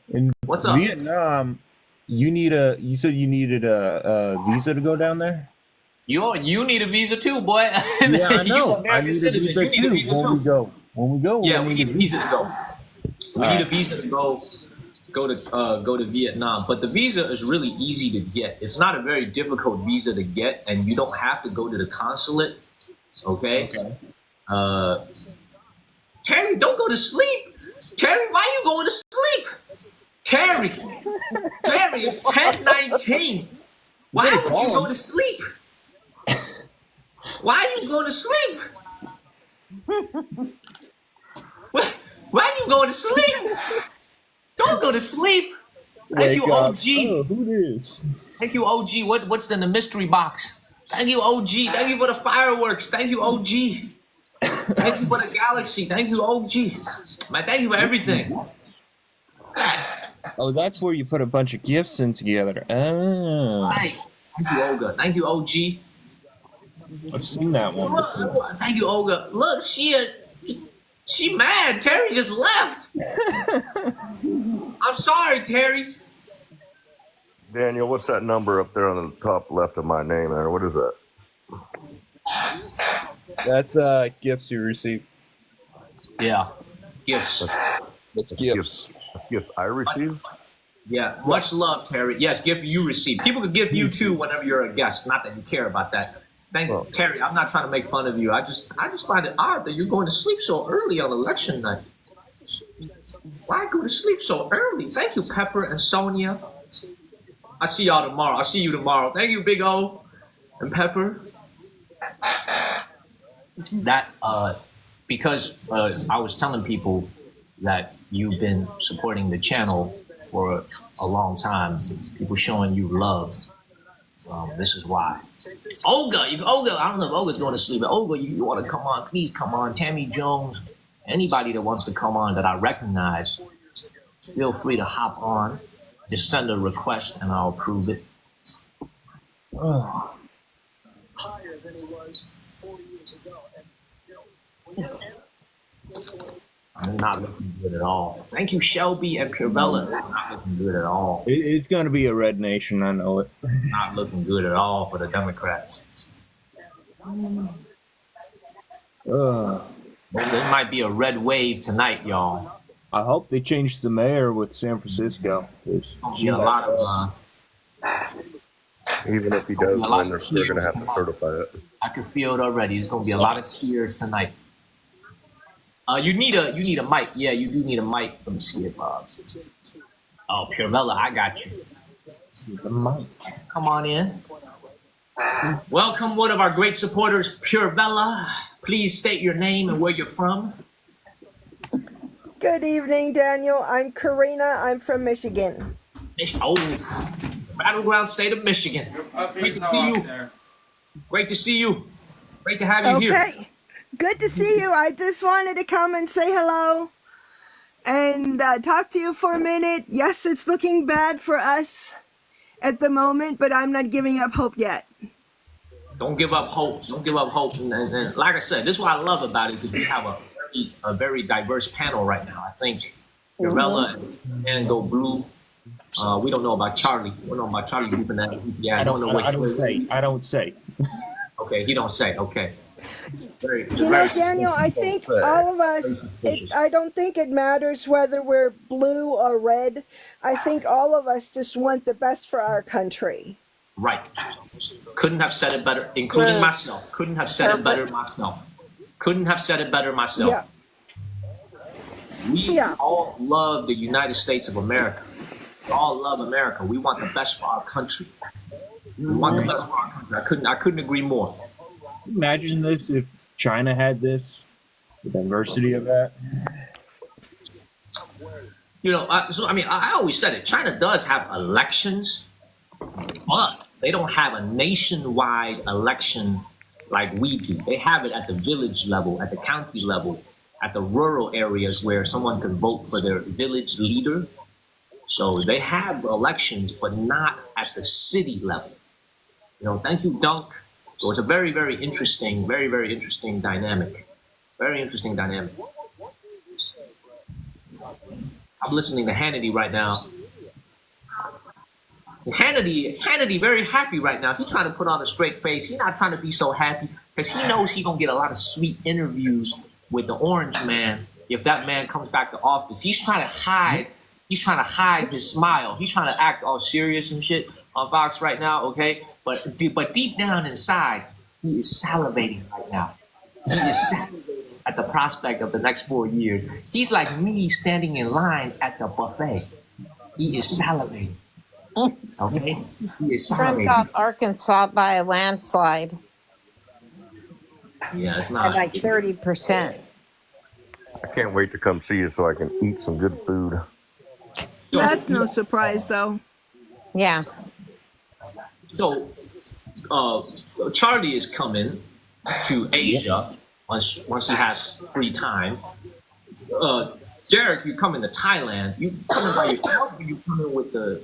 In What's up? Vietnam, you said you needed a visa to go down there? You need a visa too, boy. Yeah, I know. You I need a citizen. visa You need a too visa when too. we go. When we go, Yeah, we we need a visa to go. We need a visa to go to Vietnam. But the visa is really easy to get. It's not a very difficult visa to get, and you don't have to go to the consulate. Okay. Terry, don't go to sleep. Terry, why are you going to sleep? Terry, it's 10:19. Why would you go to sleep? Why are you going to sleep? Why are you going to sleep? Don't go to sleep. Thank you, OG. Oh, who this? Thank you, OG. What's in the mystery box? Thank you, OG. Thank you for the fireworks. Thank you, OG. Thank you for the galaxy. Thank you, OG. Man, thank you for everything. Oh, that's where you put a bunch of gifts in together. Oh. Right. Thank you, Olga. Thank you, OG. I've seen that one before. Thank you, Olga. Look, she mad. Terry just left. I'm sorry, Terry. Daniel, what's that number up there on the top left of my name there? What is that? That's gifts you received. Yeah, gifts. That's gifts. Gifts I received? Yeah, much love, Terry. Yes, gift you receive. People could give you too whenever you're a guest. Not that you care about that. Thank you, Terry. I'm not trying to make fun of you. I just find it odd that you're going to sleep so early on election night. Why go to sleep so early? Thank you, Pepper and Sonia. I see y'all tomorrow. I'll see you tomorrow. Thank you, Big O and Pepper. That because I was telling people that you've been supporting the channel for a long time. People showing you love. This is why. Olga, I don't know if Olga's going to sleep, but Olga, if you want to come on, please come on. Tammy Jones, anybody that wants to come on that I recognize, feel free to hop on. Just send a request and I'll approve it. Higher than he was 40 years ago. And, I'm not looking good at all. Thank you, Shelby and Purebella. Not looking good at all. It's going to be a red nation, I know it. Not looking good at all for the Democrats. There might be a red wave tonight, y'all. I hope they change the mayor with San Francisco. There's a lot of... Even if he does win, they're going to have to certify it. I can feel it already. There's going to be a lot of tears tonight. You need a mic. Yeah, you do need a mic. Let me see if oh, Purebella, I got you. The mic. Come on in. Welcome, one of our great supporters, Purebella. Please state your name and where you're from. Good evening, Daniel. I'm Karina. I'm from Michigan. Oh, battleground state of Michigan. Great to see you. Great to see you. Great to have you here. Okay. Good to see you. I just wanted to come and say hello and talk to you for a minute. Yes, it's looking bad for us at the moment, but I'm not giving up hope yet. Don't give up hope. Don't give up hope. And like I said, this is what I love about it, because we have a very diverse panel right now. I think Urella and Go Blue. We don't know about Charlie. We don't know about Charlie Hooping that. Yeah, I don't know what. I don't say. Okay, he don't say. Okay. Daniel, I think all of us, I don't think it matters whether we're blue or red. I think all of us just want the best for our country. Right. Couldn't have said it better, including myself. Couldn't have said it better myself. Couldn't have said it better myself. Yeah. We all love the United States of America. We all love America. We want the best for our country. We want the best for our country. I couldn't agree more. Imagine this if China had this, the diversity of that. You know, I always said it. China does have elections, but they don't have a nationwide election like we do. They have it at the village level, at the county level, at the rural areas where someone can vote for their village leader. So they have elections, but not at the city level. You know, thank you, Dunk. So it's a very, very interesting dynamic. Very interesting dynamic. I'm listening to Hannity right now. Hannity very happy right now. He's trying to put on a straight face. He's not trying to be so happy because he knows he's going to get a lot of sweet interviews with the Orange Man if that man comes back to office. He's trying to hide. He's trying to hide his smile. He's trying to act all serious and shit on Fox right now, okay? But deep down inside, he is salivating right now. He is salivating at the prospect of the next 4 years. He's like me standing in line at the buffet. He is salivating. Okay? He is Trump got salivating. Arkansas by a landslide Yeah, it's by not. like 30%. I can't wait to come see you so I can eat some good food. That's no surprise, though. Yeah. So, Charlie is coming to Asia once he has free time. Derek, you coming to Thailand? You coming by yourself, or you coming with the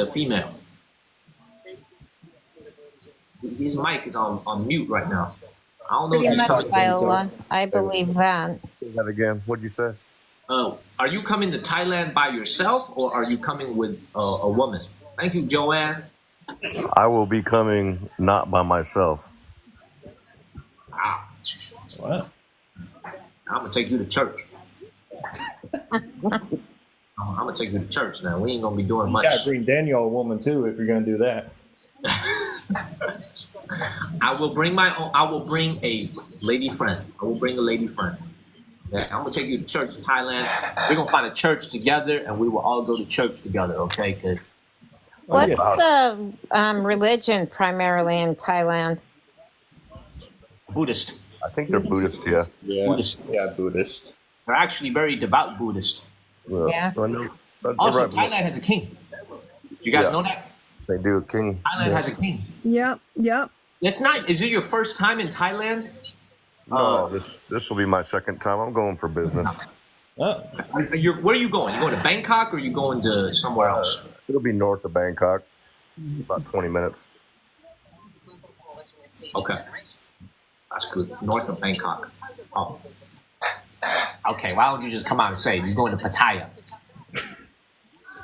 female? His mic is on mute right now. I don't know Pretty if he's much, coming. Viola. I believe that. Say that again. What'd you say? Are you coming to Thailand by yourself, or are you coming with a woman? Thank you, Joanne. I will be coming not by myself. Wow. I'm gonna take you to church. I'm gonna take you to church now. We ain't gonna be doing much. You gotta bring Daniel a woman too if you're gonna do that. I will bring a lady friend. I will bring a lady friend. Yeah, I'm gonna take you to church in Thailand. We're gonna find a church together, and we will all go to church together. Okay? Good. What's the religion primarily in Thailand? Buddhist. I think they're Buddhist, yeah. Buddhist. Yeah, Buddhist. They're actually very devout Buddhist. Yeah. I know. Also, Thailand has a king. Do you guys know that? They do, king. Thailand has a king. Yep, yep. It's not. Is it your first time in Thailand? No, this will be my second time. I'm going for business. Oh. Where are you going? You going to Bangkok or are you going to somewhere else? It'll be north of Bangkok, about 20 minutes. Okay. That's good. North of Bangkok. Oh. Okay, why don't you just come out and say you're going to Pattaya?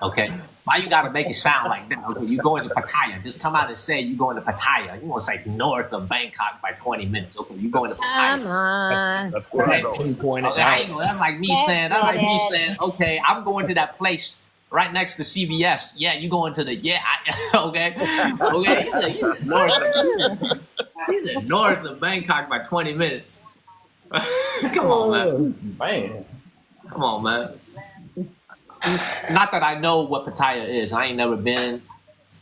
Okay. Why you gotta make it sound like that? Okay, you going to Pattaya. Just come out and say you're going to Pattaya. You want to say north of Bangkok by 20 minutes. Okay, you're going to Pattaya. Come on. That's where I'm going. Okay, that's like me saying, okay, I'm going to that place right next to CVS. Yeah, you going to the okay. He said north of Bangkok by 20 minutes. Come on, man. Come on, man. Not that I know what Pattaya is. I ain't never been.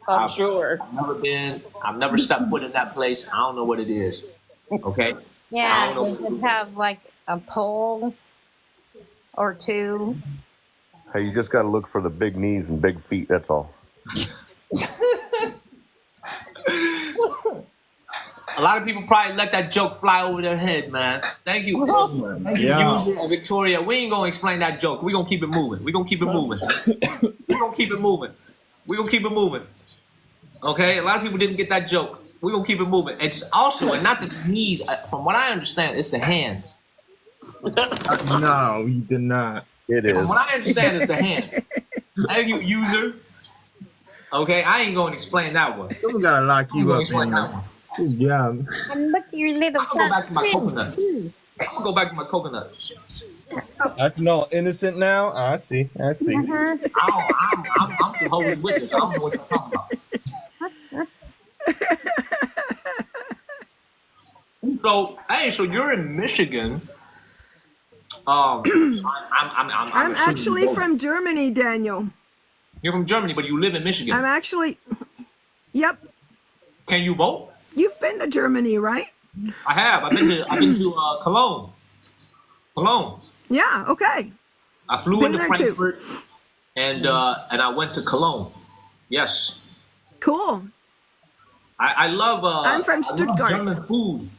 I'm sure. I've never been. I've never stepped foot in that place. I don't know what it is. Okay. Yeah, does it have like a pole or two? Hey, you just got to look for the big knees and big feet. That's all. A lot of people probably let that joke fly over their head, man. Thank you. Thank you, User and Victoria. We ain't gonna explain that joke. We gonna keep it moving. We gonna keep it moving. We gonna keep it moving. We gonna keep it moving. Okay. A lot of people didn't get that joke. We gonna keep it moving. It's also, and not the knees. From what I understand, it's the hands. No, you did not. It is. From what I understand, it's the hands. Thank you, User. Okay, I ain't gonna explain that one. Someone gotta lock you up in there. Good job. And look at your little I'm gonna go back to my coconut. I'm gonna go back to my coconut. I know, innocent now. I see. I'm Jehovah's Witness. I don't know what you're talking about. So you're in Michigan. I'm actually from Germany, Daniel. You're from Germany, but you live in Michigan. I'm actually. Yep. Can you vote? You've been to Germany, right? I have. I've been to Cologne. Cologne. Yeah. Okay. I flew into Frankfurt, and I went to Cologne. Yes. Cool. I love. I'm from Stuttgart. I love German food.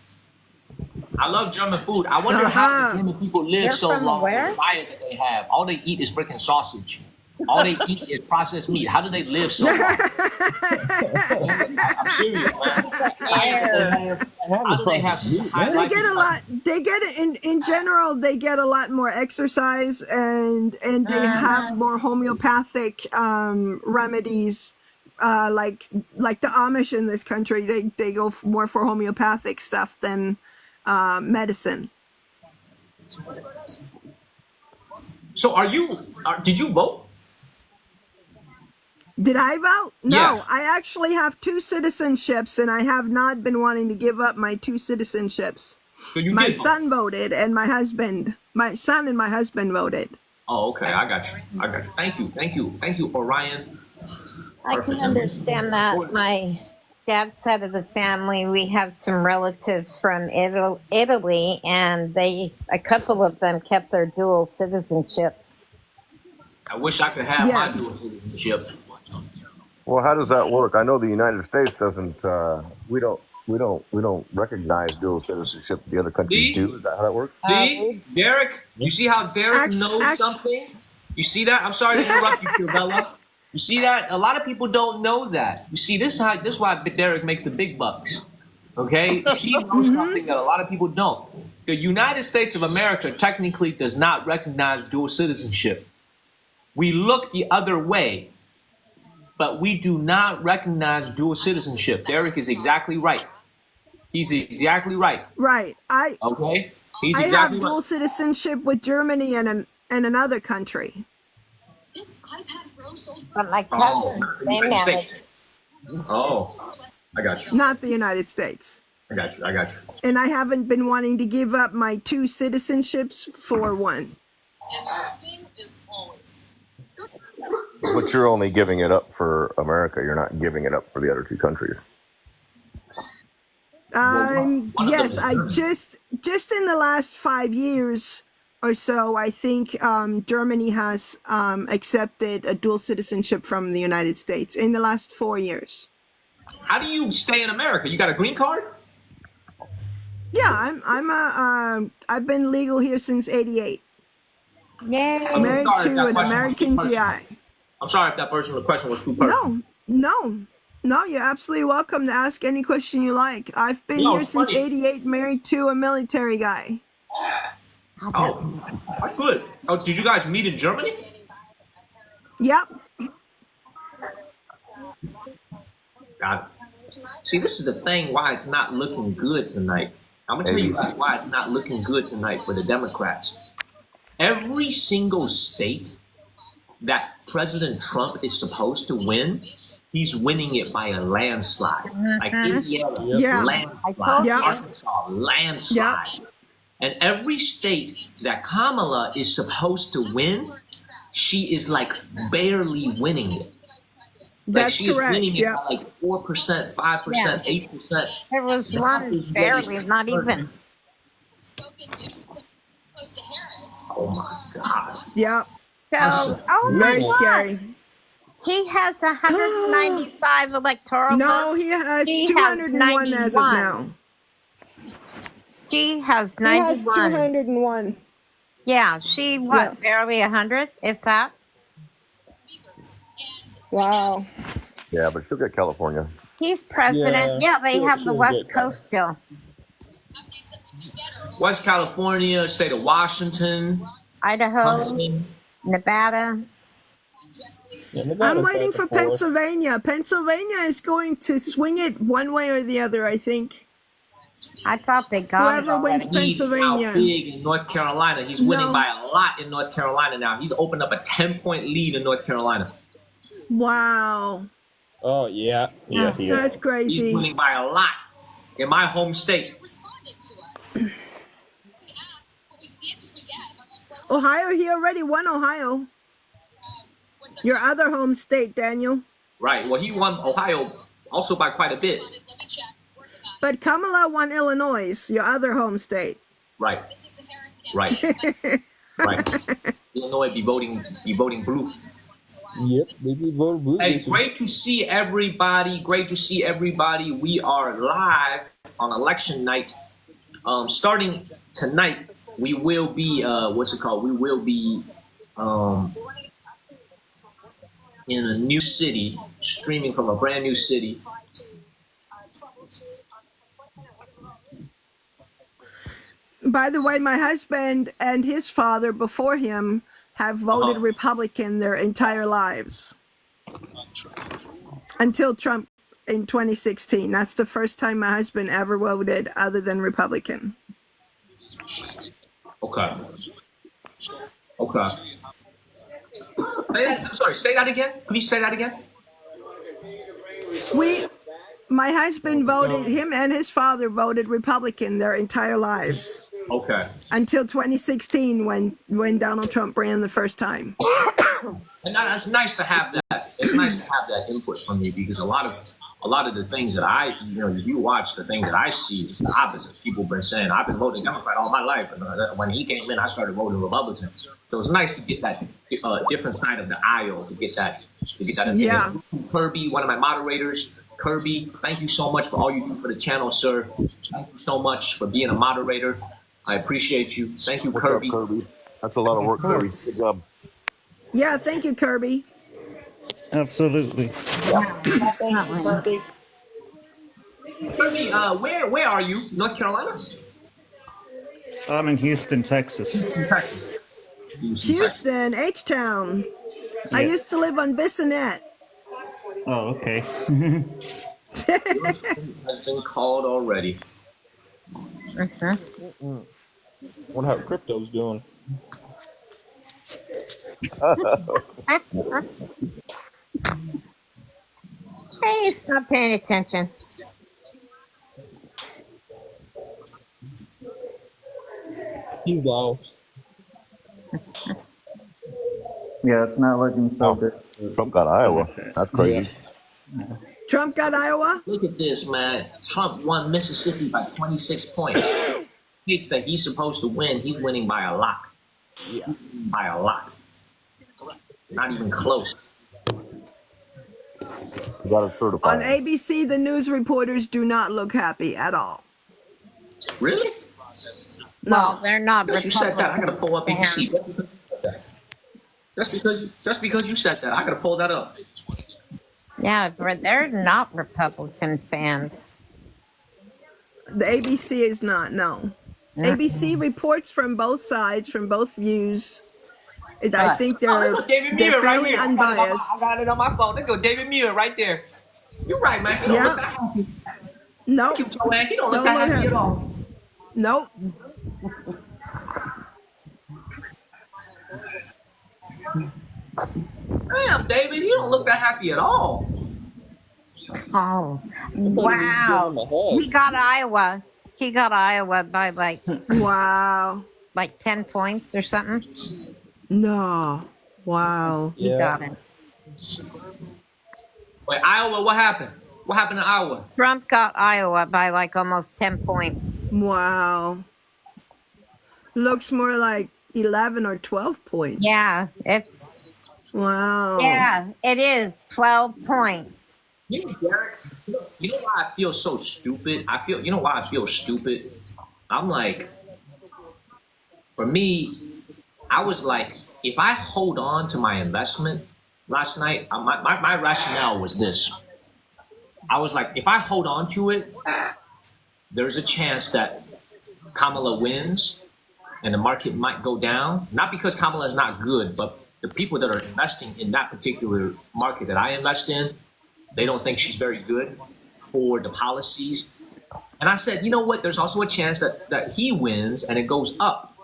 I love German food. I wonder how the German people live You're so from long. where? The diet that they have. All they eat is freaking sausage. All they eat is processed meat. How do they live so long? I'm serious, man. How do they have such a high They get a lot. They get in general. They get a lot more exercise, and they have more homeopathic remedies. Like the Amish in this country, they go more for homeopathic stuff than medicine. So did you vote? Did I vote? No, Yeah. I actually have 2 citizenships, and I have not been wanting to give up my 2 citizenships. So you My did vote. son voted, and my son and my husband voted. Oh, okay. I got you. I got you. Thank you, Orion. I can Perfect. understand that. My dad's side of the family, we have some relatives from Italy, and a couple of them kept their dual citizenships. I wish I could have my dual Yes. citizenship. Well, how does that work? I know the United States doesn't. We don't recognize dual citizenship. The other countries See? do. Is that how that works? See, Derek? You see how Derek knows something? You see that? I'm sorry to interrupt you, Bella. You see that? A lot of people don't know that. You see, this is why Derek makes the big bucks. Okay? He knows something that a lot of people don't. The United States of America technically does not recognize dual citizenship. We look the other way, but we do not recognize dual citizenship. Derek is exactly right. He's exactly right. Right. Okay? He's I exactly have right. dual citizenship with Germany and another country. This iPad Pro sold for But my Oh, cousin, the they United managed. States. Oh, I got you. Not the United States. I got you. I got you. And I haven't been wanting to give up my 2 citizenships for one. and shipping is always. But you're only giving it up for America. You're not giving it up for the other two countries. Yes, I just in the last 5 years or so, I think Germany has accepted a dual citizenship from the United States in the last 4 years. How do you stay in America? You got a green card? Yeah, I've been legal here since '88. Yay! Married to an American GI. I'm sorry if that personal question was too personal. No, you're absolutely welcome to ask any question you like. I've been No, here it's since funny. '88, married to a military guy. Oh, that's good. Oh, did you guys meet in Germany? Yep. Got it. See, this is the thing why it's not looking good tonight. I'm going to tell you guys why it's not looking good tonight for the Democrats. Every single state that President Trump is supposed to win, he's winning it by a landslide. Like Indiana, landslide. Arkansas, landslide. And every state that Kamala is supposed to win, she is like barely winning it. Like That's she's correct. winning it by like 4%, 5%, 8%. There was one barely, not even. Oh my God. Yep. So, oh my Very God. scary. He has 195 electoral No, votes. he has She 201 as of 91. now. She has He has 91. 201. Yeah, she what? Barely 100, if that. Wow. Yeah, but she'll get California. He's president. Yeah, they have the West Coast still. West California, state of Washington, Idaho, Nevada. I'm waiting for Pennsylvania. Pennsylvania is going to swing it one way or the other, I think. I thought they got Whoever wins Pennsylvania. How big in North Carolina? He's winning by a lot in North Carolina now. He's opened up a 10-point lead in North Carolina. Wow. Oh yeah, yeah, yeah. That's crazy. He's winning by a lot in my home state. Ohio, he already won Ohio. Your other home state, Daniel. Right. Well, he won Ohio also by quite a bit. But Kamala won Illinois, your other home state. Right. Right. Right. Illinois be voting blue. Yep, they be voting blue. Hey, great to see everybody. Great to see everybody. We are live on election night. Starting tonight, we will be We will be in a new city, streaming from a brand new city. By the way, my husband and his father before him have voted Republican their entire lives. Until Trump in 2016. That's the first time my husband ever voted other than Republican. Okay. Okay. I'm sorry, say that again. Please say that again. My husband voted, him and his father voted Republican their entire lives. Okay. until 2016 when Donald Trump ran the first time. And that's nice to have that. It's nice to have that input from you because a lot of the things that if you watch the things that I see, it's the opposite. People have been saying, I've been voting Democrat all my life, and when he came in, I started voting Republican. So it's nice to get that different side of the aisle to get that. Yeah. Kirby, one of my moderators. Kirby, thank you so much for all you do for the channel, sir. Thank you so much for being a moderator. I appreciate you. Thank you, Kirby. What's up, Kirby? That's a lot of work, Kirby. Good job. Yeah, thank you, Kirby. Absolutely. Thank you, Kirby. Kirby, where are you? North Carolina? I'm in Houston, Texas. Texas. Houston, H-Town. I Yeah. used to live on Bissonnette. Oh, okay. Has been called already. Wonder how crypto's doing. Hey, stop paying attention. He's lost. Yeah, it's not looking so good. Trump got Iowa. That's crazy. Trump got Iowa? Look at this, man. Trump won Mississippi by 26 points. States that he's supposed to win, he's winning by a lot. Yeah. By a lot. Not even close. You got to certify. On ABC, the news reporters do not look happy at all. Really? No, they're not. Because you said that, I gotta pull up ABC. Just because you said that, I gotta pull that up. Yeah, but they're not Republican fans. The ABC is not, no. ABC reports from both sides, from both views. I think they're fairly unbiased. I got it on my phone. There go David Muir right there. You're right, man. He don't look that happy. Nope. He don't look that happy at all. Nope. Damn, David, you don't look that happy at all. Oh, wow. He got Iowa. He got Iowa by like, wow, like 10 points or something. No. Wow. He got it. Wait, Iowa, what happened? What happened to Iowa? Trump got Iowa by like almost 10 points. Wow. Looks more like 11 or 12 points. Yeah, it's... Wow. Yeah, it is 12 points. You know, Derek, you know why I feel so stupid? You know why I feel stupid? I'm like, for me, I was like, if I hold on to my investment last night, my rationale was this. I was like, if I hold on to it, there's a chance that Kamala wins and the market might go down. Not because Kamala is not good, but the people that are investing in that particular market that I invest in, they don't think she's very good for the policies. And I said, you know what? There's also a chance that he wins and it goes up.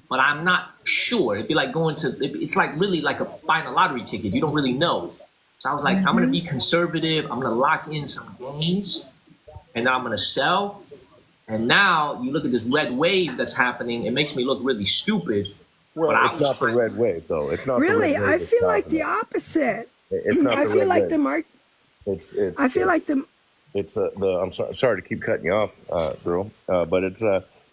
But I'm not sure. It'd be like it's like really like buying a lottery ticket. You don't really know. So I was like, I'm going to be conservative. I'm going to lock in some gains and then I'm going to sell. And now you look at this red wave that's happening. It makes me look really stupid. Well, it's not the red wave, though. It's not really. The red wave I feel like the opposite. It's not. I feel like the market. I feel like the. It's I'm sorry to keep cutting you off, girl, but it's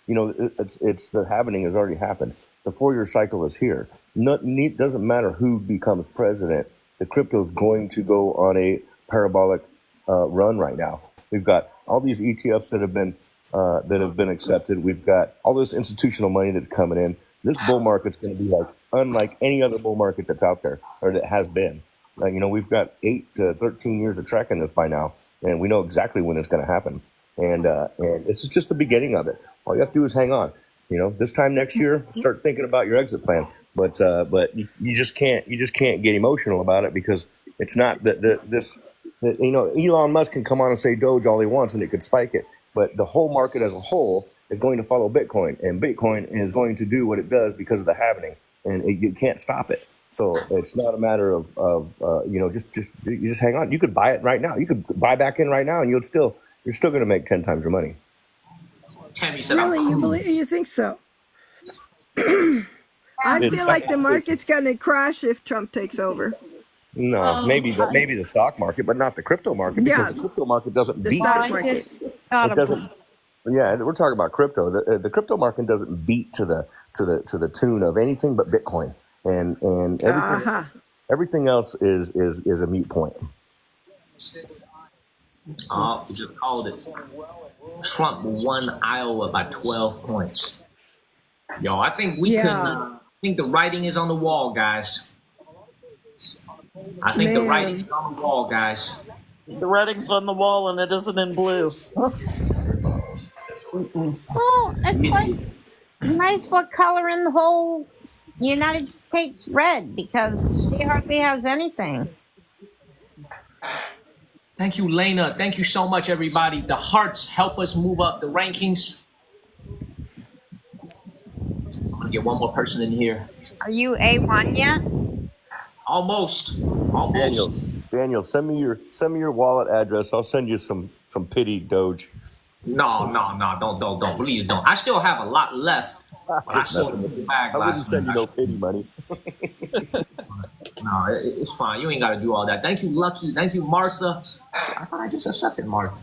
it's the happening has already happened. The 4-year cycle is here. Doesn't matter who becomes president. The crypto is going to go on a parabolic run right now. We've got all these ETFs that have been accepted. We've got all this institutional money that's coming in. This bull market's going to be like unlike any other bull market that's out there or that has been. We've got 8 to 13 years of tracking this by now, and we know exactly when it's going to happen. And this is just the beginning of it. All you have to do is hang on. This time next year, start thinking about your exit plan. But you just can't get emotional about it because it's not Elon Musk can come on and say Doge all he wants and it could spike it, but the whole market as a whole is going to follow Bitcoin, and Bitcoin is going to do what it does because of the halving, and you can't stop it. So it's not a matter of just hang on. You could buy it right now. You could buy back in right now, and you're still going to make 10 times your money. Tammy said Really, I'm cool. you think so? I feel like the market's gonna crash if Trump takes over. No, maybe the stock market, but not the crypto market, because the crypto market doesn't The beat. stock market. It doesn't. Yeah, we're talking about crypto. The crypto market doesn't beat to the tune of anything but Bitcoin, and everything else is a moot point. We just called it. Trump won Iowa by 12 points. Yo, I think we can. I think the writing is on the wall, guys. I think the writing is on the wall, guys. The writing's on the wall and it isn't in blue. Well, it's like nice what color in the whole United States red, because she hardly has anything. Thank you, Lena. Thank you so much, everybody. The hearts help us move up the rankings. I'm gonna get one more person in here. Are you A1 yet? Almost. Daniel, send me your wallet address. I'll send you some pity Doge. No, don't. Please don't. I still have a lot left. But I sold the bag I wouldn't last send night. you no pity money. No, it's fine. You ain't got to do all that. Thank you, Lucky. Thank you, Martha. I thought I just accepted Martha.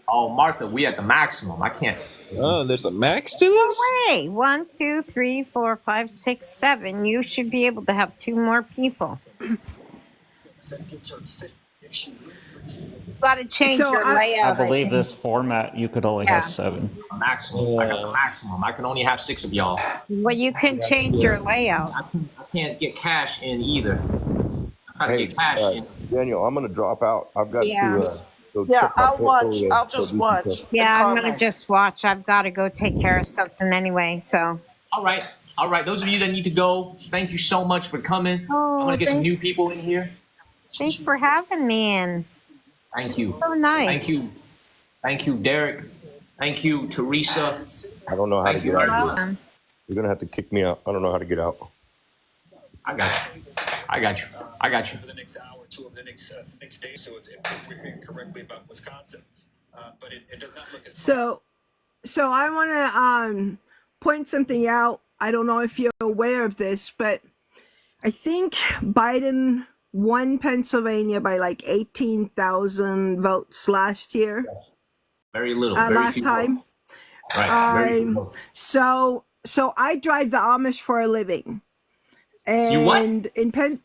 Oh, Martha, we at the maximum. I can't. Oh, there's a max to this? Wait, 1, 2, 3, 4, 5, 6, 7. You should be able to have 2 more people. You've got to change your layout. I believe this format you could only have 7. Maximum. I got the maximum. I can only have 6 of y'all. Well, you can change your layout. I can't get cash in either. I try to get cash in. Daniel, I'm gonna drop out. I've got to. Go Yeah, check my I'll watch. portfolio, I'll just do some watch. stuff. Yeah, I'm going to just watch. I've got to go take care of something anyway, so. All right. Those of you that need to go, thank you so much for coming. I'm going to get some new people in here. Thanks for having me in. Thank you. So nice. Thank you, Derek. Thank you, Teresa. I don't know how to get out of here. You're going to have to kick me out. I don't know how to get out. I got you. For the next hour or two of the next day, so if we're hearing correctly about Wisconsin, but it does not look as. So I want to point something out. I don't know if you're aware of this, but I think Biden won Pennsylvania by like 18,000 votes last year. Very little. Last time. Right. So I drive the Amish for a living. And you what?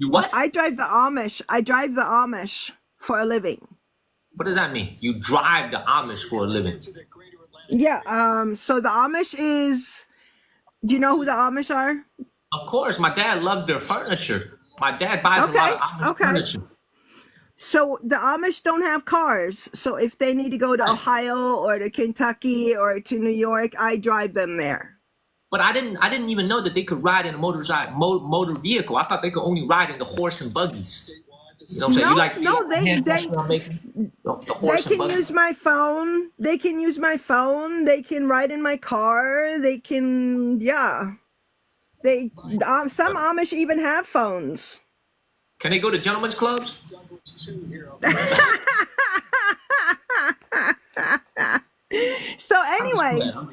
You what? I drive the Amish. I drive the Amish for a living. What does that mean? You drive the Amish for a living? Yeah. So the Amish is. Do you know who the Amish are? Of course, my dad loves their furniture. My dad buys a lot of Amish furniture. So the Amish don't have cars. So if they need to go to Ohio or to Kentucky or to New York, I drive them there. But I didn't even know that they could ride in a motor vehicle. I thought they could only ride in the horse and buggies. You know what I'm saying? They can use my phone. They can use my phone. They can ride in my car. They can, some Amish even have phones. Can they go to gentlemen's clubs? So anyways,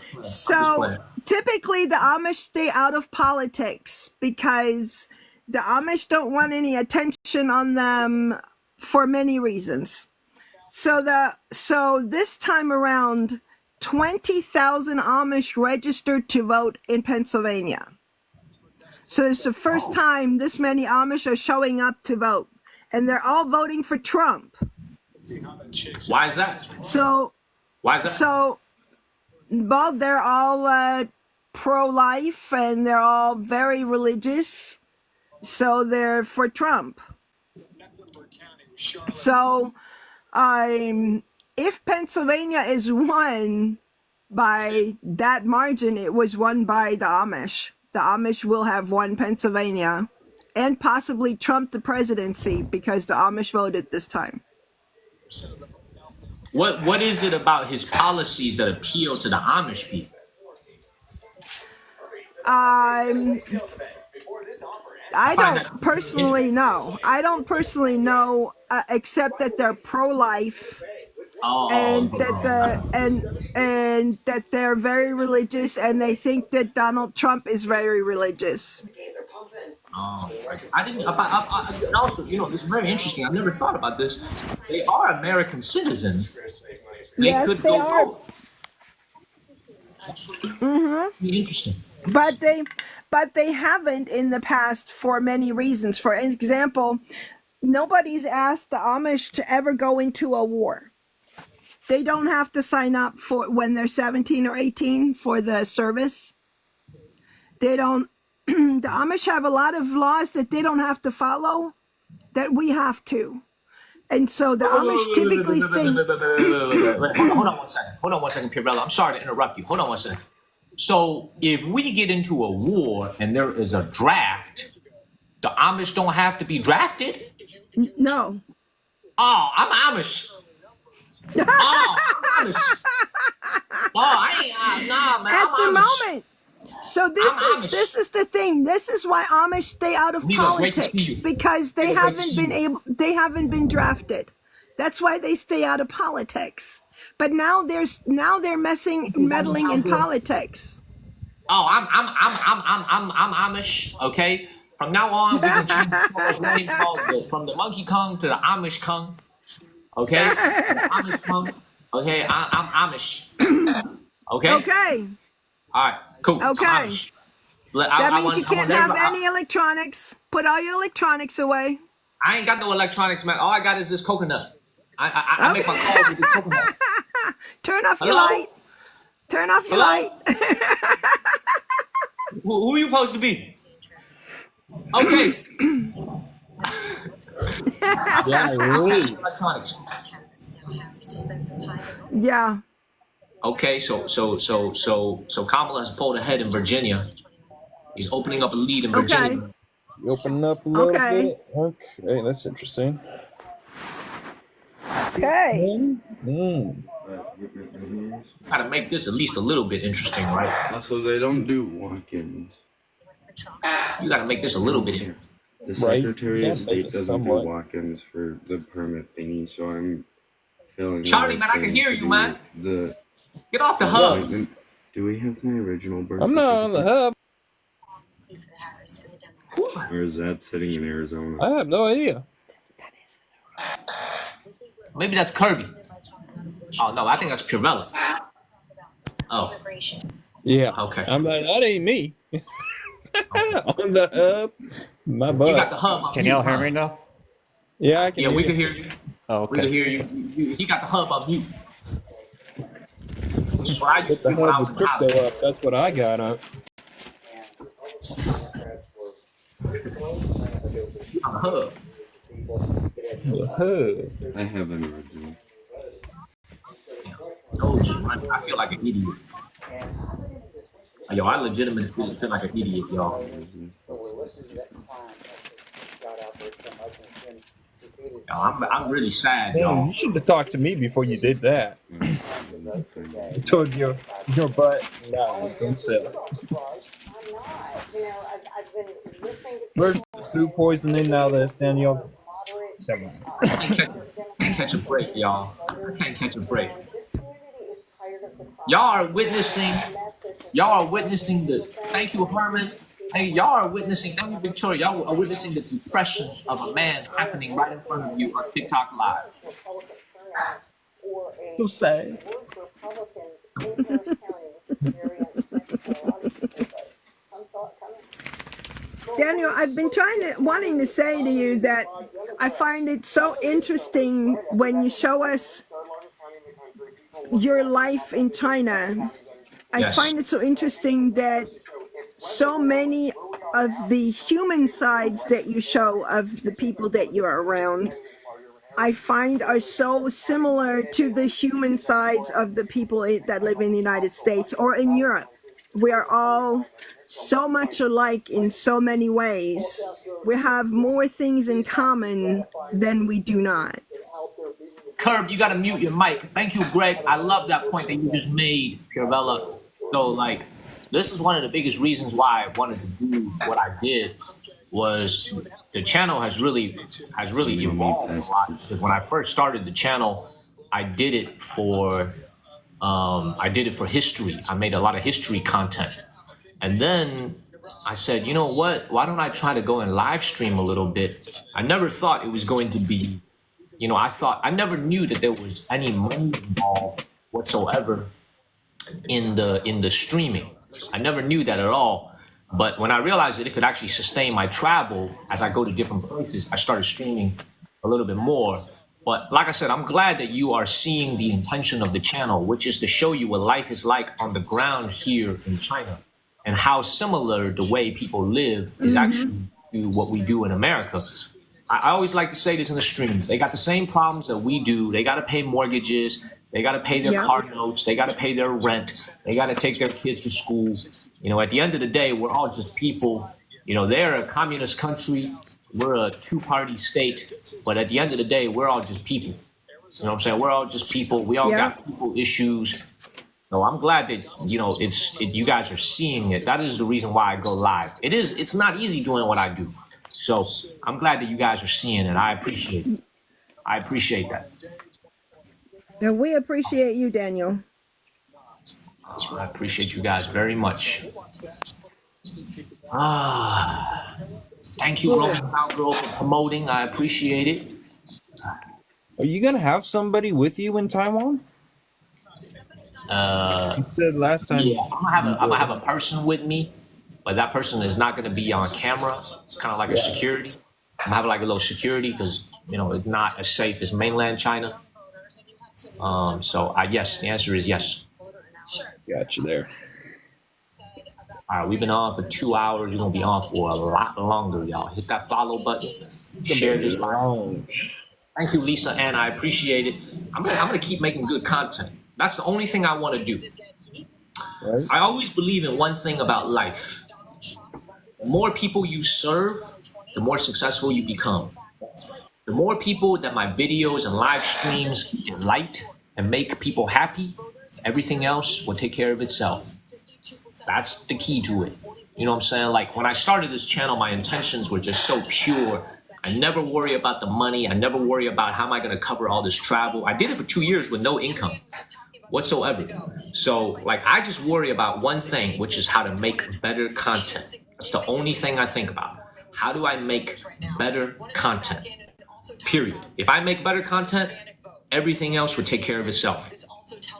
typically the Amish stay out of politics because the Amish don't want any attention on them for many reasons. So this time around, 20,000 Amish registered to vote in Pennsylvania. So it's the first time this many Amish are showing up to vote, and they're all voting for Trump. Why is that? Why is that? So, well, they're all pro-life and they're all very religious. So they're for Trump. So, if Pennsylvania is won by that margin, it was won by the Amish. The Amish will have won Pennsylvania and possibly Trump the presidency because the Amish voted this time. What is it about his policies that appeal to the Amish people? I find that don't personally know. I don't personally know, except that they're pro-life, and that they're very religious, and they think that Donald Trump is very religious. I didn't. And also, you know, it's very interesting. I've never thought about this. They are American citizens. They Yes, could they go are. vote. Mm-hmm. Interesting. But they haven't in the past for many reasons. For example, nobody's asked the Amish to ever go into a war. They don't have to sign up for when they're 17 or 18 for the service. They don't. The Amish have a lot of laws that they don't have to follow, that we have to. And so the Amish typically stay. Hold on 1 second. Hold on 1 second, Pirella. I'm sorry to interrupt you. Hold on 1 second. So if we get into a war and there is a draft, the Amish don't have to be drafted? No. Oh, I'm Amish. Oh, I'm Amish. Oh, I ain't. Nah, man. At I'm the Amish. moment. So Amish. this is the thing. This is why Amish stay out of Nito, great to see politics, you. because they Nito, great to see you. they haven't been drafted. That's why they stay out of politics. But now they're meddling in politics. Oh, I'm Amish. Okay. From now on, we can change Paul's name from the Monkey Kang to the Amish Kang. Okay. The Amish Kang. Okay. I'm Amish. Okay. Okay. All right. Cool. Okay. I'm Amish. That means you can't have any electronics. Put all your electronics away. I ain't got no electronics, man. All I got is this coconut. I make my calls with this coconut. Turn off your Hello? light. Turn off your Hello? light. Who are you supposed to be? Okay. Yeah, really. Electronics. Yeah. Okay, so Kamala has pulled ahead in Virginia. He's opening up a lead in Virginia. Okay. You open up a little Okay. bit. Okay, that's interesting. Okay. Gotta make this at least a little bit interesting, right? Also, they don't do walk-ins. You gotta make this a little bit interesting. The Secretary of State doesn't do somewhat. walk-ins for the permit thingy, so I'm feeling. Charlie, man, I can hear you, man. Get off the hub. appointment. Do we have my original birth I'm not on the hub. Or is that sitting in Arizona? I have no idea. Maybe that's Kirby. Oh no, I think that's Pirella. Oh. Yeah. Okay. I'm like, that ain't me. On the hub. My butt. You got the hub on Can mute, y'all hear huh? me now? Yeah, I can Yeah, hear we you. can hear you. Oh, We can okay. hear you. He got the hub on mute. That's what I Put used the to do when I hub was with in crypto college. up. That's what I got up. On the hub. The hub. I have an original. Oh, just run. I feel like an idiot. Yo, I legitimately feel like an idiot, y'all. Yo, I'm really sad, Damn, y'all. you should have talked to me before you did that. You told your butt, no, don't sell it. Where's the food poisoning now that it's Daniel? Come on. I can't catch a break, y'all. I can't catch a break. Y'all are witnessing the, thank you, Herman. Hey, y'all are witnessing, thank you, Victoria. Y'all are witnessing the depression of a man happening right in front of you on TikTok Live. So sad. Daniel, I've been wanting to say to you that I find it so interesting when you show us your life in China. I Yes. find it so interesting that so many of the human sides that you show of the people that you're around, I find are so similar to the human sides of the people that live in the United States or in Europe. We are all so much alike in so many ways. We have more things in common than we do not. Curb, you gotta mute your mic. Thank you, Greg. I love that point that you just made, Piravella. So, like, this is one of the biggest reasons why I wanted to do what I did, was the channel has really evolved a lot. Because when I first started the channel, I did it for history. I made a lot of history content, and then I said, you know what? Why don't I try to go and live stream a little bit? I never thought it was going to be, I never knew that there was any money involved whatsoever in the streaming. I never knew that at all. But when I realized that it could actually sustain my travel as I go to different places, I started streaming a little bit more. But like I said, I'm glad that you are seeing the intention of the channel, which is to show you what life is like on the ground here in China and how similar the way people live is actually to what we do in America. I always like to say this in the streams. They got the same problems that we do. They got to pay mortgages. They got to pay their car notes. They got to pay their rent. They got to take their kids to school. At the end of the day, we're all just people. They're a communist country. We're a two-party state. But at the end of the day, we're all just people. You know what I'm saying? We're all just people. We all got people issues. So I'm glad that, you guys are seeing it. That is the reason why I go live. It's not easy doing what I do. So I'm glad that you guys are seeing it. I appreciate it. I appreciate that. And we appreciate you, Daniel. I appreciate you guys very much. Thank you, Roman Cowgirl, for promoting. I appreciate it. Are you gonna have somebody with you in Taiwan? You said last time. Yeah, I'm gonna have a person with me, but that person is not gonna be on camera. It's kind of like a security. I'm gonna have like a little security because it's not as safe as mainland China. So yes, the answer is yes. Got you there. All right, we've been on for 2 hours. We're gonna be on for a lot longer, y'all. Hit that follow button. Share this. Thank you, Lisa Ann. I appreciate it. I'm gonna keep making good content. That's the only thing I want to do. Right. I always believe in one thing about life. The more people you serve, the more successful you become. The more people that my videos and live streams delight and make people happy, everything else will take care of itself. That's the key to it. You know what I'm saying? Like when I started this channel, my intentions were just so pure. I never worry about the money. I never worry about how am I going to cover all this travel. I did it for 2 years with no income whatsoever. So like I just worry about one thing, which is how to make better content. That's the only thing I think about. How do I make better content? Period. If I make better content, everything else will take care of itself.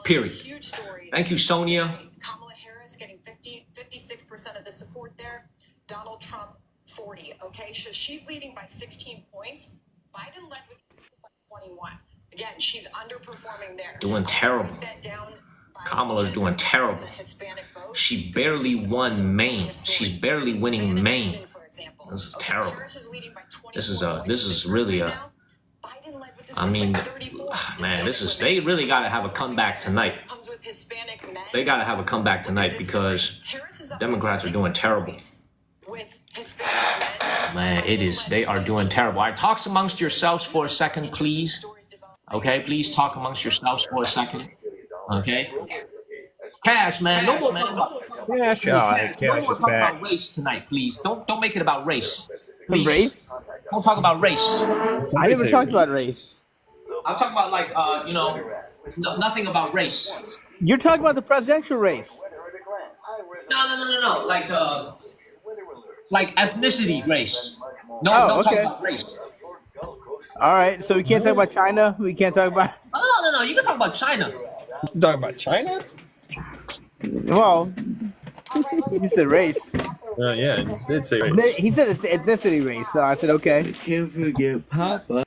Period. Thank you, Sonia. Kamala Harris getting 56% of the support there. Donald Trump 40. Okay, so she's leading by 16 points. Biden led with 21. Again, she's underperforming there. Doing terrible. Kamala's doing terrible. She barely won Maine. She's barely winning Maine. This is terrible. This is really a. I mean, man, they really got to have a comeback tonight. They got to have a comeback tonight because Democrats are doing terrible. Man, they are doing terrible. All right, talk amongst yourselves for a second, please. Okay, please talk amongst yourselves for a second. Okay. Cash, man. No more, man. Cash No is more talk back. about race tonight, please. Don't make it about race. Please. Race? Don't talk about race. I never talked about race. I'm talking about like nothing about race. You're talking about the presidential race. No. Like ethnicity, race. Don't talk about race. All right, so we can't talk about China. We can't talk about. No. You can talk about China. Talk about China? Well, you said race. Yeah, you did say race. He said ethnicity race, so I said okay. Can't forget Papa.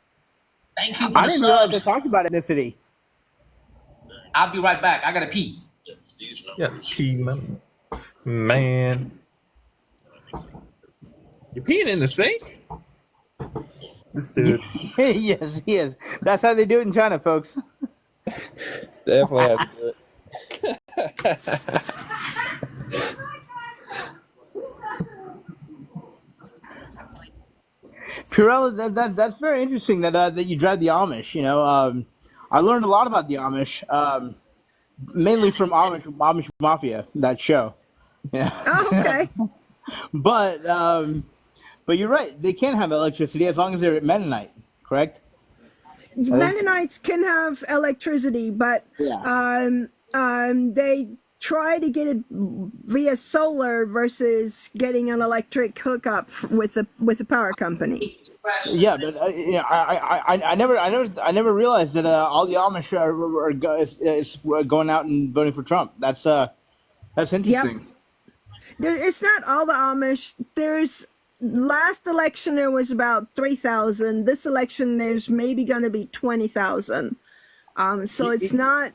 Thank you for I the didn't realize subs. they talked about ethnicity. I'll be right back. I gotta pee. Yeah, pee, man. You're peeing in the sink? This dude. Yes, he is. That's how they do it in China, folks. Definitely have to do it. Purell, that's very interesting that you drive the Amish. I learned a lot about the Amish, mainly from Amish Mafia, that show. Oh, okay. But But you're right. They can have electricity as long as they're Mennonite, correct? Mennonites can have electricity, but they try to get it via solar versus getting an electric hookup with the power company. Yeah, but I never realized that all the Amish is going out and voting for Trump. That's interesting. It's not all the Amish. There's last election there was about 3,000. This election there's maybe going to be 20,000. So it's not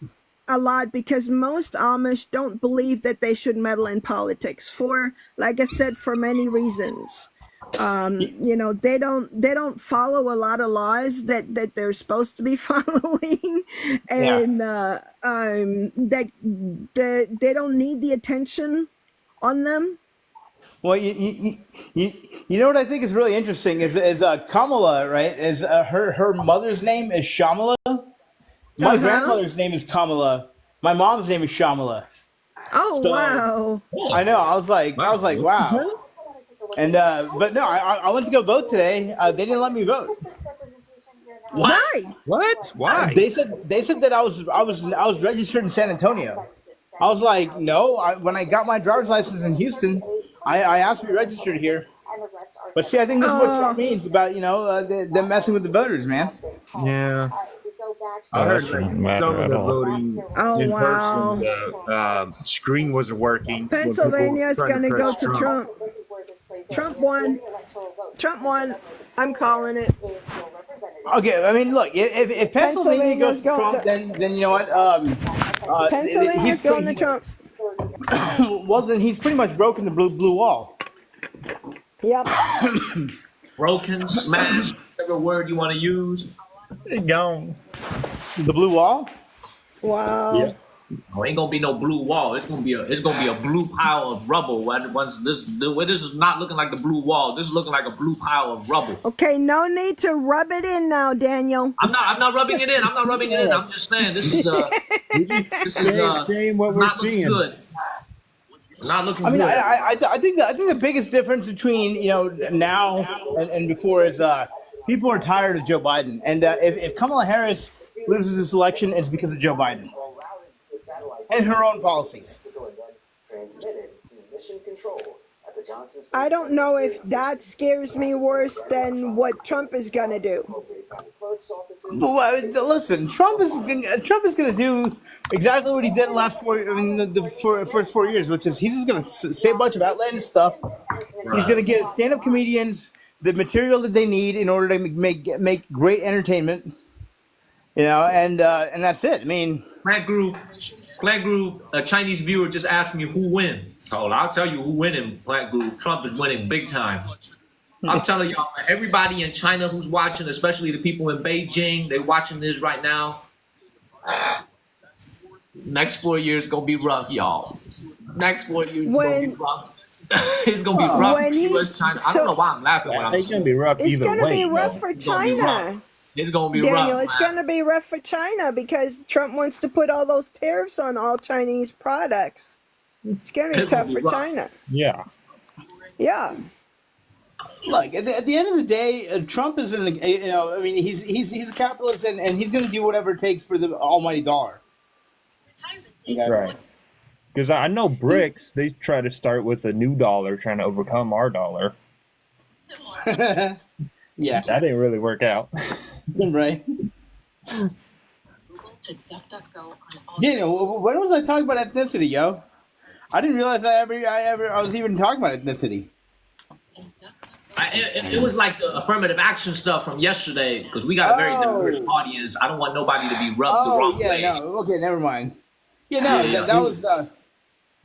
a lot because most Amish don't believe that they should meddle in politics for, like I said, for many reasons. They don't follow a lot of laws that they're supposed to be following, and that they don't need the attention on them. Well, you know what I think is really interesting is Kamala, right? Is her mother's name is Shamala. My grandmother's name is Kamala. My mom's name is Shamala. Oh, wow! I know. I was like, wow. And but no, I went to go vote today. They didn't let me vote. Why? What? Why? They said that I was registered in San Antonio. I was like, no. When I got my driver's license in Houston, I asked to be registered here. But see, I think this is what Trump means about them messing with the voters, man. Yeah. I heard some of the voting in person, the screen wasn't working. Pennsylvania's going to go to Trump. Trump won. Trump won. I'm calling it. Okay, I mean, look, if Pennsylvania goes to Trump, then you know what? Pennsylvania's going to Trump. Well, then he's pretty much broken the blue wall. Yep. Broken, smashed, whatever word you want to use. It's gone. The blue wall? Wow. Yeah. No, ain't gonna be no blue wall. It's gonna be a blue pile of rubble. Once this is not looking like the blue wall. This is looking like a blue pile of rubble. Okay, no need to rub it in now, Daniel. I'm not rubbing it in. I'm just saying this is saying what we're seeing. Good. Not looking I mean, good. I think the biggest difference between now and before is people are tired of Joe Biden, and if Kamala Harris loses this election, it's because of Joe Biden and her own policies. I don't know if that scares me worse than what Trump is gonna do. But listen, Trump is going to do exactly what he did the last first 4 years, which is he's just going to say a bunch of outlandish stuff. He's going to give stand-up comedians the material that they need in order to make great entertainment. And that's it. I mean, Plant Groove, a Chinese viewer just asked me who wins. So I'll tell you who winning, Plant Groove. Trump is winning big time. I'm telling y'all, everybody in China who's watching, especially the people in Beijing, they're watching this right now. Next 4 years gonna be rough, y'all. Next 4 years gonna be rough. It's gonna be rough for US, China. I don't know why I'm laughing when I'm saying it's gonna be rough It's either gonna way. be rough for China. It's gonna be Daniel, rough. it's going to be rough for China because Trump wants to put all those tariffs on all Chinese products. It's going to be tough for China. Yeah. Yeah. Look, at the end of the day, Trump is he's a capitalist and he's going to do whatever it takes for the almighty dollar. Right. Because I know BRICS, they try to start with a new dollar, trying to overcome our dollar. Yeah. That didn't really work out. Right. Daniel, when was I talking about ethnicity, yo? I didn't realize I was even talking about ethnicity. It was like the affirmative action stuff from yesterday because we got a very diverse audience. I don't want nobody to be rubbed the wrong way. No. Okay, never mind. That was the.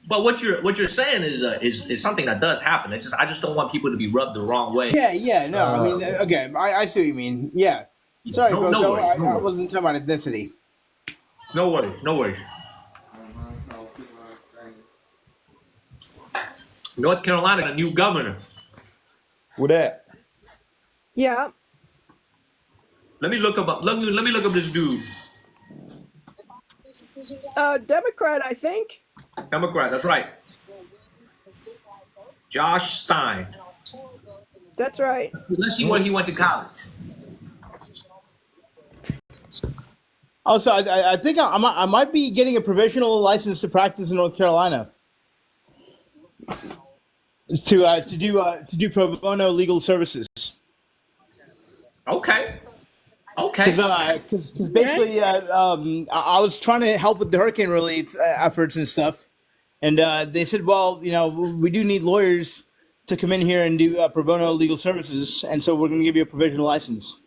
But what you're saying is something that does happen. It's just I just don't want people to be rubbed the wrong way. Yeah. No, I mean, okay, I see what you mean. Yeah. Sorry, bro. No worries, I wasn't talking about ethnicity. No worries. North Carolina got a new governor. What that? Yeah. Let me look up this dude. Democrat, I think. Democrat, that's right. Josh Stein. That's right. Let's see where he went to college. Also, I think I might be getting a provisional license to practice in North Carolina to do pro bono legal services. Okay. Because basically, I was trying to help with the hurricane relief efforts and stuff, and they said, well, we do need lawyers to come in here and do pro bono legal services, and so we're going to give you a provisional license.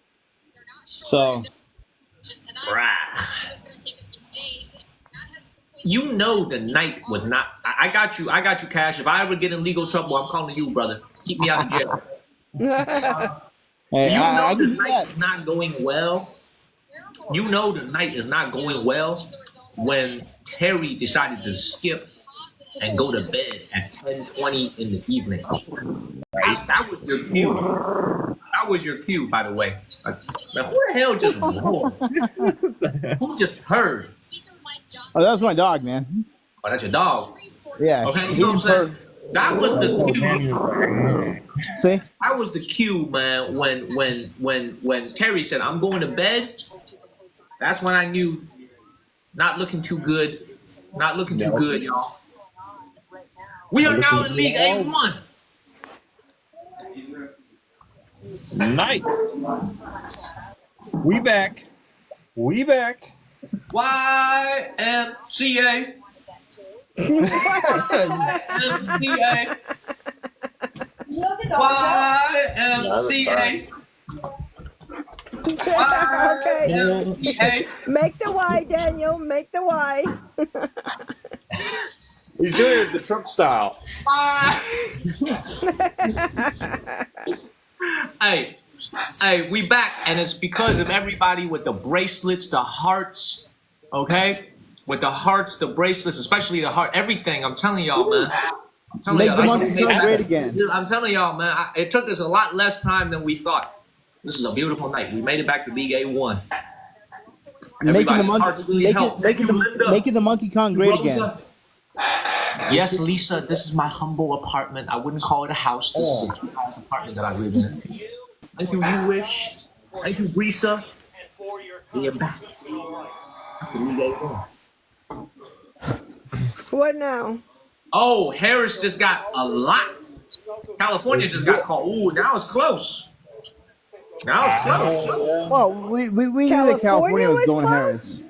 So, Right. You know the night was not. I got you, Cash. If I ever get in legal trouble, I'm calling you, brother. Keep me out of jail. hey, You know I the can do night that. is not going well. You know the night is not going well when Terry decided to skip and go to bed at 10:20 in the evening. That was your cue. That was your cue, by the way. Now, who the hell just roared? Who just heard? Oh, that was my dog, man. Oh, that's your dog. Yeah, Okay, he you know didn't what I'm saying? purr. That was the cue. See? That was the cue, man. When Terry said, "I'm going to bed," that's when I knew. Not looking too good. Not looking too good, y'all. We are now in League A1. Nice. We back. YMCA. YMCA. YMCA. Okay. YMCA. Make the Y, Daniel. Make the Y. He's doing it the Trump style. Hey, we back, and it's because of everybody with the bracelets, the hearts, okay? With the hearts, the bracelets, especially the heart, everything. I'm telling y'all, man. Make the Monkey Kang great again. I'm telling y'all, man. It took us a lot less time than we thought. This is a beautiful night. We made it back to League A1. Making the Monkey Kang great again. Yes, Lisa, this is my humble apartment. I wouldn't call it a house. This is a two-house apartment that I live in. Thank you, You Wish. Thank you, Risa. We are back. What now? Oh, Harris just got a lot. California just got called. Ooh, now it's close. Now it's close. Well, we knew that California was going Harris.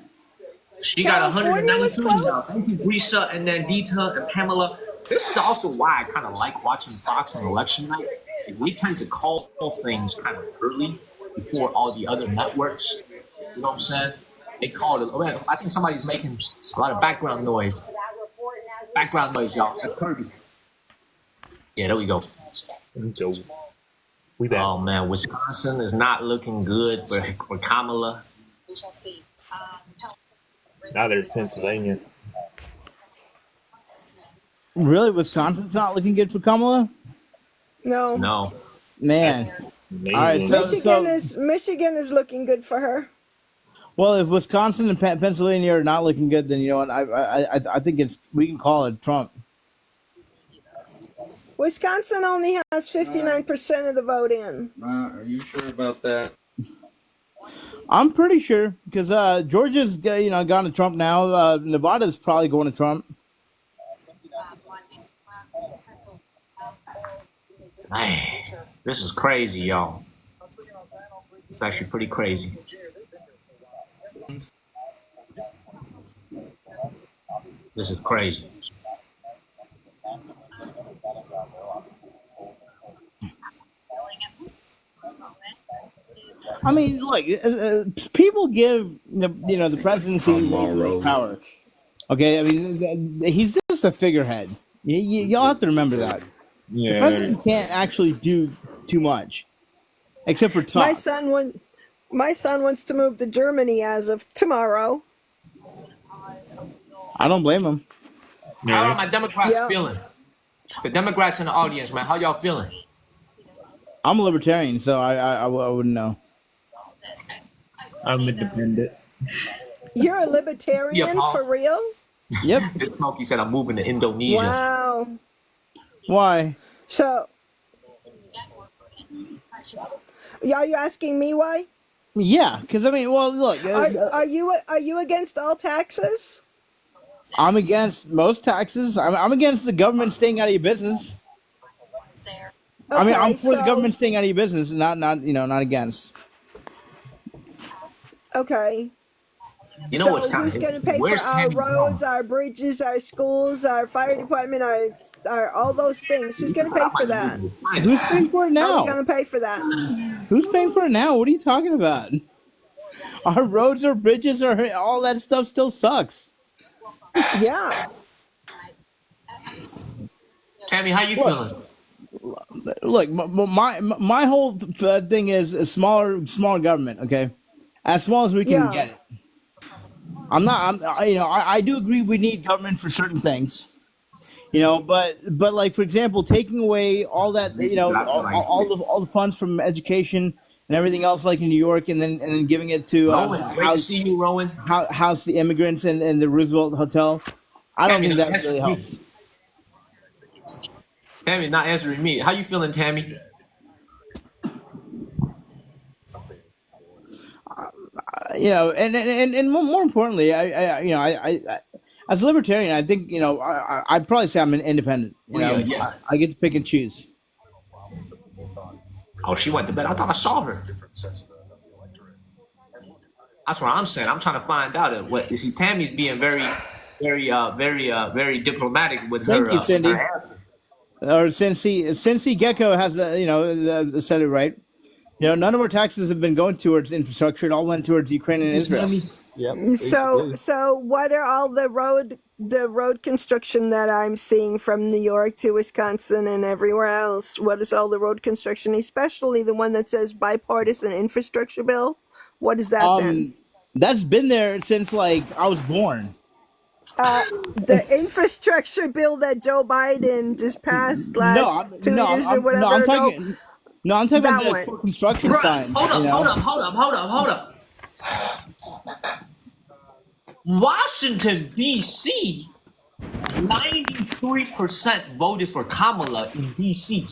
She got 192 now. Thank you, Risa, and then Dita and Pamela. This is also why I kind of like watching Fox on election night. We tend to call things kind of early before all the other networks. You know what I'm saying? They called it. Oh, man, I think somebody's making a lot of background noise. Background noise, y'all. That's Kirby. Yeah, there we go. Oh, man. Wisconsin is not looking good for Kamala. We shall see. Now there's Pennsylvania. Really, Wisconsin's not looking good for Kamala? No. Man. Amazing. All right, Michigan is looking good for her. Well, if Wisconsin and Pennsylvania are not looking good, then you know what? I think we can call it Trump. Wisconsin only has 59% of the vote in. Are you sure about that? I'm pretty sure because Georgia's gone to Trump now. Nevada's probably going to Trump. Man, this is crazy, y'all. It's actually pretty crazy. This is crazy. I mean, look, people give the presidency power. Okay, I mean, he's just a figurehead. Y'all have to remember that. Yeah. The president can't actually do too much, except for talk. My son wants to move to Germany as of tomorrow. I don't blame him. How are my Democrats feeling? The Democrats in the audience, man. How y'all feeling? I'm a libertarian, so I wouldn't know. I'm independent. You're a libertarian for real? Yep. Smokey said I'm moving to Indonesia. Wow. Why? So Are you asking me why? Yeah, because I mean, well, look, Are you against all taxes? I'm against most taxes. I'm against the government staying out of your business. I mean, I'm Okay, for the so government staying out of your business, not against. okay. You know what's So kind who's of going to pay for where's our Tammy roads, from? our bridges, our schools, our fire department, our all those things? Who's going to pay I for might move that? to China. Who's paying for it How are we now? going to pay for that? Who's paying for it now? What are you talking about? Our roads, our bridges, all that stuff still sucks. Yeah. Tammy, how you Look, feeling? look, my whole thing is a smaller government. Okay, as small as we can Yeah. get it. I do agree we need government for certain things. But like for example, taking away all that, This is what I feel like. all the funds from education and everything else, like in New York, and then giving it to Rowan, great to see you, Rowan. house the immigrants and the Roosevelt Hotel. I don't Tammy think not that really answering me. helps. Tammy not answering me. How you feeling, Tammy? And more importantly, as a libertarian, I think I'd probably say I'm an independent. Yes. I get to pick and choose. Oh, she went to bed. I thought I saw her. That's what I'm saying. I'm trying to find out what you see. Tammy's being very diplomatic with Thank her. you, Cindy. Her answer. Or Cincy Gecko has said it right. None of our taxes have been going towards infrastructure. It all went towards Ukraine and Israel. Yep. So what are all the road construction that I'm seeing from New York to Wisconsin and everywhere else? What is all the road construction, especially the one that says bipartisan infrastructure bill? What is that then? That's been there since like I was born. The infrastructure bill that Joe Biden just passed last 2 years or whatever I'm ago. talking. No, I'm talking about That the one. construction Bruh, signs. hold up. Washington, D.C. 93% voted for Kamala in D.C.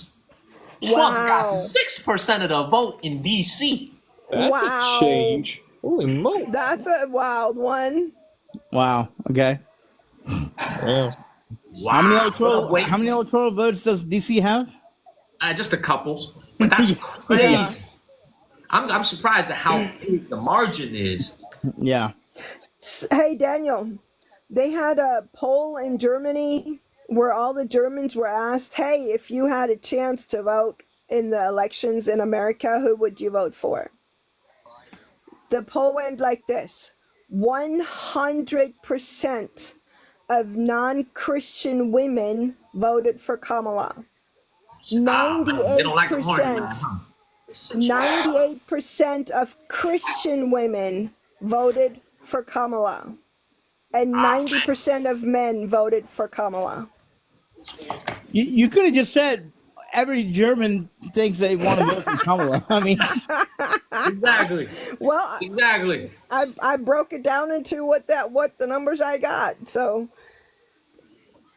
Trump got Wow. 6% of the vote in D.C. That's a Wow. change. Holy moly. That's a wild one. Wow. Okay. Yeah. Wow. How many electoral votes does DC have? Just a couple, but that's crazy. Yeah. I'm surprised at how big the margin is. Yeah. Hey, Daniel, they had a poll in Germany where all the Germans were asked, hey, if you had a chance to vote in the elections in America, who would you vote for? The poll went like this: 100% of non-Christian women voted for Kamala. They don't like the hard man, 98%. huh? 98% of Christian women voted for Kamala, and 90% of men voted for Kamala. You could have just said every German thinks they want to vote for Kamala. I mean, exactly. Well, exactly. I broke it down into what the numbers I got. So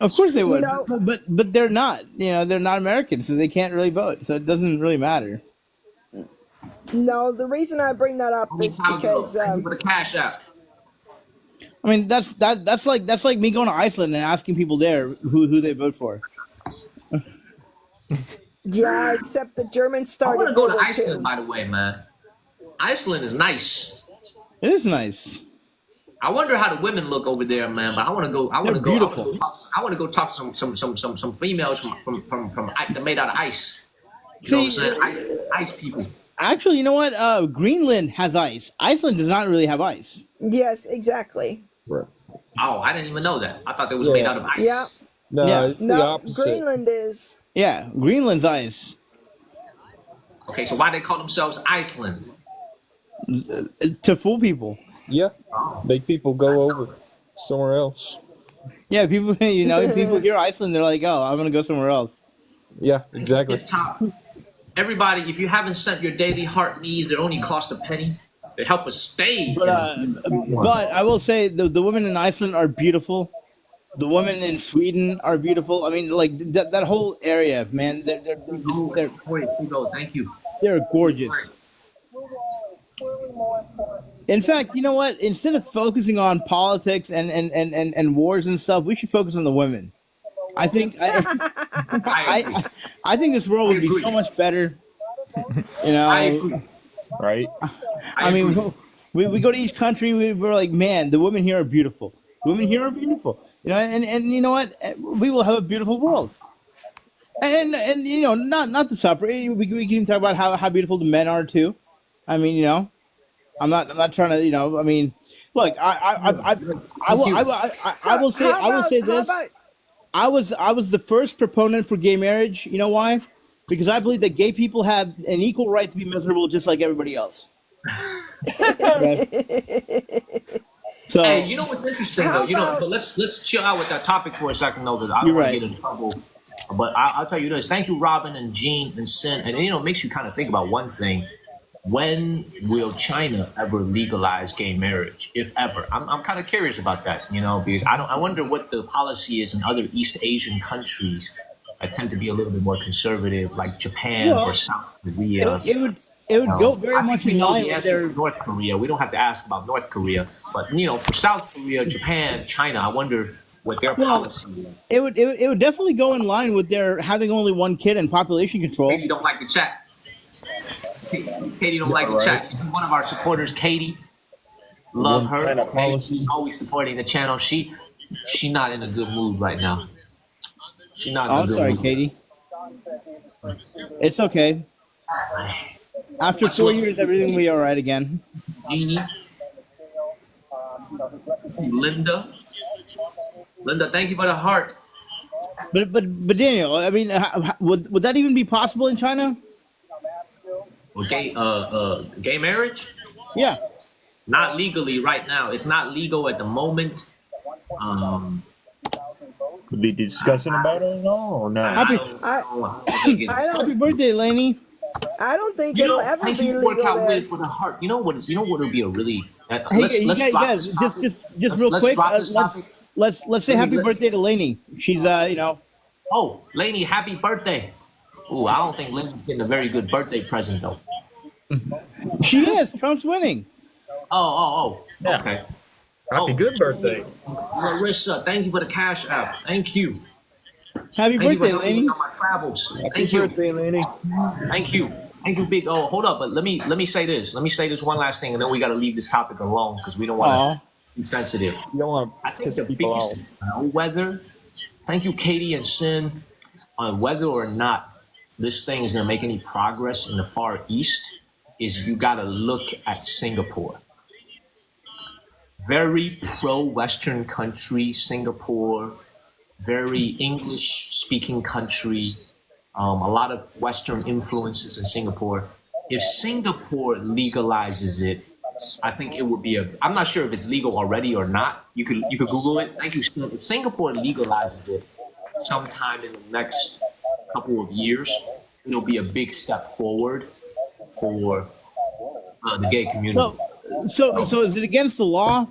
of course they would, You know- but they're not. They're not American, so they can't really vote. So it doesn't really matter. no, the reason I bring that up is because Thank you for the cash out. I mean, that's like me going to Iceland and asking people there who they vote for. yeah, except the Germans I started want to go World to War Iceland, II. by the way, man. Iceland is nice. It is nice. I wonder how the women look over there, man. But I want to go. They're beautiful. I want to go talk to some females from that made out of ice. You know See, what I'm saying? Ice people. Actually, you know what? Greenland has ice. Iceland does not really have ice. Yes, exactly. Right. Oh, I didn't even know that. I thought they was made out of ice. Yeah. No, Yeah. it's the No, opposite. Greenland is. Yeah, Greenland's ice. Okay, so why they call themselves Iceland? To fool people. Yeah. Make people go over somewhere else. Yeah, people. People hear Iceland, they're like, "Oh, I'm gonna go somewhere else." Yeah, exactly. Top. Everybody, if you haven't sent your daily heart needs, they only cost a penny. They help us stay. But I will say the women in Iceland are beautiful. The women in Sweden are beautiful. I mean, like that whole area, man. They're Wait, Hugo, thank you. They're gorgeous. In fact, you know what? Instead of focusing on politics and wars and stuff, we should focus on the women. I think I think this world would be so much better. You know, right? I mean, we go to each country. We're like, man, the women here are beautiful. The women here are beautiful. You know, and you know what? We will have a beautiful world. And you know, not to separate. We can talk about how beautiful the men are too. I mean, you know, I'm not trying to, you know. I mean, look, I will say this. I was the first proponent for gay marriage. You know why? Because I believe that gay people have an equal right to be miserable just like everybody else. So, hey, you know what's interesting though? You know, but let's chill out with that topic for a second though, because I don't want to get in trouble. But I'll tell you this. Thank you, Robin and Jean and Sin. And you know, it makes you kind of think about one thing. When will China ever legalize gay marriage, if ever? I'm kind of curious about that, you know, because I wonder what the policy is in other East Asian countries that tend to be a little bit more conservative, like Japan or South Korea. It would go very much in line with their North Korea. We don't have to ask about North Korea, but you know, for South Korea, Japan, China, I wonder what their policy is. It would definitely go in line with their having only one kid and population control. Katie don't like the chat. Katie don't like the chat. One of our supporters, Katie, love her. She's always supporting the channel. She not in a good mood right now. She not. In a good mood. Katie. It's okay. After 4 years, everything will be all right again. Jeannie, Linda, thank you for the heart. But Daniel, I mean, would that even be possible in China? Well, gay marriage? Yeah. Not legally right now. It's not legal at the moment. Could be discussing about it at all or not? Happy birthday, Lainey. I don't think you it'll know, ever thank be you work legal out there. with for the heart. You know what would be a really Hey, guys, just real quick, let's say happy birthday to Lainey. She's you know. Oh, Lainey, happy birthday. Ooh, I don't think Lainey's getting a very good birthday present though. She is. Trump's winning. Oh. Yeah. Okay. Happy good birthday. Larissa, thank you for the cash app. Thank you. Happy birthday, Lainey. On my travels. Happy birthday, Lainey. Thank you, big. Oh, hold up, but let me say this. Let me say this one last thing, and then we got to leave this topic alone because we don't want to be sensitive. You don't want I think the biggest whether. Thank you, Katie and Sin, on whether or not this thing is going to make any progress in the Far East is you got to look at Singapore. Very pro-Western country, Singapore. Very English-speaking country. A lot of Western influences in Singapore. If Singapore legalizes it, I think it would be I'm not sure if it's legal already or not. You could Google it. Thank you. If Singapore legalizes it sometime in the next couple of years, it'll be a big step forward for the gay community. So is it against the law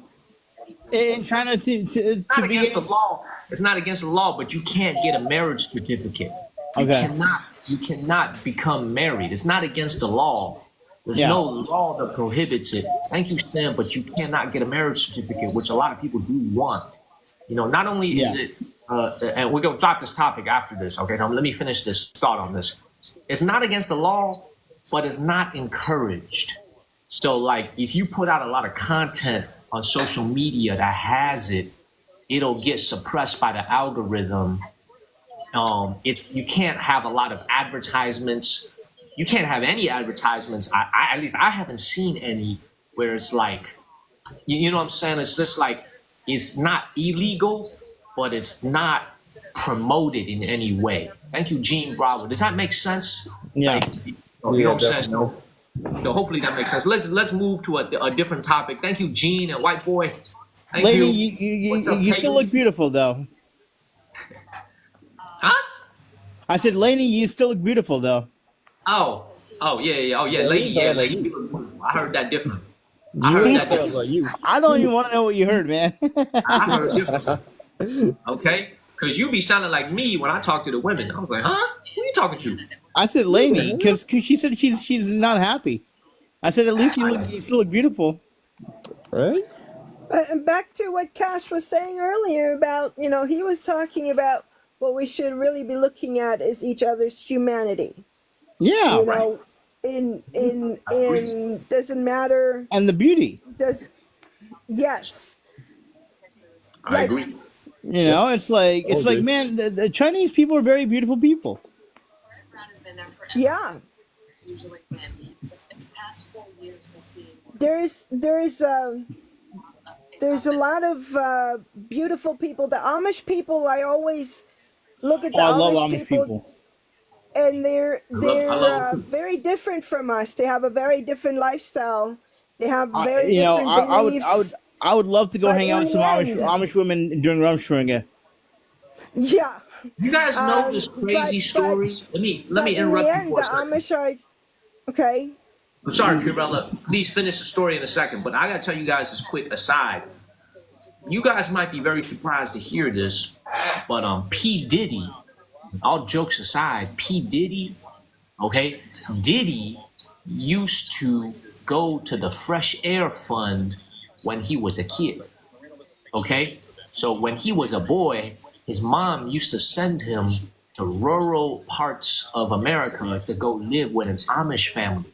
in China to not against the law? It's not against the law, but you can't get a marriage certificate. You cannot become married. It's not against the law. There's no law that prohibits it. Thank you, Sam, but you cannot get a marriage certificate, which a lot of people do want. You know, not only is it, and we're going to drop this topic after this, okay? Now, let me finish this thought on this. It's not against the law, but it's not encouraged. So, like, if you put out a lot of content on social media that has it, it'll get suppressed by the algorithm. If you can't have a lot of advertisements, you can't have any advertisements. At least I haven't seen any where it's like, you know what I'm saying? It's just like, it's not illegal, but it's not promoted in any way. Thank you, Gene Bravo. Does that make sense? Yeah. Like, you know what I'm saying? So hopefully that makes sense. Let's move to a different topic. Thank you, Gene and White Boy. Thank Lady, you. You still look beautiful, though. Huh? I said, Lainey, you still look beautiful, though. Oh, yeah. Lady. I heard that different. I don't even want to know what you heard, man. I heard different. Okay? Because you be sounding like me when I talk to the women. I was like, huh? Who are you talking to? I said Lainey because she said she's not happy. I said at least you still look beautiful. Right? And back to what Cash was saying earlier about, he was talking about what we should really be looking at is each other's humanity. Yeah. You know, in doesn't matter. And the beauty. Yes. I agree. You know, it's like man, the Chinese people are very beautiful people. Yeah. There's a lot of beautiful people. The Amish people, I always look at the I love Amish people, and they're very different from us. They have a very different lifestyle. They have very different beliefs. I would love to go But hang out in with some the Amish women during Rumspringa. Yeah. You guys know this crazy story? Let me interrupt you for a second. The Amish are okay. I'm sorry, Kirella. Please finish the story in a second, but I gotta tell you guys this quick aside. You guys might be very surprised to hear this, but P. Diddy, all jokes aside, P. Diddy, okay, Diddy used to go to the Fresh Air Fund when he was a kid. Okay? So when he was a boy, his mom used to send him to rural parts of America to go live with an Amish family.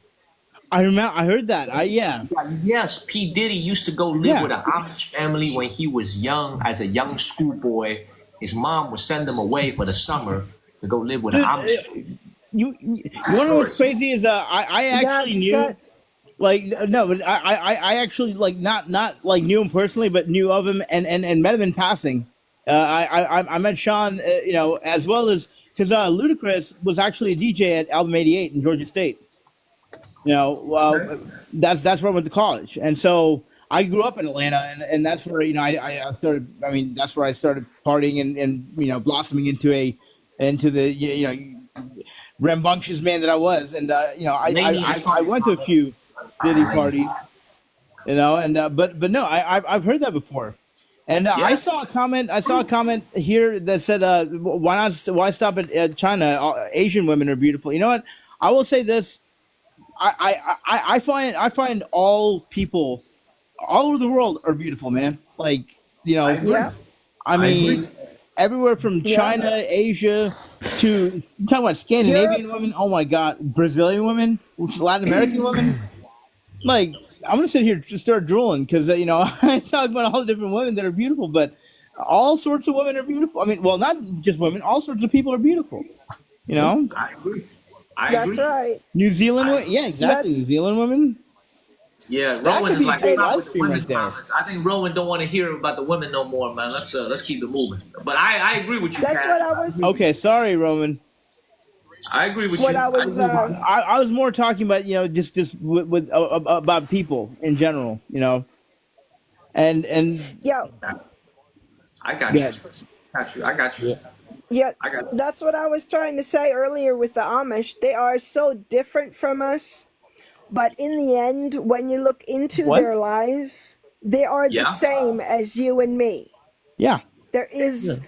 I remember. I heard that. Yes, P. Diddy used to go live with an Amish family when he was young, as a young schoolboy. His mom would send him away for the summer to go live with an Amish family. You want to know what's crazy is I actually knew. Like no, but I actually not like knew him personally, but knew of him and met him in passing. I met Sean, as well as because Ludacris was actually a DJ at Album 88 in Georgia State. That's where I went to college, and so I grew up in Atlanta, and that's where I started. I mean, that's where I started partying and blossoming into the rambunctious man that I was, and I went to a few Diddy parties, but no, I've heard that before, and I saw a comment here that said, why stop at China? Asian women are beautiful. You know what? I will say this: I find all people all over the world are beautiful, man. Like I mean, everywhere from China, Asia to talking about Scandinavian women. Oh my God, Brazilian women, Latin American women. Like, I'm gonna sit here and just start drooling because I talk about all the different women that are beautiful, but all sorts of women are beautiful. I mean, well, not just women; all sorts of people are beautiful. I agree. That's right. New Zealand women, yeah, exactly. New Zealand women. Yeah, That Rowan could is be like, a stop live with the stream women's right there. comments. I think Rowan don't want to hear about the women no more, man. Let's keep it moving. But I agree with you, That's Cass. what I was. Okay, sorry, Roman. I agree with What you. I was. I was more talking about just with about people in general, and Yeah. I got Yeah. you. I got you. Yeah, I got you. that's what I was trying to say earlier with the Amish. They are so different from us, but in the end, when you look into What? their lives, they are the Yeah. same as you and me. Yeah. There is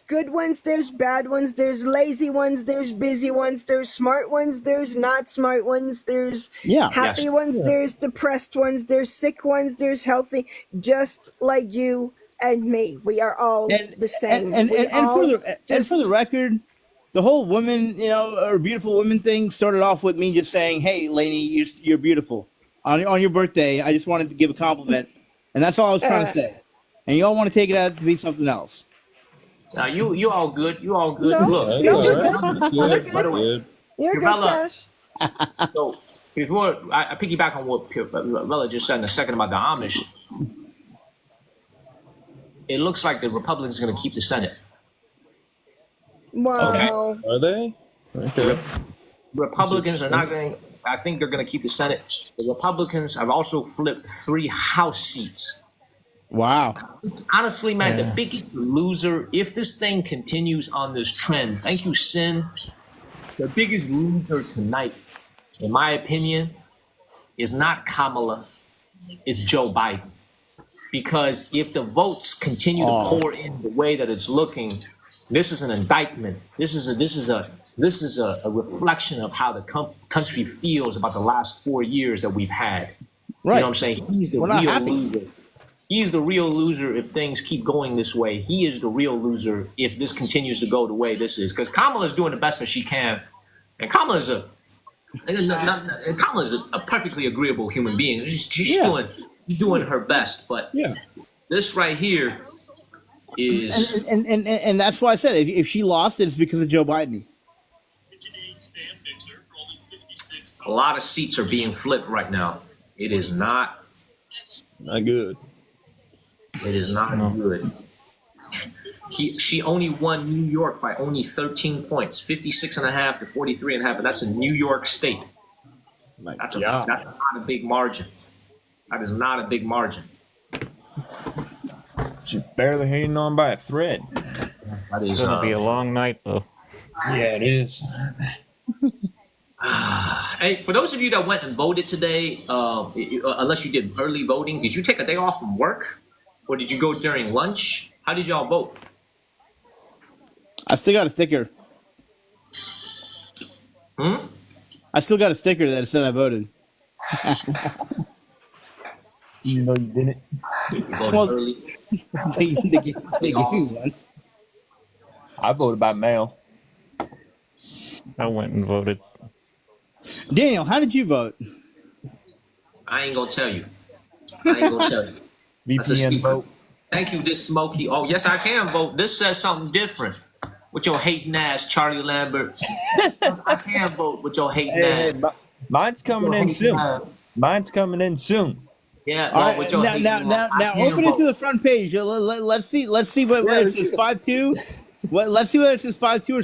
good ones, there's bad ones, there's lazy ones, there's busy ones, there's smart ones, there's not smart ones, there's happy ones, there's depressed ones, there's sick ones, there's healthy, just like you and me. We are all the same. And We all for the record, the whole women, or beautiful women thing started off with me just saying, "Hey, Lainey, you're beautiful." On your birthday, I just wanted to give a compliment, and that's all I was trying to say. And you all want to take it out to be something else. Now you all good. You all good. No, Look, you're Good. by the way, Good. You're good, Pirella, Cash. so before I piggyback on what Pirella just said in a second about the Amish, it looks like the Republicans are going to keep the Senate. Wow. Are they? Okay. Republicans are not going. I think they're going to keep the Senate. The Republicans have also flipped 3 House seats. Wow. Honestly, man, the biggest loser, if this thing continues on this trend, thank you, Sin. The biggest loser tonight, in my opinion, is not Kamala, it's Joe Biden. Because if the votes continue to pour in the way that it's looking, this is an indictment. This is this is a reflection of how the country feels about the last 4 years that we've had. Right. You know what I'm saying? He's the We're not real happy. loser. He's the real loser if things keep going this way. He is the real loser if this continues to go the way this is. Because Kamala's doing the best that she can, and Kamala's a perfectly agreeable human being. She's doing her best. But this right here is and that's why I said if she lost, it's because of Joe Biden. a lot of seats are being flipped right now. It is not good. It is not good. She only won New York by only 13 points, 56.5 to 43.5, and that's in New York State. That's not a big margin. That is not a big margin. She's barely hanging on by a thread. That is It's gonna be a long night, though. Yeah, it is. Hey, for those of you that went and voted today, unless you did early voting, did you take a day off from work? Or did you go during lunch? How did y'all vote? I still got a sticker. I still got a sticker that said I voted. Even though you didn't. You voted early? they gave me one. I voted by mail. I went and voted. Daniel, how did you vote? I ain't gonna tell you. That's a VPN secret. vote. Thank you, this Smokey. Oh, yes, I can vote. This says something different. With your hating ass, Charlie Lambert. I can vote with your hating ass. Mine's coming in soon. Mine's coming in soon. Yeah. All right, now open it to the front page. Let's see whether it says 5-2. Let's see whether it says 5-2 or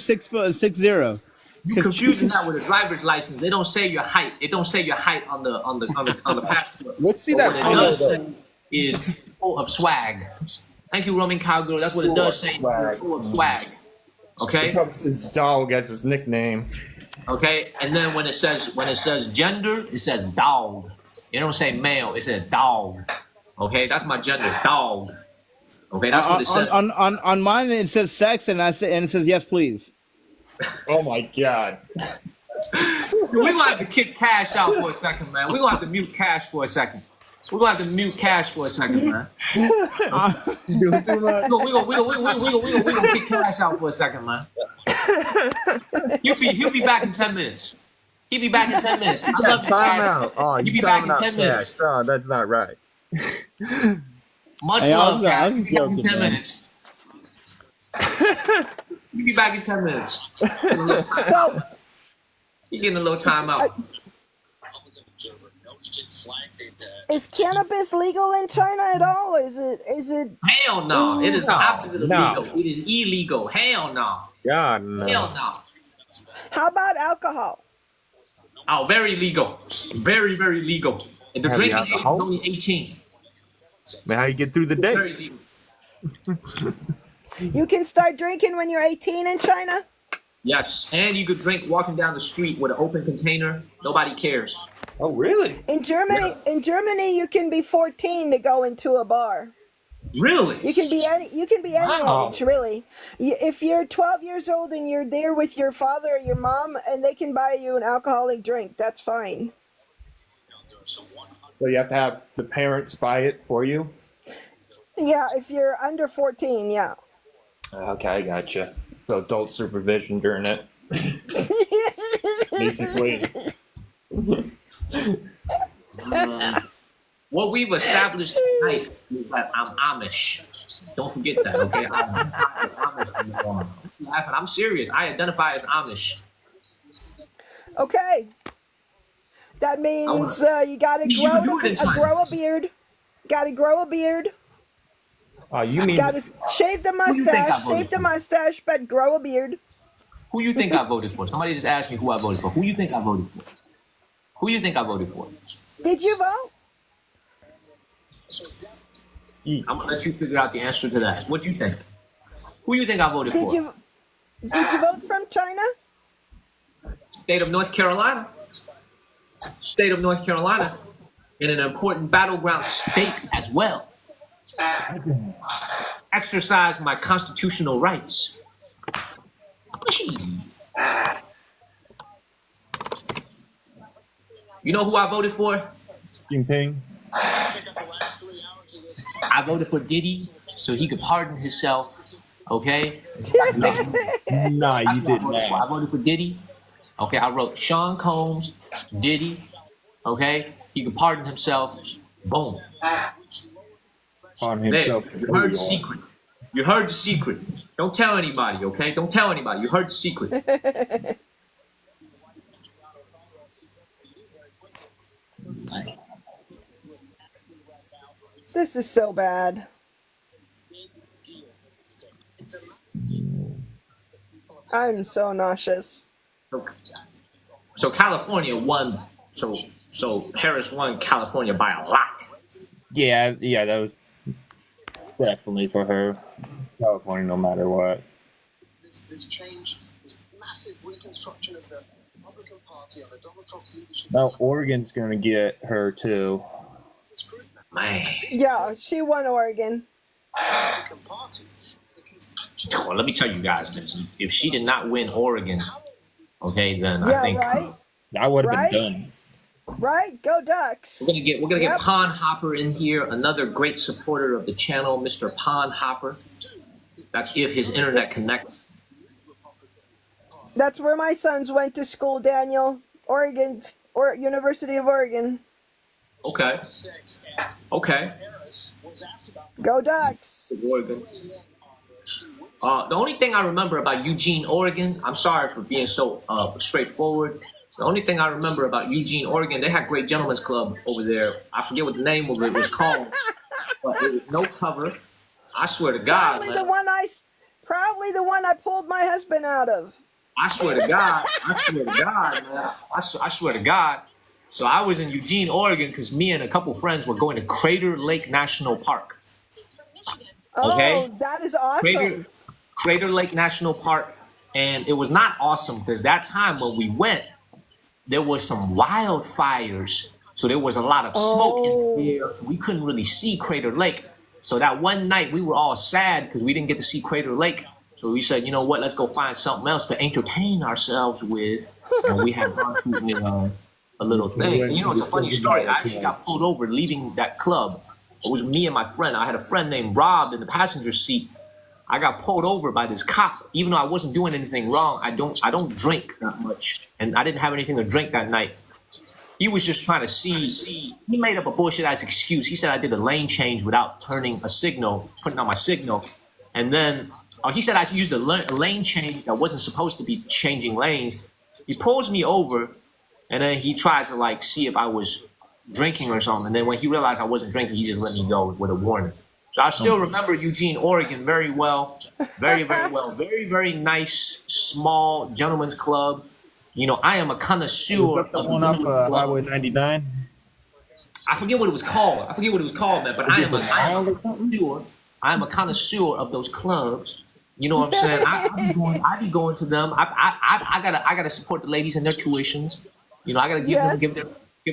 6-0. You're confusing that with a driver's license. They don't say your height. It don't say your height on the passport. Let's see But that what it photo, does say is full of swag. Thank you, Roman Cowgirl. That's what it does say. Full of swag. Okay. His dog gets his nickname. Okay. And then when it says gender, it says dog. It don't say male. It says dog. Okay. That's my gender, dog. Okay. That's what it says. On mine it says sex, and it says yes, please. Oh my God. We're going to have to kick Cash out for a second, man. We're going to have to mute Cash for a second. We're going to have to mute Cash for a second, man. Doing too much. We're going to kick Cash out for a second, man. He'll be back in 10 minutes. He'll be back in 10 minutes. I love you, time Cash. out. Oh, He'll you be back timing in out 10 minutes. Cash. Oh, that's not right. Much Hey, love, I Cash. was He'll be back in joking, 10 man. minutes. He'll be back in 10 minutes. So, You're getting a little time out. is cannabis legal in China at all? Or is it? Hell no. It is the opposite of No. legal. It is illegal. Hell no. God, no. Hell no. How about alcohol? Oh, very legal. Very, very legal. And the Have drinking you age is alcohol? only 18. Man, how you get through the It's day? very legal. You can start drinking when you're 18 in China? Yes. And you could drink walking down the street with an open container. Nobody cares. Oh, really? In Germany, you can be 14 to go into a bar. Really? You can be any Wow. age, really. If you're 12 years old and you're there with your father or your mom, and they can buy you an alcoholic drink, that's fine. So you have to have the parents buy it for you? Yeah, if you're under 14, yeah. Okay, I gotcha. So adult supervision during it. Basically. What we've established tonight is that I'm Amish. Don't forget that, okay? I'm Amish from now on. I'm laughing. I'm serious. I identify as Amish. Okay. That means you gotta You can do it in China. grow a beard. Gotta grow a beard. Oh, you mean Gotta shave the Who you think I mustache. voted Shave the for? mustache, but grow a beard. Who you think I voted for? Somebody just asked me who I voted for. Who you think I voted for? Who you think I voted for? Did you vote? I'm gonna let you figure out the answer to that. What you think? Who you think I voted Did for? you vote from China? State of North Carolina. State of North Carolina. In an important battleground state as well. Exercise my constitutional rights. You know who I voted for? Jinping. I voted for Diddy so he could pardon himself. Okay. Nah, That's you what I did voted for. not. I voted for Diddy. Okay. I wrote Sean Combs, Diddy. Okay. He could pardon himself. Boom. On There. himself. You heard the secret. You heard the secret. Don't tell anybody. Okay. Don't tell anybody. You heard the secret. This is so bad. I'm so nauseous. So California won. So Harris won California by a lot. Yeah, that was definitely for her. California, no matter what. This change, this massive reconstruction of the Republican Party under Donald Trump's leadership. Now Oregon's gonna get her too. Man. Yeah, she won Oregon. Well, let me tell you guys this. If she did not win Oregon, okay, then Yeah, I think right? I would have Right? been done. Right? Go Ducks. we're gonna get Pond Hopper in here, another great supporter of the channel, Mr. Pond Hopper. That's if his internet connects. That's where my sons went to school, Daniel. Oregon, or University of Oregon. Okay. Okay. Go Ducks. Oregon. The only thing I remember about Eugene, Oregon, I'm sorry for being so straightforward. The only thing I remember about Eugene, Oregon, they had great gentlemen's club over there. I forget what the name of it was called, but it was no cover. I swear to God, Probably man. probably the one I pulled my husband out of. I swear to God. I swear to God, man. I swear to God. So I was in Eugene, Oregon, because me and a couple friends were going to Crater Lake National Park. Okay? Oh, that is awesome. Crater Lake National Park. And it was not awesome because that time when we went, there was some wildfires. So there was a lot of smoke in here. We couldn't really see Crater Lake. So that one night we were all sad because we didn't get to see Crater Lake. So we said, you know what, let's go find something else to entertain ourselves with. And we had gone to a little thing. And you know, it's a funny story. I actually got pulled over leaving that club. It was me and my friend. I had a friend named Rob in the passenger seat. I got pulled over by this cop, even though I wasn't doing anything wrong. I don't drink that much, and I didn't have anything to drink that night. He was just trying to see. He made up a bullshit ass excuse. He said I did a lane change without turning a signal, putting on my signal, and then he said I used a lane change that wasn't supposed to be changing lanes. He pulls me over, and then he tries to like see if I was drinking or something. And then when he realized I wasn't drinking, he just let me go with a warning. So I still remember Eugene, Oregon very well. Very, very well. Very, very nice, small gentleman's club. You know, I am a connoisseur of the one off Highway 99. I forget what it was called. Man. But I am a connoisseur of those clubs. You know what I'm saying? I be going to them. I gotta support the ladies and their tuitions. You know, I gotta give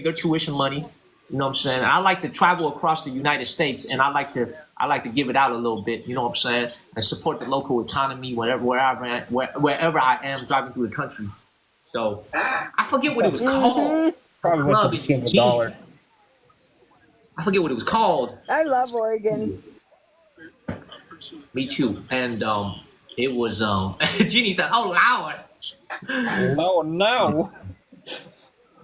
their tuition money. You know what I'm saying? And I like to travel across the United States, and I like to give it out a little bit. You know what I'm saying? And support the local economy wherever I am driving through the country. So I forget what it was called. Probably went to the Silver Dollar. I forget what it was called. I love Oregon. Me too. And it was Jeannie said, "Oh Lord." No.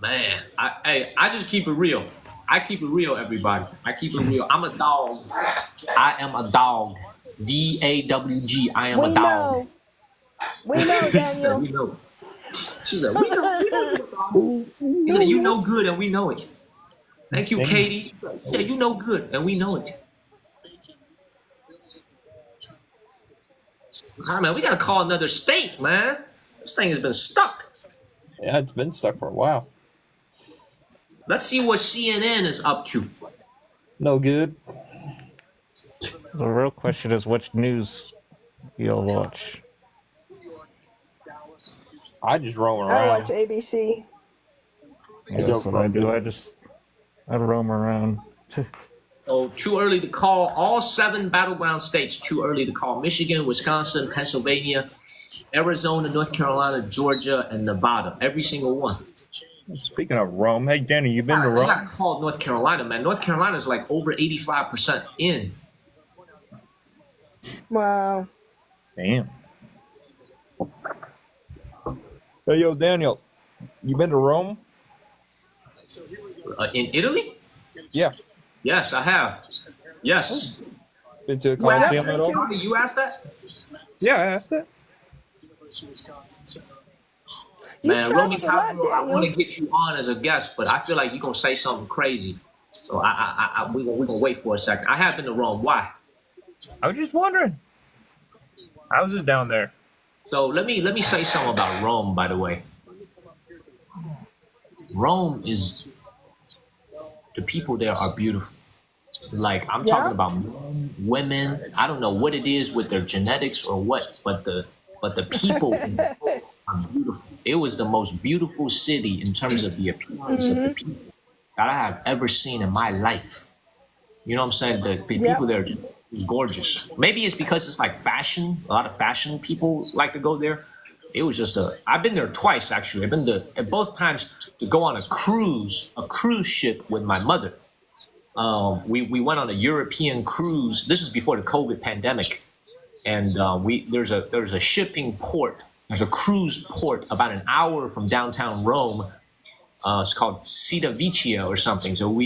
Man, I just keep it real. I keep it real, everybody. I keep it real. I'm a dog. I am a dog. DAWG. I am a dog. We know, Daniel. We know. She said, we know. He said, you know good and we know it. Thank you, Katie. Yeah, you know good and we know it. Man, we gotta call another state, man. This thing has been stuck. Yeah, it's been stuck for a while. Let's see what CNN is up to. No good. The real question is, which news you'll watch? I just roam around. I watch ABC. Yeah, that's what I do. I roam around. So too early to call. All 7 battleground states too early to call. Michigan, Wisconsin, Pennsylvania, Arizona, North Carolina, Georgia, and Nevada. Every single one. Speaking of Rome, hey Danny, you been to I Rome? got called North Carolina, man. North Carolina is like over 85% in. Wow. Damn. Hey, yo, Daniel, you been to Rome? In Italy? Yeah. Yes, I have. Yes. Been to the You asked Colosseum at all? you asked that? Yeah, I asked that. Man, Roman Cowgirl, I want to get you on as a guest, but I feel like you're going to say something crazy. So we're going to wait for a second. I have been to Rome. Why? I was just wondering. How's it down there? So let me say something about Rome, by the way. Rome is, the people there are beautiful. Like, I'm talking about men, women. I don't know what it is with their genetics or what, but the people are beautiful. It was the most beautiful city in terms of the appearance of the people that I have ever seen in my life. You know what I'm saying? The people there are gorgeous. Maybe it's because it's like fashion. A lot of fashion people like to go there. It was just I've been there twice, actually. I've been at both times to go on a cruise ship with my mother. We went on a European cruise. This is before the COVID pandemic. And there's a shipping port. There's a cruise port about an hour from downtown Rome. It's called Civitavecchia or something. So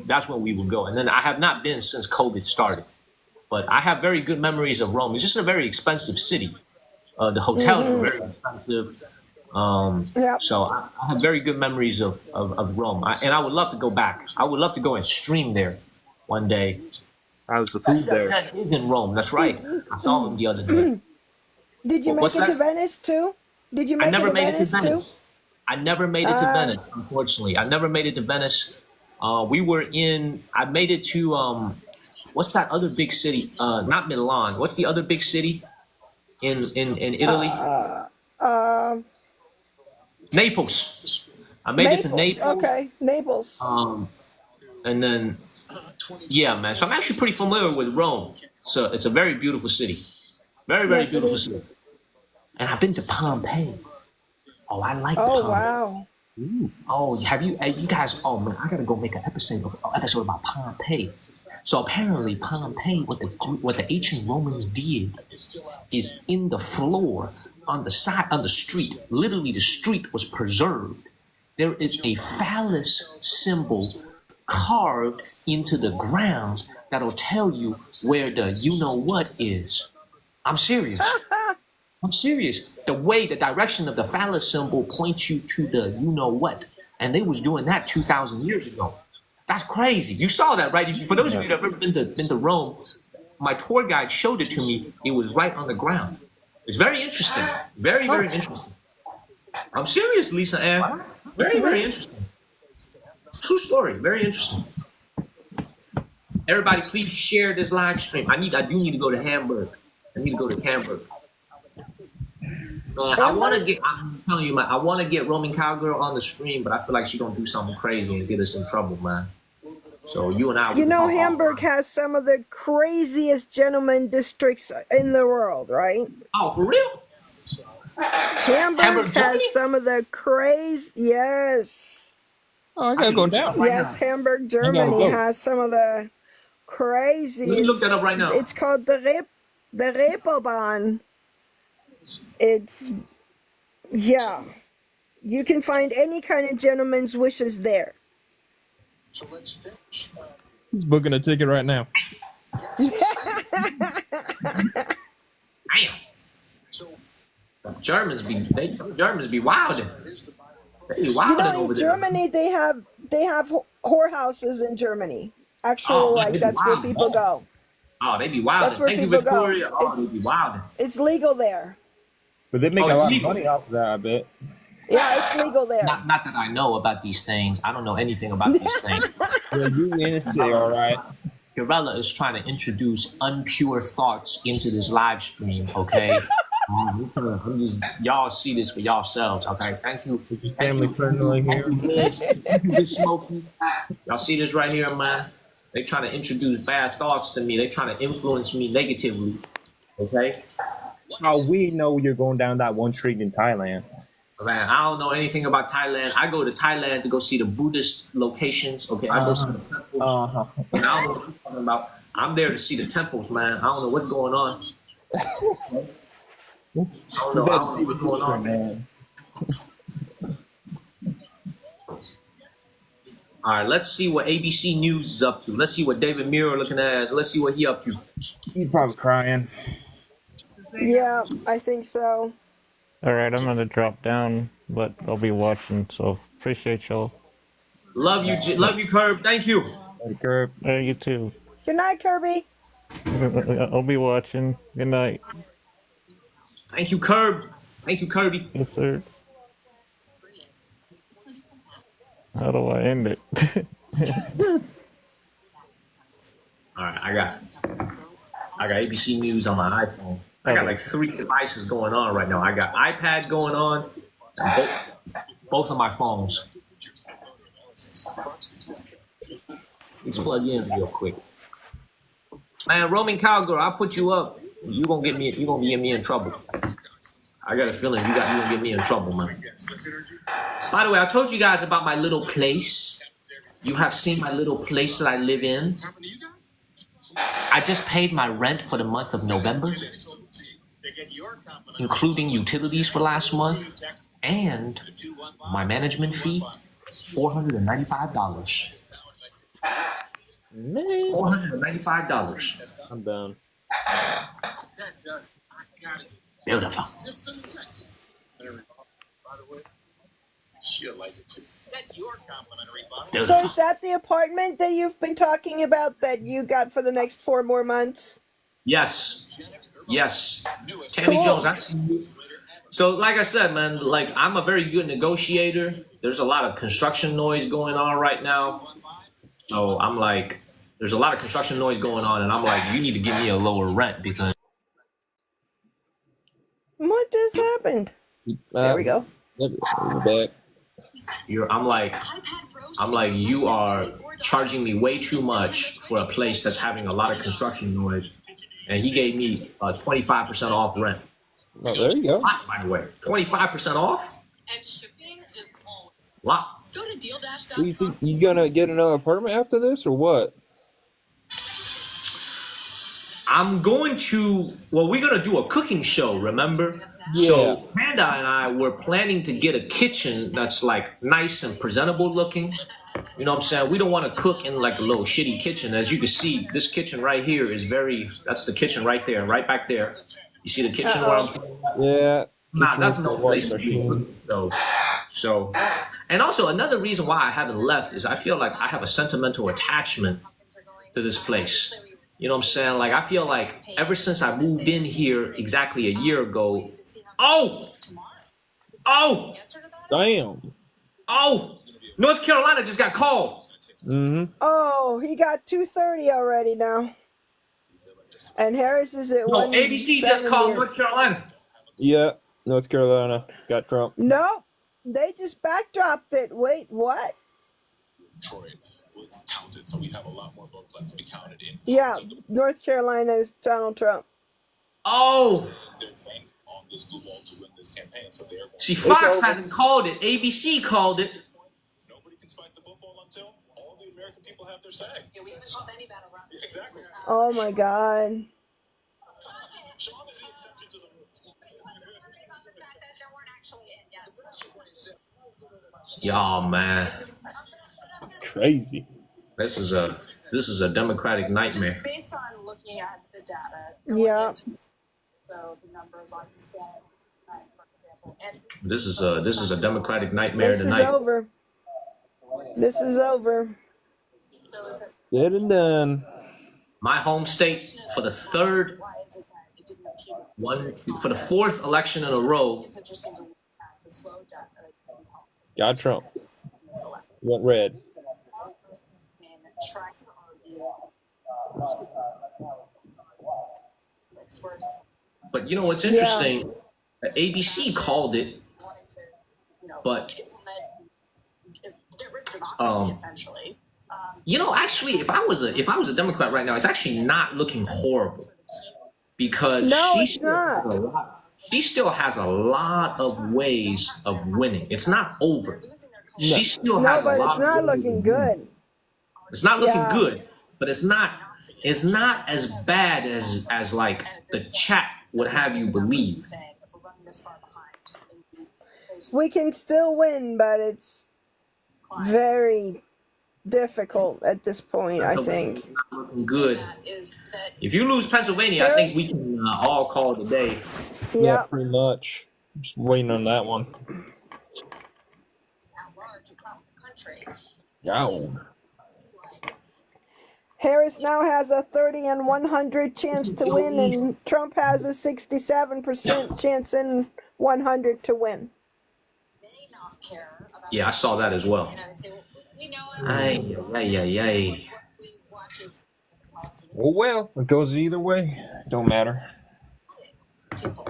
that's when we would go. And then I have not been since COVID started. But I have very good memories of Rome. It's just a very expensive city. The hotels were very expensive. So I have very good memories of Rome. And I would love to go back. I would love to go and stream there one day. How's the food there? That is in Rome. That's right. I saw him the other day. Did you make it to Venice too? Did you make I never it to made it to Venice Venice. too? I never made it to Venice, unfortunately. I never made it to Venice. I made it to, what's that other big city? Not Milan. What's the other big city in Italy? Naples. I made it to Naples. Okay, Naples. And then, yeah, man. So I'm actually pretty familiar with Rome. So it's a very beautiful city. Very, very beautiful city. And I've been to Pompeii. Oh, I like Pompeii. Wow. Ooh. Oh, have you guys? Oh man, I gotta go make an episode about Pompeii. So apparently, Pompeii, what the ancient Romans did is in the floor on the street. Literally, the street was preserved. There is a phallus symbol carved into the ground that'll tell you where the you-know-what is. I'm serious. I'm serious. The direction of the phallus symbol points you to the you-know-what. And they was doing that 2,000 years ago. That's crazy. You saw that, right? For those of you that have ever been to Rome, my tour guide showed it to me. It was right on the ground. It's very interesting. Very, very interesting. I'm serious, Lisa Ann. Very, very interesting. True story. Very interesting. Everybody, please share this live stream. I do need to go to Hamburg. I need to go to Hamburg. I'm telling you, man, I want to get Roman Cowgirl on the stream, but I feel like she's going to do something crazy and get us in trouble, man. So you and I... You know, Hamburg has some of the craziest gentleman districts in the world, right? Oh, for real? Hamburg has some of the yes. Oh, I gotta go down. Yes, Hamburg, Germany has some of the craziest... Let me look that up right now. It's called the Reeperbahn. It's, yeah, you can find any kind of gentleman's wishes there. So let's finish. He's booking a ticket right now. Damn. Germans be wilding. They be wilding over there. Germany, they have whorehouses in Germany. Actually, that's where people go. Oh, they be wilding. That's where Thank you, people Victoria. go. Oh, they be wilding. It's legal there. But they make a lot of money off of that, I bet. Yeah, it's legal there. Not that I know about these things. I don't know anything about these things. Yeah, you innocent, all right. Gorilla is trying to introduce unpure thoughts into this live stream, okay? Y'all see this for yourselves, okay? Thank you. Family friendly here. Thank you, Smokey. Y'all see this right here, man? They trying to introduce bad thoughts to me. They trying to influence me negatively, okay? Oh, we know you're going down that one street in Thailand. Man, I don't know anything about Thailand. I go to Thailand to go see the Buddhist locations. Okay, I go see the temples. And I don't know what you're talking about. I'm there to see the temples, man. I don't know what's going on. I don't know what's going on, man. All right, let's see what ABC News is up to. Let's see what David Muir looking at. Let's see what he up to. He's probably crying. Yeah, I think so. All right, I'm gonna drop down, but I'll be watching. So appreciate y'all. Love you, Curb. Thank you. Hey, Curb. You too. Good night, Kirby. I'll be watching. Good night. Thank you, Curb. Thank you, Kirby. Yes, sir. How do I end it? All right, I got ABC News on my iPhone. I got like 3 devices going on right now. I got iPad going on, both of my phones. Let's plug in real quick. Man, Roman Cowgirl, I'll put you up. You gonna get me in trouble. I got a feeling you gonna get me in trouble, man. By the way, I told you guys about my little place. You have seen my little place that I live in. I just paid my rent for the month of November, including utilities for last month, and my management fee, $495. $495. I'm down. Beautiful. She'll like it too. So is that the apartment that you've been talking about that you got for the next 4 more months? Yes. Tammy Jones. So like I said, man, like I'm a very good negotiator. There's a lot of construction noise going on right now. So I'm like, there's a lot of construction noise going on, and I'm like, you need to give me a lower rent because. What just happened? There we go. Back. I'm like, you are charging me way too much for a place that's having a lot of construction noise, and he gave me 25% off rent. Oh, there you go. By the way, 25% off. And shipping is always Lot. Go to deal-dash.com. Do you think you gonna get another apartment after this, or what? I'm going to, we're going to do a cooking show, remember? Yeah. So Panda and I were planning to get a kitchen that's like nice and presentable looking. You know what I'm saying? We don't want to cook in like a little shitty kitchen. As you can see, this kitchen right here is that's the kitchen right there, right back there. You see the kitchen where I'm Yeah. Nah, that's no place to be. So, and also another reason why I haven't left is I feel like I have a sentimental attachment to this place. You know what I'm saying? Like, I feel like ever since I moved in here exactly a year ago. Oh! Damn. Oh! North Carolina just got called. Mm-hmm. Oh, he got 230 already now. And Harris is at No, ABC just called North Carolina. Yeah, North Carolina got Trump. Nope. They just backdropped it. Wait, what? Detroit was counted, so we have a lot more votes left to be counted in. Yeah, North Carolina is Donald Trump. Oh! They're playing on this blue wall to win this campaign, so they're going. See, Fox hasn't called it. ABC called it. Nobody can spike the football until all the American people have their say. Yeah, we haven't called any battle round. Exactly. Oh my God. Sean is the exception to the rule. Y'all, man. Crazy. This is a Democratic nightmare. Just based on looking at the data. Yeah. So the numbers on Hispanic, for example, and This is a Democratic nightmare This tonight. is over. This is over. Dead and done. My home state for the fourth election in a row. Got Trump. Went red. But you know what's interesting? ABC called it, but you know, actually, if I was a Democrat right now, it's actually not looking horrible because she still has a lot of ways of winning. It's not over. She still has a but it's lot of not ways of looking winning. good. It's not looking Yeah. good, but it's not as bad as like the chat would have you believe. We can still win, but it's very difficult at this point, I think. Looking good. If you lose Pennsylvania, I think we can all call it a day. Yeah, pretty much. Just waiting on that one. Down. Harris now has a 30 and 100 chance to win, and Trump has a 67% chance in 100 to win. Yeah, I saw that as well. Ay. Well, it goes either way. Don't matter.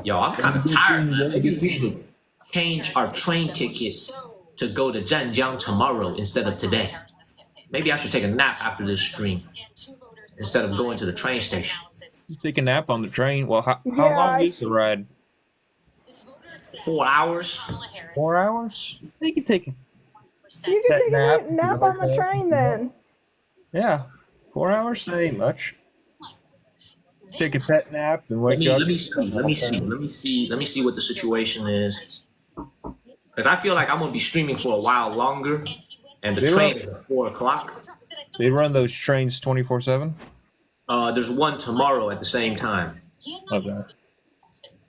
Yo, I'm kind of tired, man. Maybe we should change our train ticket to go to Zhenjiang tomorrow instead of today. Maybe I should take a nap after this stream instead of going to the train station. You take a nap on the train. Well, how long is the ride? 4 hours. 4 hours? You can take You can take a nap on the train then. Yeah, 4 hours ain't much. Take a pet nap and wake up. Let me see what the situation is. Because I feel like I'm gonna be streaming for a while longer, and the train is at 4 o'clock. They run those trains 24/7. There's one tomorrow at the same time. Okay.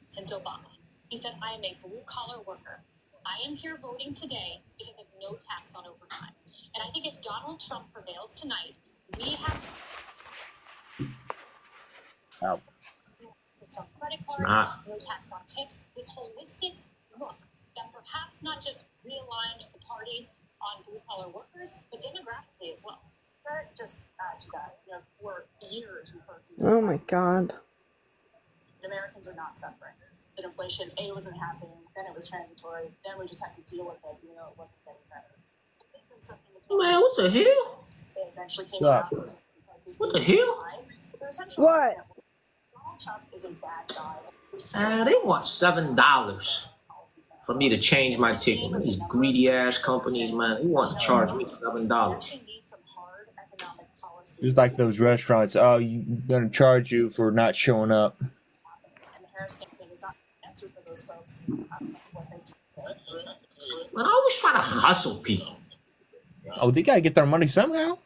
Since Obama, he said, "I am a blue-collar worker. I am here voting today because of no tax on overtime. And I think if Donald Trump prevails tonight, we have no credit cards, no tax on tips, this holistic look that perhaps not just realigns the party on blue-collar workers, but demographically as well." Just to that, for years we've heard Oh my God. Americans are not suffering. That inflation, wasn't happening, then it was transitory, then we just had to deal with it, even though it wasn't getting better. It's been something that Man, what the hell? they eventually came out with. What the hell? What? Donald Trump is a bad guy. They want $7 for me to change my ticket. These greedy ass companies, man, they want to charge me $7. Just like those restaurants. Oh, you're gonna charge you for not showing up. And the Harris campaign is not the answer for those folks. What they do. Man, I always try to hustle people. Oh, they gotta get their money somehow.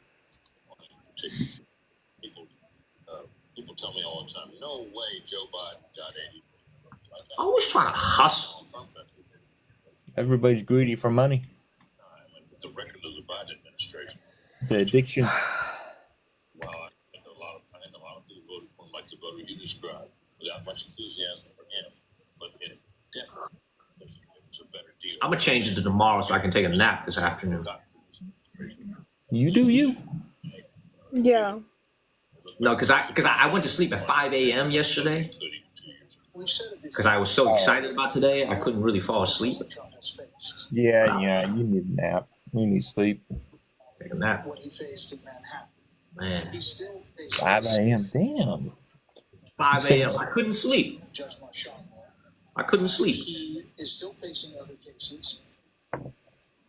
People tell me all the time, no way Joe Biden got 80. I always try to hustle. Everybody's greedy for money. It's a record of the Biden administration. It's an addiction. Well, I think a lot of people voted for him like the voter you described, without much enthusiasm for him, but it definitely was a better deal. I'm gonna change it to tomorrow so I can take a nap this afternoon. You do you. Yeah. No, because I went to sleep at 5 a.m. yesterday. Because I was so excited about today, I couldn't really fall asleep. Yeah, you need a nap. You need sleep. Take a nap. What he faced in Manhattan. Man. He still faces 5 a.m. Damn. 5 a.m. I couldn't sleep. Judge Marchand. I couldn't sleep. He is still facing other cases.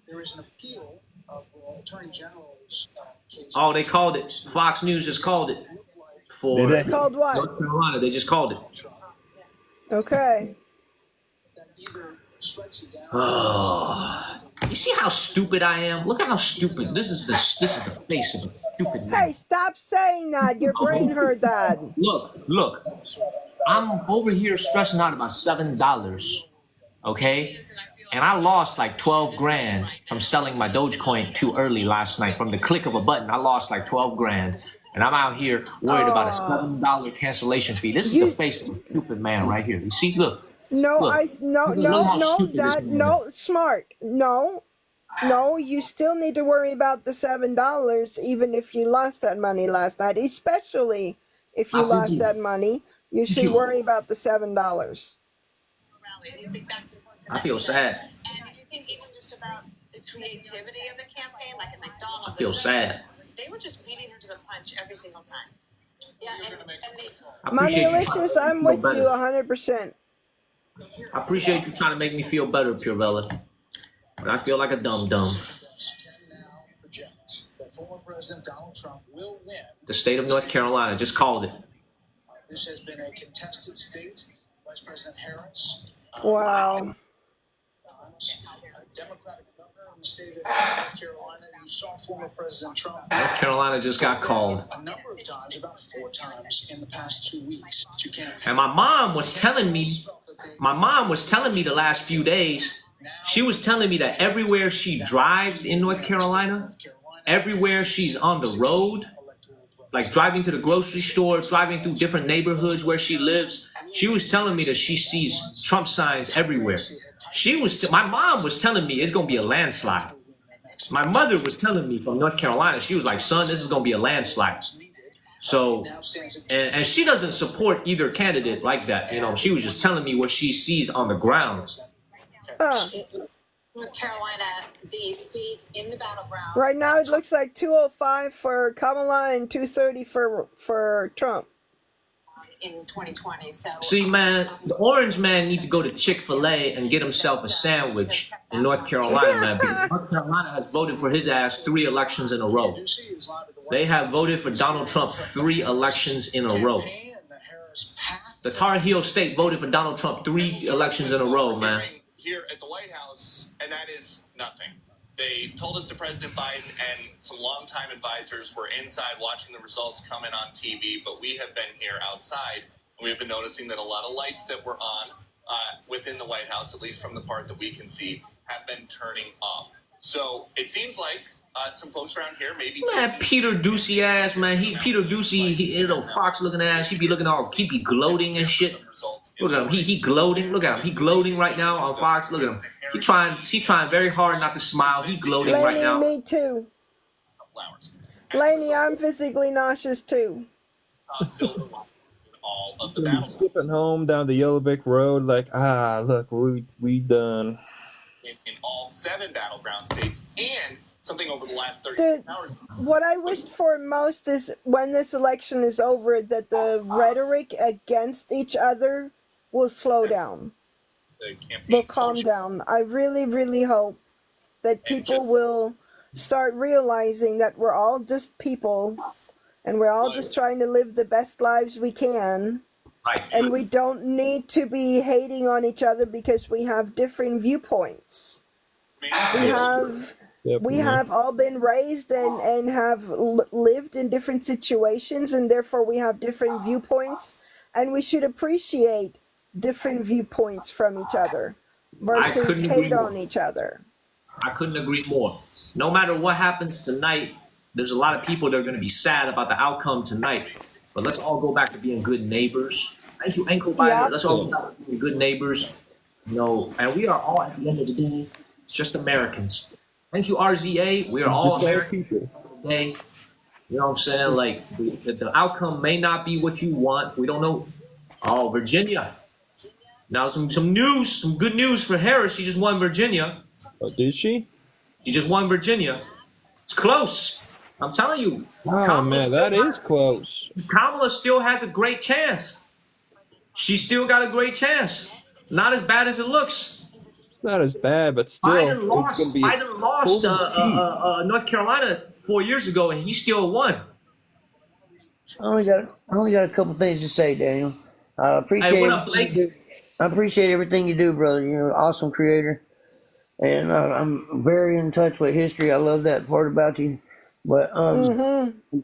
There is an appeal of Attorney General's case. Oh, they called it. Fox News just called it. For Did they? Called what? North Carolina, they just called it. Okay. That either strikes it down. Oh. You see how stupid I am? Look at how stupid. This is the face of a stupid man. Hey, stop saying that. Your brain heard that. Look. I'm over here stressing out about $7, okay? And I lost like 12 grand from selling my Dogecoin too early last night. From the click of a button, I lost like 12 grand. And I'm out here worried about a $7 cancellation fee. This is the face of a stupid man right here. You see, look. No, Look. Smart. No, you still need to worry about the $7, even if you lost that money last night. Especially if you lost that money, you should worry about the $7. I feel sad. And if you think even just about the creativity of the campaign, like at McDonald's, I feel sad. they were just beating her to the punch every single time. Yeah, and they Moneylicious, I'm with you 100%. I appreciate you trying to make me feel better, Pure Vela. But I feel like a dum-dum. That former President Donald Trump will win. The state of North Carolina just called it. This has been a contested state. Vice President Harris. Wow. Democratic governor in the state of North Carolina. You saw former President Trump. North Carolina just got called. A number of times, about 4 times in the past 2 weeks to campaign. And my mom was telling me the last few days, she was telling me that everywhere she drives in North Carolina, everywhere she's on the road, like driving to the grocery store, driving through different neighborhoods where she lives, she was telling me that she sees Trump signs everywhere. My mom was telling me it's going to be a landslide. My mother was telling me from North Carolina, she was like, son, this is going to be a landslide. So, and she doesn't support either candidate like that. You know, she was just telling me what she sees on the ground. North Carolina, the state in the battleground. Right now it looks like 205 for Kamala and 230 for Trump. In 2020, so see, man, the orange man need to go to Chick-fil-A and get himself a sandwich in North Carolina, man. Because North Carolina has voted for his ass 3 elections in a row. They have voted for Donald Trump 3 elections in a row. The Tar Heel State voted for Donald Trump 3 elections in a row, man. Here at the White House, and that is nothing. They told us that President Biden and some longtime advisors were inside watching the results come in on TV, but we have been here outside, and we have been noticing that a lot of lights that were on within the White House, at least from the part that we can see, have been turning off. So it seems like some folks around here maybe... Man, Peter Ducey ass, man. Peter Ducey, he little fox looking ass. He be looking all, he be gloating and shit. Look at him. He gloating. Look at him. He gloating right now on Fox. Look at him. He trying very hard not to smile. He gloating Laney, right now. Me too. Laney, I'm physically nauseous too. Skipping home down the Yellow Brick Road, like, look, we done. In all 7 battleground states, and something over the last 30 hours. What I wished for most is when this election is over, that the rhetoric against each other will slow down. Will calm down. I really, really hope that people will start realizing that we're all just people and we're all just trying to live the best lives we can. And we don't need to be hating on each other because we have different viewpoints. We have all been raised and have lived in different situations, and therefore we have different viewpoints, and we should appreciate different viewpoints from each other versus hate on each other. I couldn't agree more. No matter what happens tonight, there's a lot of people that are going to be sad about the outcome tonight. But let's all go back to being good neighbors. Thank you, Ankle Biter. Yep. Let's all go back to being good neighbors. And we are all, at the end of the day, just Americans. Thank you, RZA. We are all Americans today. You know what I'm saying? Like, the outcome may not be what you want. We don't know. Oh, Virginia. Now some news, some good news for Harris. She just won Virginia. Oh, did she? She just won Virginia. It's close. I'm telling you. Oh, man, that is close. Kamala still has a great chance. She still got a great chance. Not as bad as it looks. Not as bad, but still. Biden lost North Carolina 4 years ago, and he still won. I only got a couple things to say, Daniel. I appreciate hey, what up, Blake? I appreciate everything you do, brother. You're an awesome creator, and I'm very in touch with history. I love that part about you. But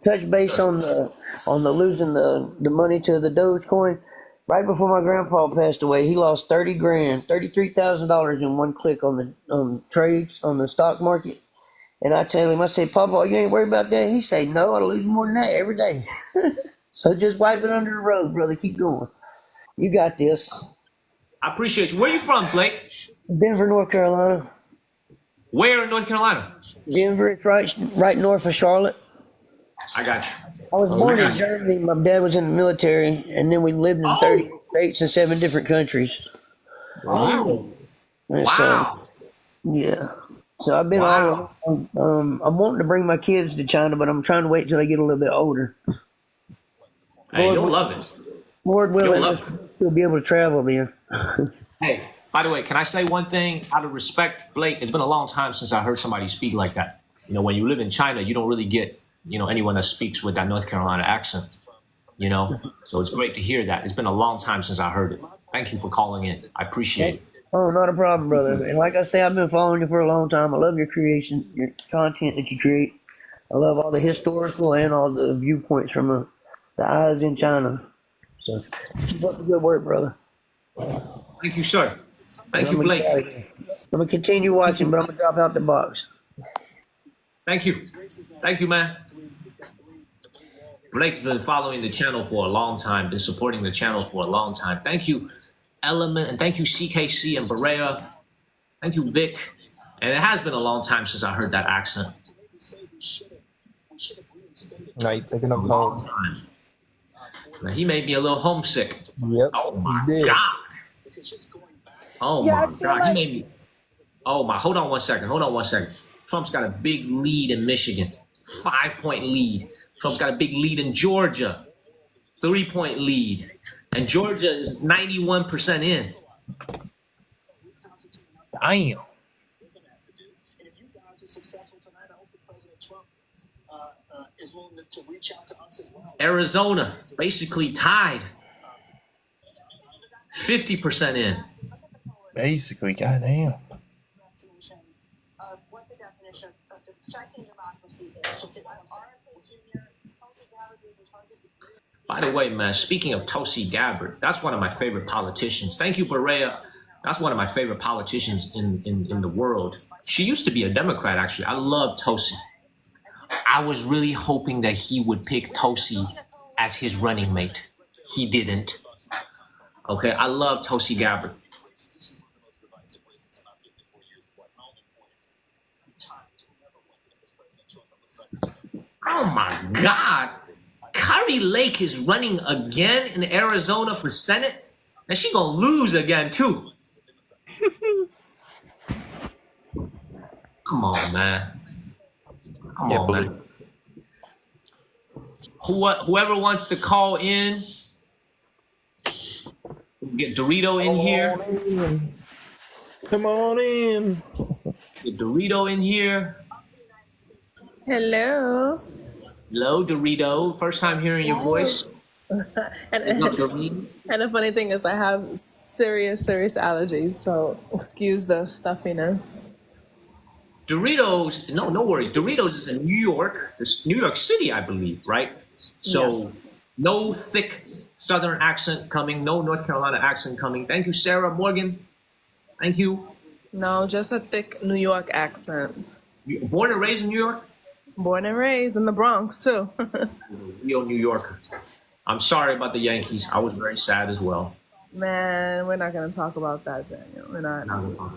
touch base on the losing the money to the Dogecoin. Right before my grandpa passed away, he lost $33,000 in one click on the trades on the stock market. And I tell him, I say, Papa, you ain't worried about that? He say, no, I lose more than that every day. So just wipe it under the rug, brother. Keep going. You got this. I appreciate you. Where you from, Blake? Denver, North Carolina. Where in North Carolina? Denver, it's right north of Charlotte. I got you. I was born in Germany. My dad was in the military, and then we lived in 30 states and 7 different countries. Wow. Wow. Yeah. So I've been all around. I'm wanting to bring my kids to China, but I'm trying to wait till they get a little bit older. Hey, you'll love it. Lord willing, we'll still be able to travel there. Hey, by the way, can I say one thing out of respect, Blake? It's been a long time since I heard somebody speak like that. You know, when you live in China, you don't really get, anyone that speaks with that North Carolina accent, So it's great to hear that. It's been a long time since I heard it. Thank you for calling in. I appreciate it. Oh, not a problem, brother. And like I say, I've been following you for a long time. I love your creation, your content that you create. I love all the historical and all the viewpoints from the eyes in China. So keep up the good work, brother. Thank you, sir. Thank you, Blake. I'm going to continue watching, but I'm going to drop out the box. Thank you. Thank you, man. Blake's been following the channel for a long time, been supporting the channel for a long time. Thank you, Element, and thank you, CKC and Berea. Thank you, Vic. And it has been a long time since I heard that accent. Right, thinking of home. Now, he made me a little homesick. Yep. Oh my God. Oh my God. He made me. Oh my. Hold on one second. Trump's got a big lead in Michigan. 5-point lead. Trump's got a big lead in Georgia. 3-point lead. And Georgia is 91% in. Damn. Arizona basically tied. 50% in. Basically, goddamn. By the way, man, speaking of Tulsi Gabbard, that's one of my favorite politicians. Thank you, Berea. That's one of my favorite politicians in the world. She used to be a Democrat, actually. I love Tulsi. I was really hoping that he would pick Tulsi as his running mate. He didn't. Okay, I love Tulsi Gabbard. Oh my God. Kari Lake is running again in Arizona for Senate, and she gonna lose again too. Come on, man. Come on, man. Whoever wants to call in, get Dorito in here. Come on in. Get Dorito in here. Hello. Hello, Dorito. First time hearing your voice. and the funny thing is I have serious allergies, so excuse the stuffiness. Doritos, no worries. Doritos is in New York, New York City, I believe, right? So no thick Southern accent coming, no North Carolina accent coming. Thank you, Sarah Morgan. Thank you. No, just a thick New York accent. Born and raised in New York? Born and raised in the Bronx, too. Real New Yorker. I'm sorry about the Yankees. I was very sad as well. Man, we're not going to talk about that, Daniel. We're not.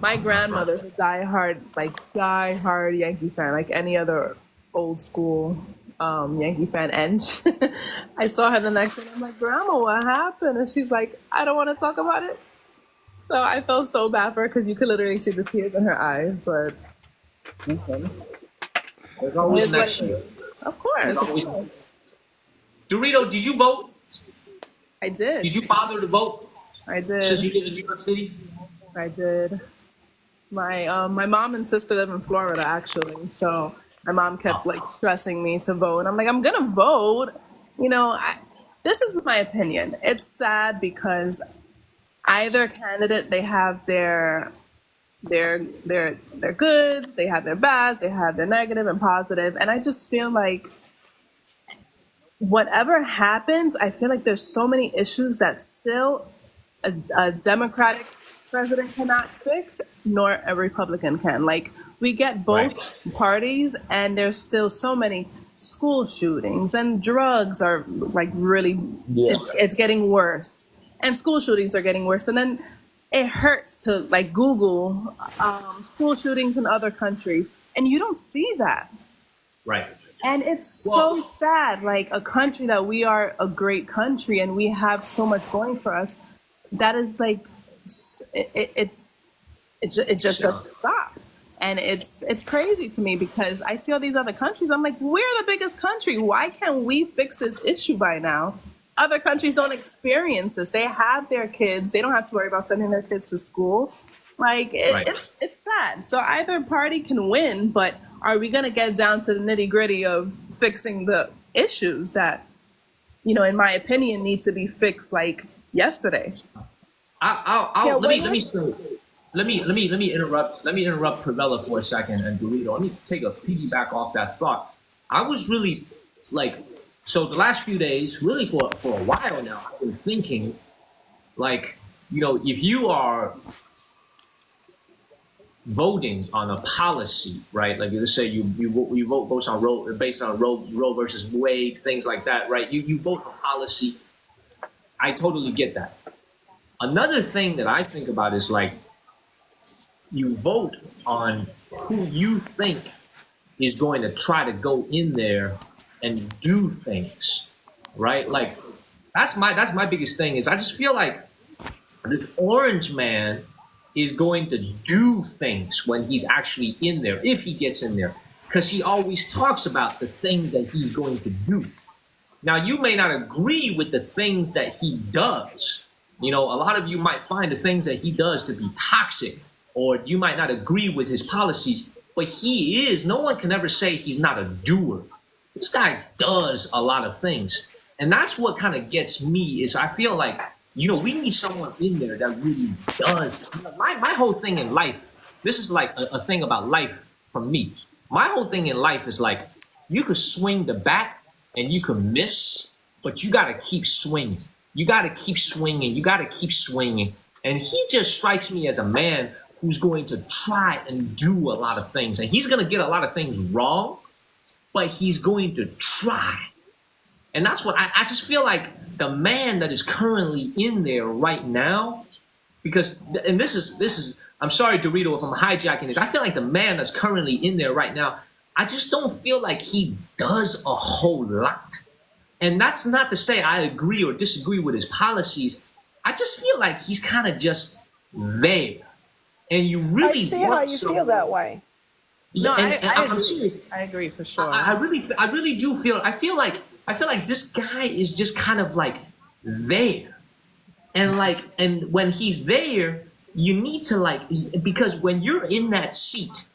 My grandmother's a diehard Yankee fan, like any other old school Yankee fan. And I saw her the next day, and I'm like, Grandma, what happened? And she's like, I don't want to talk about it. So I felt so bad for her because you could literally see the tears in her eyes, but listen. There's always next year. Of course. Dorito, did you vote? I did. Did you bother to vote? I did. Since you live in New York City? I did. My mom and sister live in Florida, actually. So my mom kept stressing me to vote. And I'm like, I'm going to vote. This is my opinion. It's sad because either candidate, they have their goods, they have their bads, they have their negative and positive. And I just feel like whatever happens, I feel like there's so many issues that still a Democratic president cannot fix, nor a Republican can. Like, we get both parties, and there's still so many school shootings, and drugs are really, it's getting worse. And school shootings are getting worse. And then it hurts to Google school shootings in other countries, and you don't see that. Right. And it's so sad, a country that we are a great country and we have so much going for us. That is it just doesn't stop. And it's crazy to me because I see all these other countries. I'm like, we're the biggest country. Why can't we fix this issue by now? other countries don't experience this. They have their kids. They don't have to worry about sending their kids to school. Like Right. it's sad. So either party can win, but are we going to get down to the nitty gritty of fixing the issues that, in my opinion, need to be fixed like yesterday? Let me interrupt Pravella for a second and Dorito. Let me take a piggyback off that thought. I was really so the last few days, really for a while now, I've been thinking, if you are voting on a policy, right? Like let's say you vote based on Roe versus Wade, things like that, right? You vote on policy. I totally get that. Another thing that I think about is you vote on who you think is going to try to go in there and do things, right? Like that's my biggest thing is I just feel like this orange man is going to do things when he's actually in there, if he gets in there, because he always talks about the things that he's going to do. Now, you may not agree with the things that he does. A lot of you might find the things that he does to be toxic, or you might not agree with his policies, but no one can ever say he's not a doer. This guy does a lot of things. And that's what kind of gets me is I feel like, we need someone in there that really does. My whole thing in life, this is like a thing about life for me. My whole thing in life is like, you could swing the bat and you can miss, but you got to keep swinging. You got to keep swinging. You got to keep swinging. And he just strikes me as a man who's going to try and do a lot of things. And he's going to get a lot of things wrong, but he's going to try. And that's what I just feel like the man that is currently in there right now, and this is, I'm sorry, Dorito, if I'm hijacking this. I feel like the man that's currently in there right now, I just don't feel like he does a whole lot. And that's not to say I agree or disagree with his policies. I just feel like he's kind of just there. And you really I see how you feel that way. No, I'm serious. I agree for sure. I really do feel. I feel like this guy is just kind of like there, and when he's there, you need to because when you're in that seat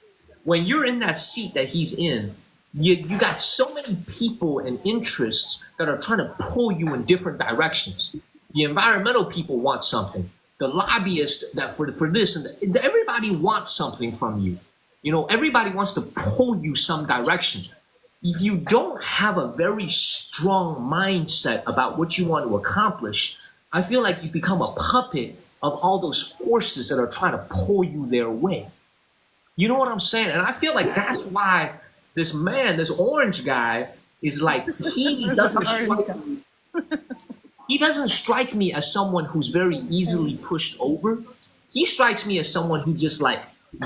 that he's in, you got so many people and interests that are trying to pull you in different directions. The environmental people want something. The lobbyists that for this and everybody wants something from you. Everybody wants to pull you some direction. If you don't have a very strong mindset about what you want to accomplish, I feel like you become a puppet of all those forces that are trying to pull you their way. You know what I'm saying? And I feel like that's why this orange guy is like, he doesn't strike me as someone who's very easily pushed over. He strikes me as someone who just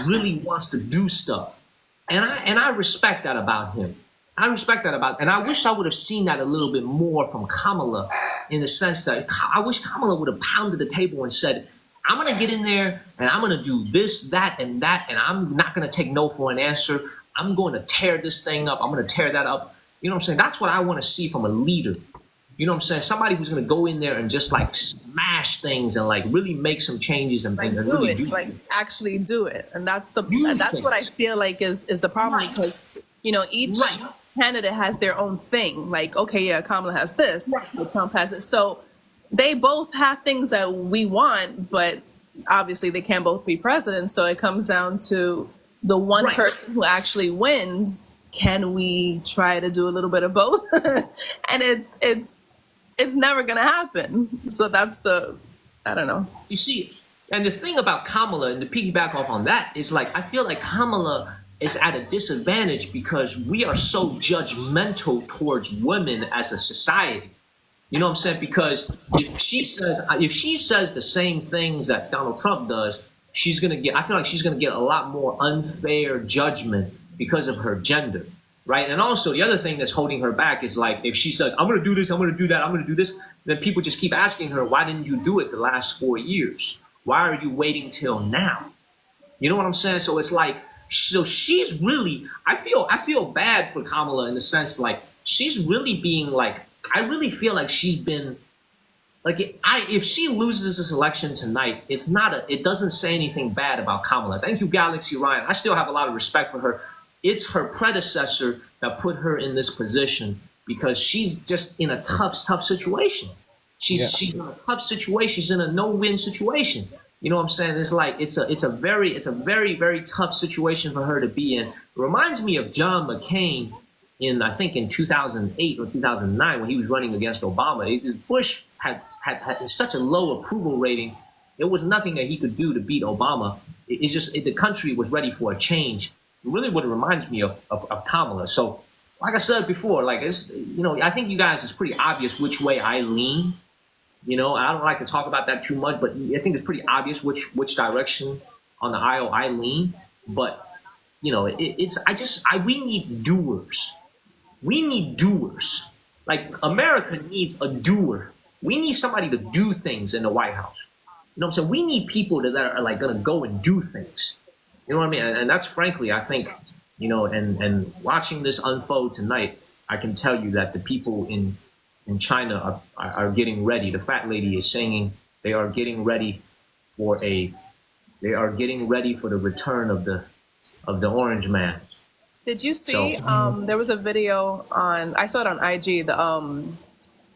really wants to do stuff. And I respect that about him. And I wish I would have seen that a little bit more from Kamala, in the sense that I wish Kamala would have pounded the table and said, I'm going to get in there and I'm going to do this, that, and I'm not going to take no for an answer. I'm going to tear this thing up. I'm going to tear that up. You know what I'm saying? That's what I want to see from a leader. You know what I'm saying? Somebody who's going to go in there and just smash things and really make some changes and really do it. Actually do it. And that's what I feel like is the problem, because each candidate has their own thing. Like, okay, yeah, Kamala has this, but Trump has it. So they both have things that we want, but obviously they can't both be president. So it comes down to the one person who actually wins. Can we try to do a little bit of both? And it's never going to happen. So that's I don't know. You see, and the thing about Kamala, and to piggyback off on that, is I feel like Kamala is at a disadvantage because we are so judgmental towards women as a society. You know what I'm saying? Because if she says the same things that Donald Trump does, I feel like she's gonna get a lot more unfair judgment because of her gender, right? And also the other thing that's holding her back is if she says, I'm gonna do this, I'm gonna do that, I'm gonna do this, then people just keep asking her, why didn't you do it the last 4 years? Why are you waiting till now? You know what I'm saying? So it's so she's really, I feel bad for Kamala in the sense she's really being I really feel like she's been like if she loses this election tonight, it doesn't say anything bad about Kamala. Thank you, Galaxy Ryan. I still have a lot of respect for her. It's her predecessor that put her in this position because she's just in a tough situation. She's in a tough situation. She's in a no-win situation. You know what I'm saying? It's like it's a very, very tough situation for her to be in. It reminds me of John McCain I think in 2008 or 2009 when he was running against Obama. Bush had such a low approval rating. There was nothing that he could do to beat Obama. It's just the country was ready for a change. Really what it reminds me of Kamala. So like I said before, like it's, I think you guys, it's pretty obvious which way I lean. I don't like to talk about that too much, but I think it's pretty obvious which direction on the aisle I lean. But we need doers. We need doers. Like America needs a doer. We need somebody to do things in the White House. You know what I'm saying? We need people that are like going to go and do things. You know what I mean? And that's frankly, I think, and watching this unfold tonight, I can tell you that the people in China are getting ready. The fat lady is singing. They are getting ready for the return of the Orange Man. Did you see? There was a video I saw it on IG.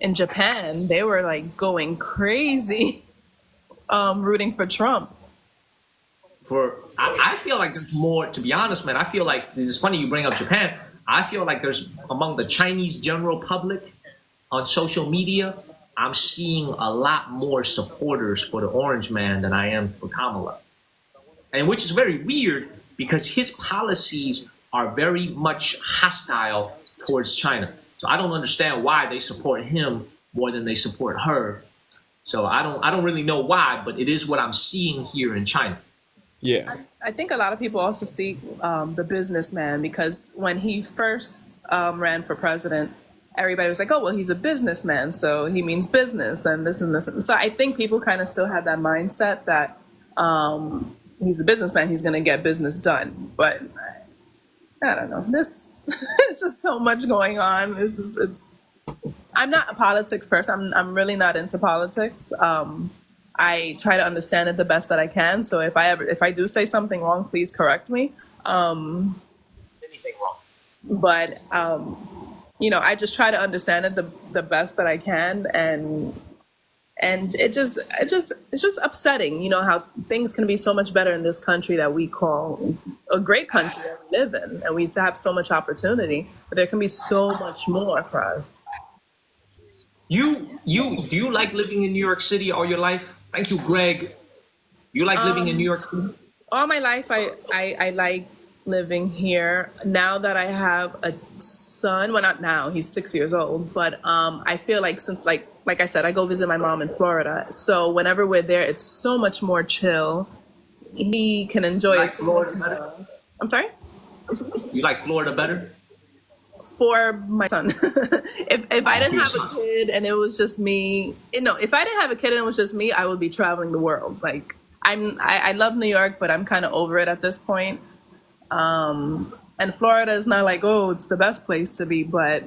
In Japan, they were like going crazy, rooting for Trump. I feel like there's more. To be honest, man, I feel like it's funny you bring up Japan. I feel like there's among the Chinese general public on social media, I'm seeing a lot more supporters for the Orange Man than I am for Kamala, and which is very weird because his policies are very much hostile towards China. So I don't understand why they support him more than they support her. So I don't really know why, but it is what I'm seeing here in China. Yeah. I think a lot of people also see the businessman because when he first ran for president, everybody was like, oh, well, he's a businessman, so he means business and this and this. And so I think people kind of still have that mindset that he's a businessman, he's going to get business done. But I don't know. This is just so much going on. I'm not a politics person. I'm really not into politics. I try to understand it the best that I can. So if I do say something wrong, please correct me. Anything wrong? But I just try to understand it the best that I can, and it's just upsetting, how things can be so much better in this country that we call a great country that we live in, and we have so much opportunity, but there can be so much more for us. Do you like living in New York City all your life? Thank you, Greg. You like living in New York City? All my life, I like living here. Now that I have a son, well, not now, he's 6 years old, but I feel like since like I said, I go visit my mom in Florida. So whenever we're there, it's so much more chill. He can enjoy it. Florida better? I'm sorry? You like Florida better? For my son. If I didn't have a kid and it was just me, if I didn't have a kid and it was just me, I would be traveling the world. Like I love New York, but I'm kind of over it at this point. And Florida is not like, oh, it's the best place to be, but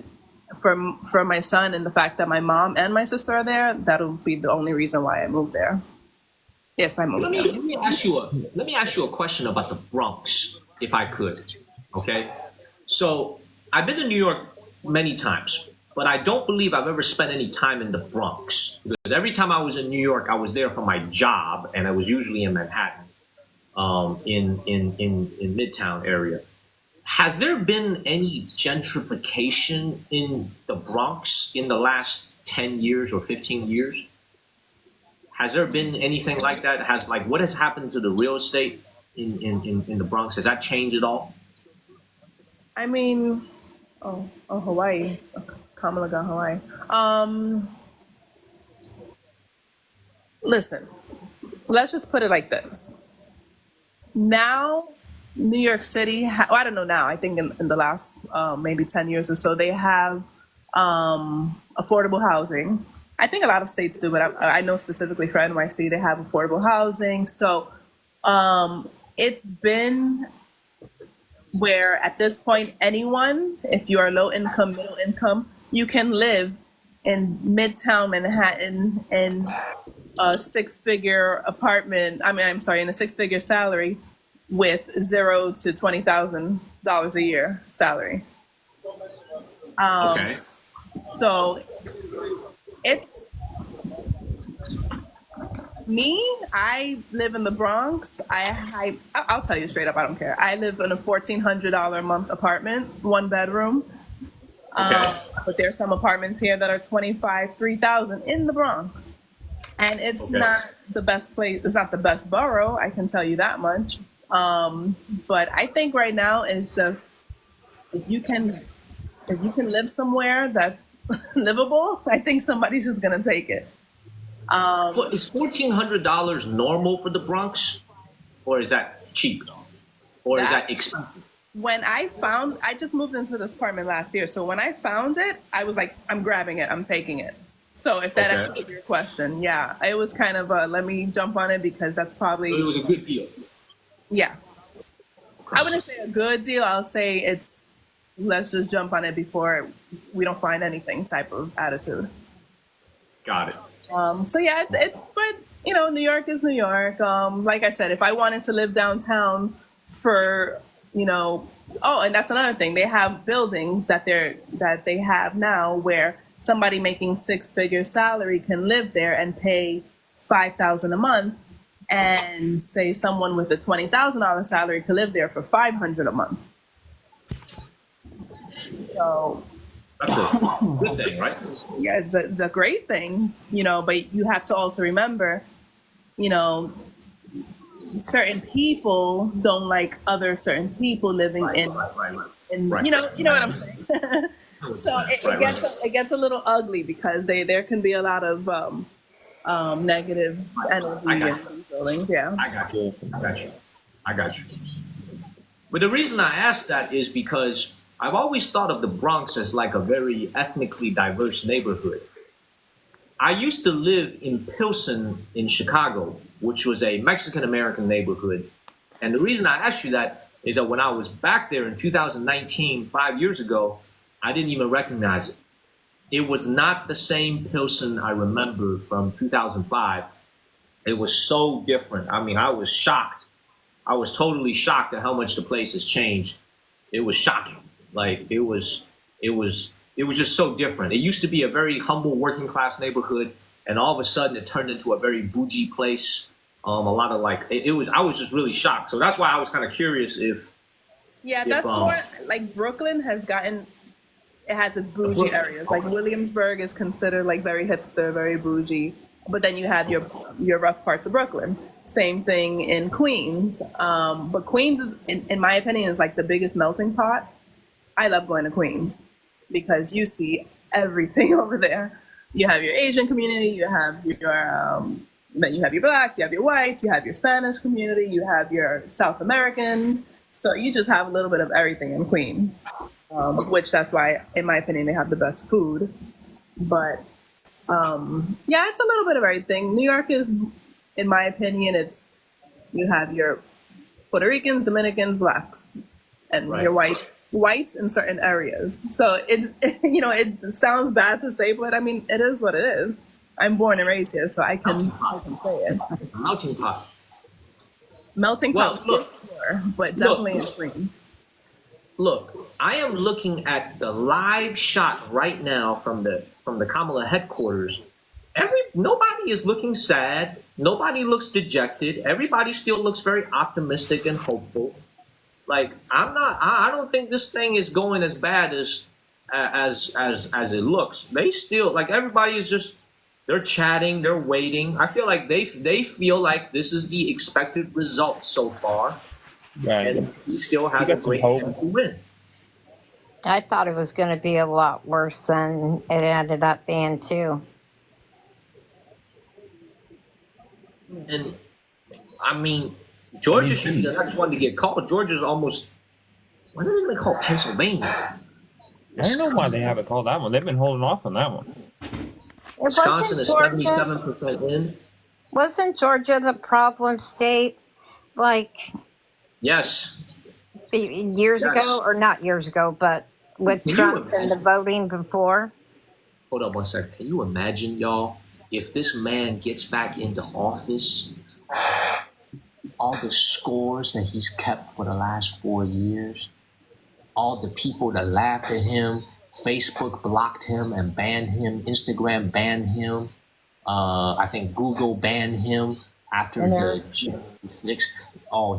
for my son and the fact that my mom and my sister are there, that'll be the only reason why I moved there. If I move there. Let me ask you a question about the Bronx, if I could. Okay, so I've been to New York many times, but I don't believe I've ever spent any time in the Bronx because every time I was in New York, I was there for my job, and I was usually in Manhattan, in Midtown area. Has there been any gentrification in the Bronx in the last 10 years or 15 years? Has there been anything like that? What has happened to the real estate in the Bronx? Has that changed at all? I mean, Hawaii. Kamala got Hawaii. Listen, let's just put it like this. Now, New York City, I don't know now, I think in the last maybe 10 years or so, they have affordable housing. I think a lot of states do, but I know specifically for NYC, they have affordable housing. So it's been where at this point, anyone, if you are low income, middle income, you can live in Midtown Manhattan in a six-figure apartment. I'm sorry, in a six-figure salary with $0 to $20,000 a year salary. Okay. So it's me. I live in the Bronx. I'll tell you straight up, I don't care. I live in a $1,400 a month apartment, one bedroom. Okay. But there's some apartments here that are $3,000 in the Bronx. And it's not the best place. It's not the best borough, I can tell you that much. But I think right now it's just, if you can live somewhere that's livable, I think somebody's just gonna take it. Is $1,400 normal for the Bronx, or is that cheap, or is that expensive? When I just moved into this apartment last year, so when I found it, I was like, I'm grabbing it, I'm taking it. So if that answers your question, yeah, it was kind of let me jump on it because that's probably. It was a good deal. Yeah, I wouldn't say a good deal. I'll say let's just jump on it before we don't find anything type of attitude. Got it. So yeah, but New York is New York. Like I said, if I wanted to live downtown for, and that's another thing. They have buildings that they have now where somebody making six-figure salary can live there and pay $5,000 a month, and say someone with a $20,000 salary could live there for $500 a month. So that's a good thing, right? Yeah, it's a great thing, but you have to also remember, certain people don't like other certain people living in, you know what I'm saying? So it gets a little ugly because there can be a lot of negative energy in these buildings. Yeah, I got you. But the reason I asked that is because I've always thought of the Bronx as like a very ethnically diverse neighborhood. I used to live in Pilsen in Chicago, which was a Mexican-American neighborhood. And the reason I asked you that is that when I was back there in 2019, 5 years ago, I didn't even recognize it. It was not the same Pilsen I remember from 2005. It was so different. I mean, I was shocked. I was totally shocked at how much the place has changed. It was shocking. Like it was just so different. It used to be a very humble working class neighborhood, and all of a sudden it turned into a very bougie place. A lot of I was just really shocked. So that's why I was kind of curious if. Yeah, that's more like Brooklyn has gotten. It has its bougie areas. Like Williamsburg is considered like very hipster, very bougie. But then you have your rough parts of Brooklyn. Same thing in Queens. But Queens is, in my opinion, is like the biggest melting pot. I love going to Queens because you see everything over there. You have your Asian community, you have your blacks, you have your whites, you have your Spanish community, you have your South Americans. So you just have a little bit of everything in Queens, which that's why, in my opinion, they have the best food. But yeah, it's a little bit of everything. New York is, in my opinion, you have your Puerto Ricans, Dominicans, blacks, and your whites in certain areas. So it sounds bad to say, but I mean, it is what it is. I'm born and raised here, so I can say it. Melting pot. Melting pot, sure, but definitely in Queens. Look, I am looking at the live shot right now from the Kamala headquarters. Nobody is looking sad. Nobody looks dejected. Everybody still looks very optimistic and hopeful. Like I don't think this thing is going as bad as it looks. They still, like, everybody is just, they're chatting, they're waiting. I feel like they feel like this is the expected result so far, and we still have a great chance to win. I thought it was going to be a lot worse than it ended up being too. And I mean, Georgia should be the next one to get called. Georgia's almost. Why are they going to call Pennsylvania? I don't know why they haven't called that one. They've been holding off on that one. Wisconsin is 77% in. Wasn't Georgia the problem state? Like. Yes. Years ago, or not years ago, but with Trump and the voting before? hold up one second. Can you imagine, y'all, if this man gets back into office, all the scores that he's kept for the last 4 years, all the people that laughed at him, Facebook blocked him and banned him, Instagram banned him, I think Google banned him after the Knicks. Oh,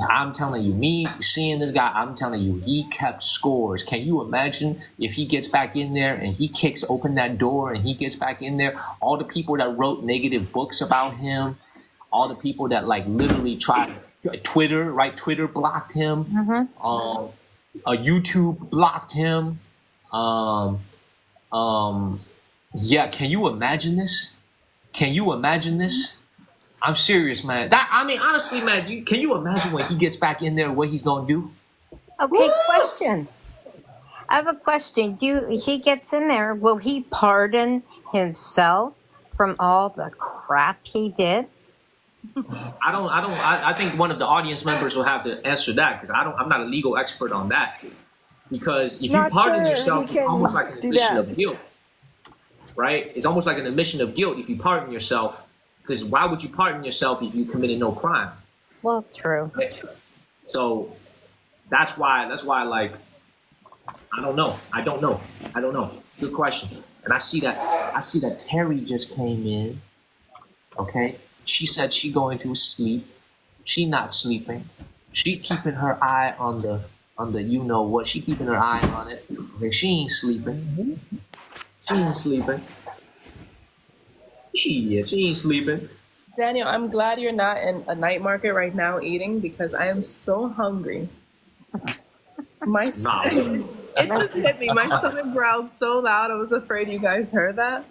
I'm telling you, me seeing this guy, I'm telling you, he kept scores. Can you imagine if he gets back in there and he kicks open that door and he gets back in there, all the people that wrote negative books about him, all the people that like literally tried Twitter, right? Twitter blocked him. YouTube blocked him. Yeah, can you imagine this? Can you imagine this? I'm serious, man. Honestly, man, can you imagine when he gets back in there, what he's gonna do? Okay, question. I have a question. He gets in there, will he pardon himself from all the crap he did? I think one of the audience members will have to answer that because I'm not a legal expert on that. Because if you pardon yourself, it's almost like an admission of guilt, right? It's almost like an admission of guilt if you pardon yourself. Because why would you pardon yourself if you committed no crime? Well, true. So that's why, like, I don't know. Good question. And I see that Terry just came in. Okay. She said she going to sleep. She not sleeping. She keeping her eye on the you know what. She keeping her eye on it. Okay, she ain't sleeping. She ain't sleeping. She ain't sleeping. Daniel, I'm glad you're not in a night market right now eating because I am so hungry. It just hit me. My stomach growled so loud. I was afraid you guys heard that.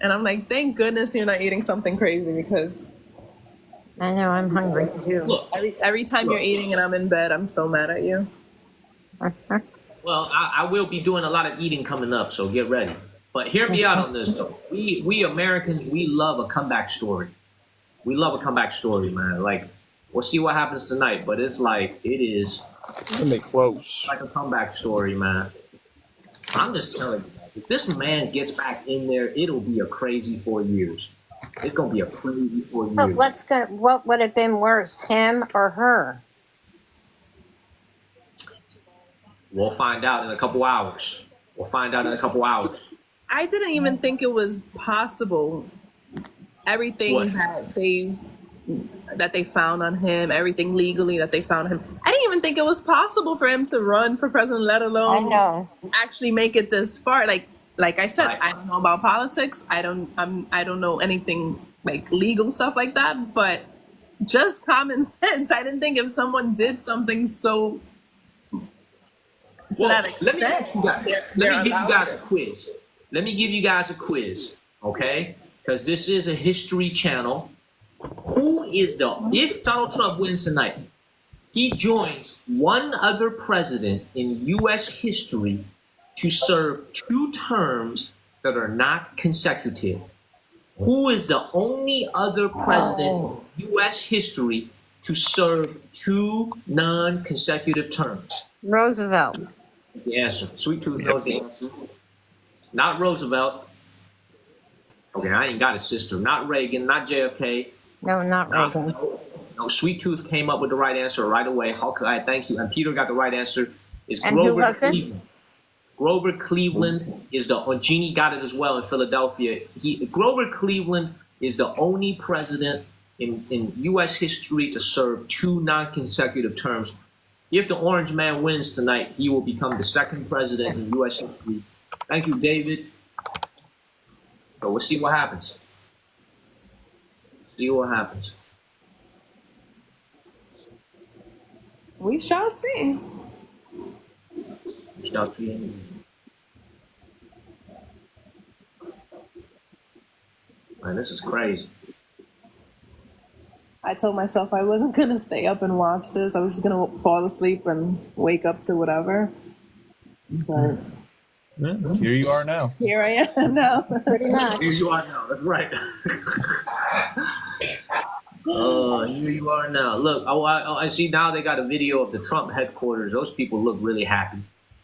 And I'm like, thank goodness you're not eating something crazy because I know I'm hungry too. Look, every time you're eating and I'm in bed, I'm so mad at you. Well, I will be doing a lot of eating coming up, so get ready. But hear me out on this, though. We Americans, we love a comeback story. We love a comeback story, man. Like, we'll see what happens tonight, but it's like, it is close. Like a comeback story, man. I'm just telling you, if this man gets back in there, it'll be a crazy 4 years. It's going to be a crazy 4 years. But what would have been worse, him or her? We'll find out in a couple hours. I didn't even think it was possible. Everything that they found on him, everything legally that they found on him. I didn't even think it was possible for him to run for president, let alone actually make it this far. Like I said, I don't know about politics. I don't know anything like legal stuff like that. But just common sense. I didn't think if someone did something so to that extent. Let me give you guys a quiz. Let me give you guys a quiz, okay? Because this is a history channel. If Donald Trump wins tonight, he joins one other president in U.S. history to serve 2 terms that are not consecutive. Who is the only other president in U.S. history to serve 2 non-consecutive terms? Roosevelt. The answer. Sweet Tooth knows the answer. Not Roosevelt. Okay, I ain't got a sister. Not Reagan. Not JFK. No, not Reagan. No, Sweet Tooth came up with the right answer right away. Thank you. And Peter got the right answer. It's Grover Cleveland. Grover Cleveland is Jeannie got it as well in Philadelphia. Grover Cleveland is the only president in U.S. history to serve 2 non-consecutive terms. If the Orange Man wins tonight, he will become the 2nd president in U.S. history. Thank you, David. So we'll see what happens. We shall see. Man, this is crazy. I told myself I wasn't going to stay up and watch this. I was just going to fall asleep and wake up to whatever. But here you are now. Here I am now. Pretty much. Here you are now. That's right. Here you are now. Look, I see now they got a video of the Trump headquarters. Those people look really happy.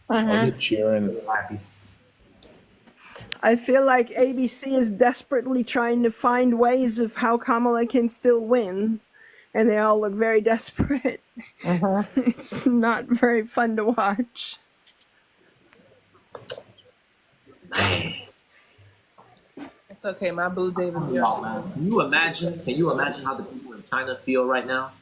They're cheering. Happy. I feel like ABC is desperately trying to find ways of how Kamala can still win, and they all look very desperate. It's not very fun to watch. It's okay. My boo David Can Beers. you imagine? Can you imagine how the people in China feel right now?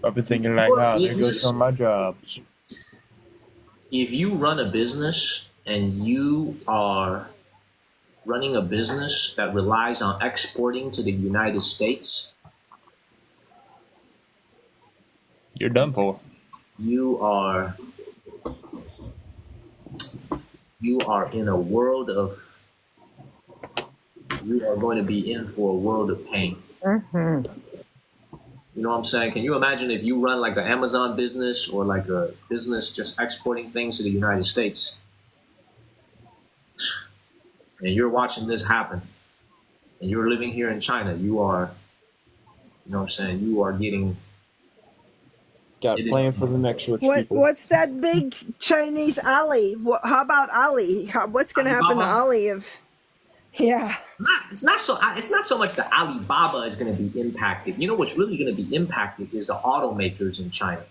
I've been thinking like, wow, there goes some of my jobs. If you run a business and you are running a business that relies on exporting to the United States, you're done for. You are in a world of. You are going to be in for a world of pain. You know what I'm saying? Can you imagine if you run like an Amazon business or like a business just exporting things to the United States, and you're watching this happen, and you're living here in China? You are, you know what I'm saying? You are getting. Got plan for the next rich people. What's that big Chinese Ali? How about Ali? What's going to happen to Ali if? Yeah. It's not so much that Alibaba is going to be impacted. You know what's really going to be impacted is the automakers in China.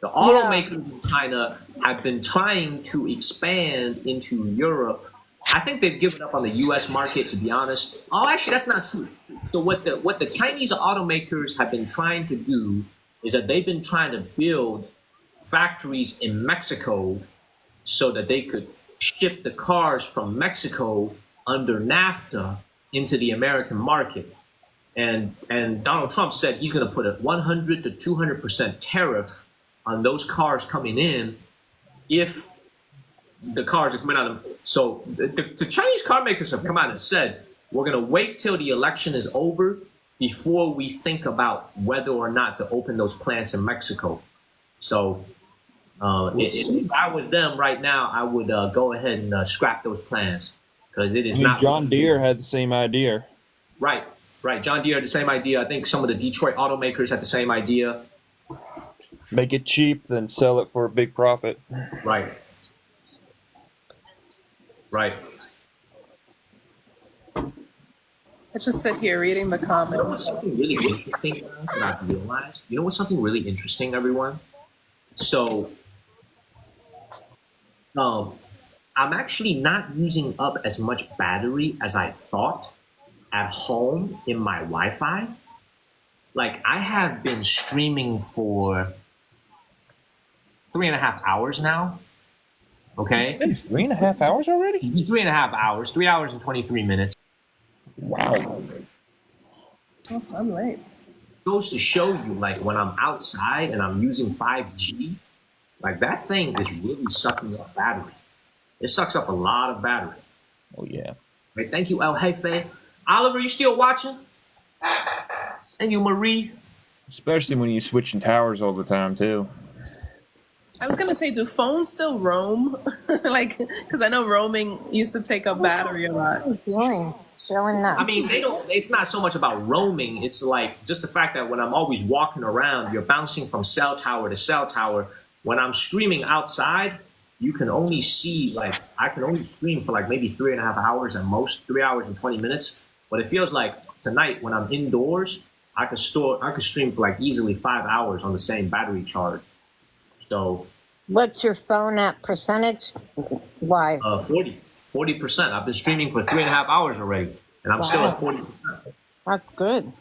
The automakers in China have been trying to expand into Europe. I think they've given up on the U.S. market, to be honest. Oh, actually, that's not true. So what the Chinese automakers have been trying to do is that they've been trying to build factories in Mexico so that they could ship the cars from Mexico under NAFTA into the American market. And Donald Trump said he's going to put a 100 to 200% tariff on those cars coming in if the cars are coming out of. So the Chinese car makers have come out and said, we're going to wait till the election is over before we think about whether or not to open those plants in Mexico. So if I was them right now, I would go ahead and scrap those plans. Because it is not. John Deere had the same idea. Right. John Deere had the same idea. I think some of the Detroit automakers had the same idea. Make it cheap, then sell it for a big profit. Right. I just sit here reading the comments. You know what's something really interesting that I've realized? You know what's something really interesting, everyone? So, I'm actually not using up as much battery as I thought at home in my Wi-Fi. Like, I have been streaming for 3.5 hours now. Okay? It's been 3.5 hours already? 3.5 hours. 3 hours and 23 minutes. Wow. Oh, I'm late. Goes to show you, like, when I'm outside and I'm using 5G, like, that thing is really sucking up battery. It sucks up a lot of battery. Oh, yeah. Right, thank you, El Jefe. Oliver, you still watching? And you, Marie? Especially when you're switching towers all the time, too. I was going to say, do phones still roam? Like, because I know roaming used to take up battery a lot. Showing up. I mean, it's not so much about roaming. It's like just the fact that when I'm always walking around, you're bouncing from cell tower to cell tower. When I'm streaming outside, you can only see, like, I can only stream for like maybe 3.5 hours at most, 3 hours and 20 minutes. But it feels like tonight when I'm indoors, I could stream for like easily 5 hours on the same battery charge. So. What's your phone at percentage wise? 40%. I've been streaming for 3.5 hours already, and I'm still at 40%. That's good.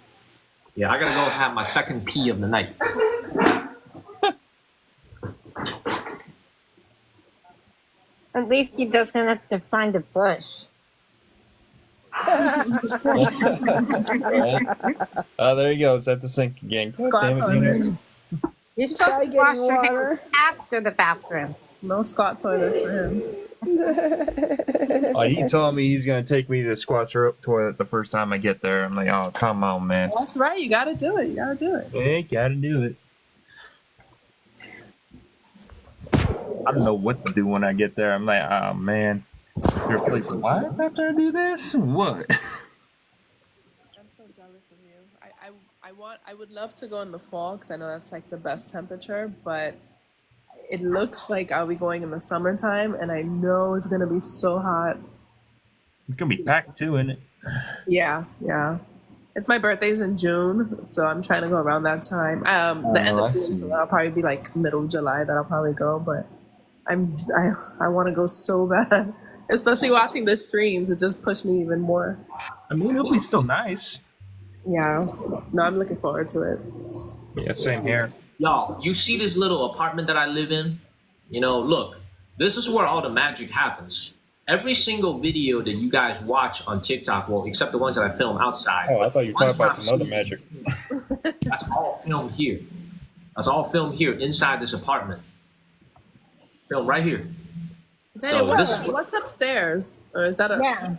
Yeah, I gotta go have my second pee of the night. At least he doesn't have to find a bush. Oh, there you go. It's at the sink again. You're supposed to wash your hands after the bathroom. No squat toilet for him. Oh, he told me he's going to take me to the squat toilet the first time I get there. I'm like, oh, come on, man. That's right. You got to do it. Yeah, got to do it. I don't know what to do when I get there. I'm like, oh, man. Your place of life after I do this? What? I'm so jealous of you. I would love to go in the fall because I know that's like the best temperature, but it looks like I'll be going in the summertime, and I know it's gonna be so hot. It's gonna be packed too, isn't it? Yeah, yeah. It's my birthday's in June, so I'm trying to go around that time. The end Oh, I of June, see. so that'll probably be like middle of July that I'll probably go. But I want to go so bad, especially watching the streams. It just pushed me even more. I mean, it'll be still nice. Yeah, no, I'm looking forward to it. Yeah, same here. Y'all, you see this little apartment that I live in? You know, look, this is where all the magic happens. Every single video that you guys watch on TikTok, well, except the ones that I film outside. Oh, I thought you were talking about some other magic. That's all filmed here. That's all filmed here inside this apartment. Filmed right here. Danny, what's upstairs? Or is that a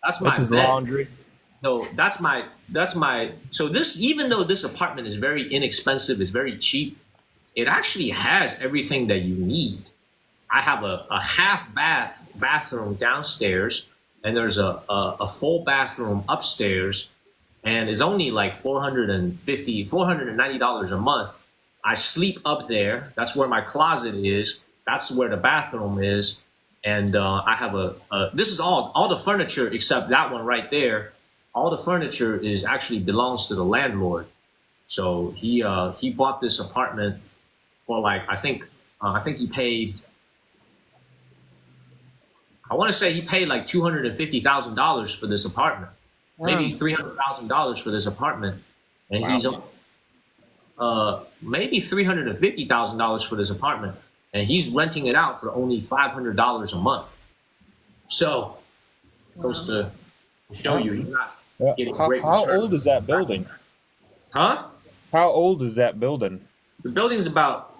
That's my This is bed. laundry. So that's my so this, even though this apartment is very inexpensive, it's very cheap, it actually has everything that you need. I have a half bathroom downstairs, and there's a full bathroom upstairs, and it's only like $490 a month. I sleep up there. That's where my closet is. That's where the bathroom is. And I have this is all the furniture except that one right there. All the furniture actually belongs to the landlord. So he bought this apartment for like, I think he paid, I want to say he paid like $250,000 for this apartment, maybe $300,000 for this apartment, and he's maybe $350,000 for this apartment, and he's renting it out for only $500 a month. So, supposed to show you he's not getting great How return. old is that building? Huh? How old is that building? The building's about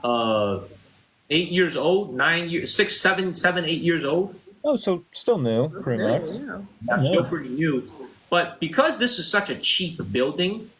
8 years old, 9 years, 6, 7, 8 years old. Oh, so still new, pretty much. That's still pretty new. But because this is such a cheap building,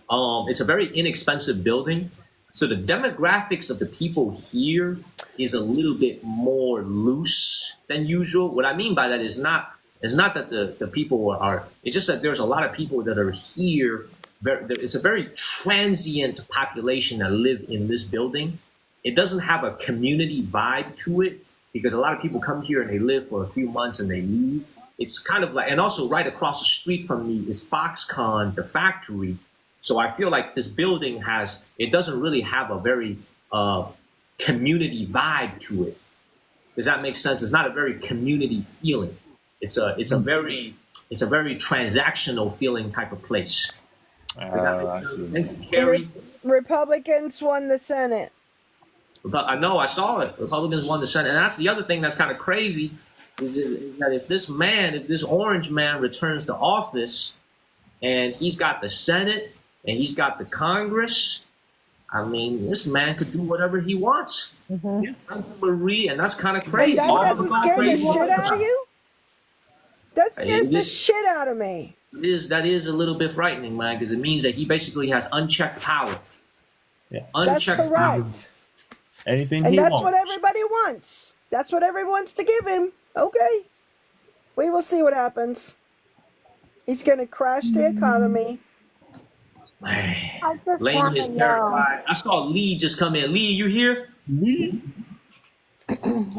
it's a very inexpensive building. So the demographics of the people here is a little bit more loose than usual. What I mean by that is not that the people are, it's just that there's a lot of people that are here. It's a very transient population that live in this building. It doesn't have a community vibe to it because a lot of people come here and they live for a few months and they leave. It's kind of like, and also right across the street from me is Foxconn, the factory. So I feel like this building it doesn't really have a very community vibe to it. Does that make sense? It's not a very community feeling. It's a very transactional feeling type of place. Thank you, Carrie. Republicans won the Senate. I know, I saw it. Republicans won the Senate. And that's the other thing that's kind of crazy is that if this orange man returns to office and he's got the Senate and he's got the Congress, I mean, this man could do whatever he wants. Marie, and that's kind of crazy. That doesn't scare the shit out of you? That scares the shit out of me. That is a little bit frightening, man, because it means that he basically has unchecked power. Yeah. Unchecked That's correct. power. Anything And he that's wants. what everybody wants. That's what everyone wants to give him. Okay. We will see what happens. He's going to crash the economy. I just Lane want is to know. terrified. I saw Lee just come in. Lee, you here? Lee?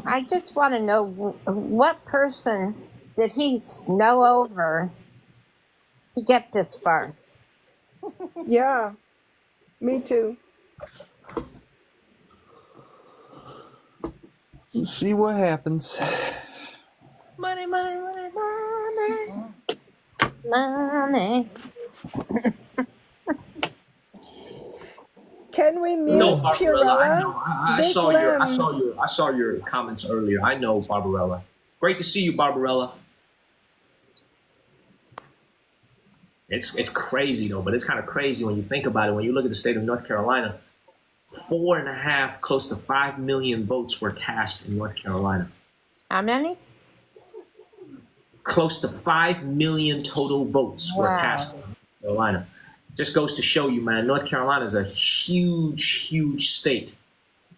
I just want to know what person did he snow over to get this far? Yeah. Me too. Let's see what happens. Money, money, money, money. Money. Can we mute No, Barbarella. I know. Purella? I saw your comments earlier. I know, Barbarella. Great to see you, Barbarella. It's crazy though, but it's kind of crazy when you think about it. When you look at the state of North Carolina, 4.5, close to 5 million votes were cast in North Carolina. How many? Close to 5 million total votes were cast in North Carolina. Just goes to show you, man, North Carolina is a huge, huge state.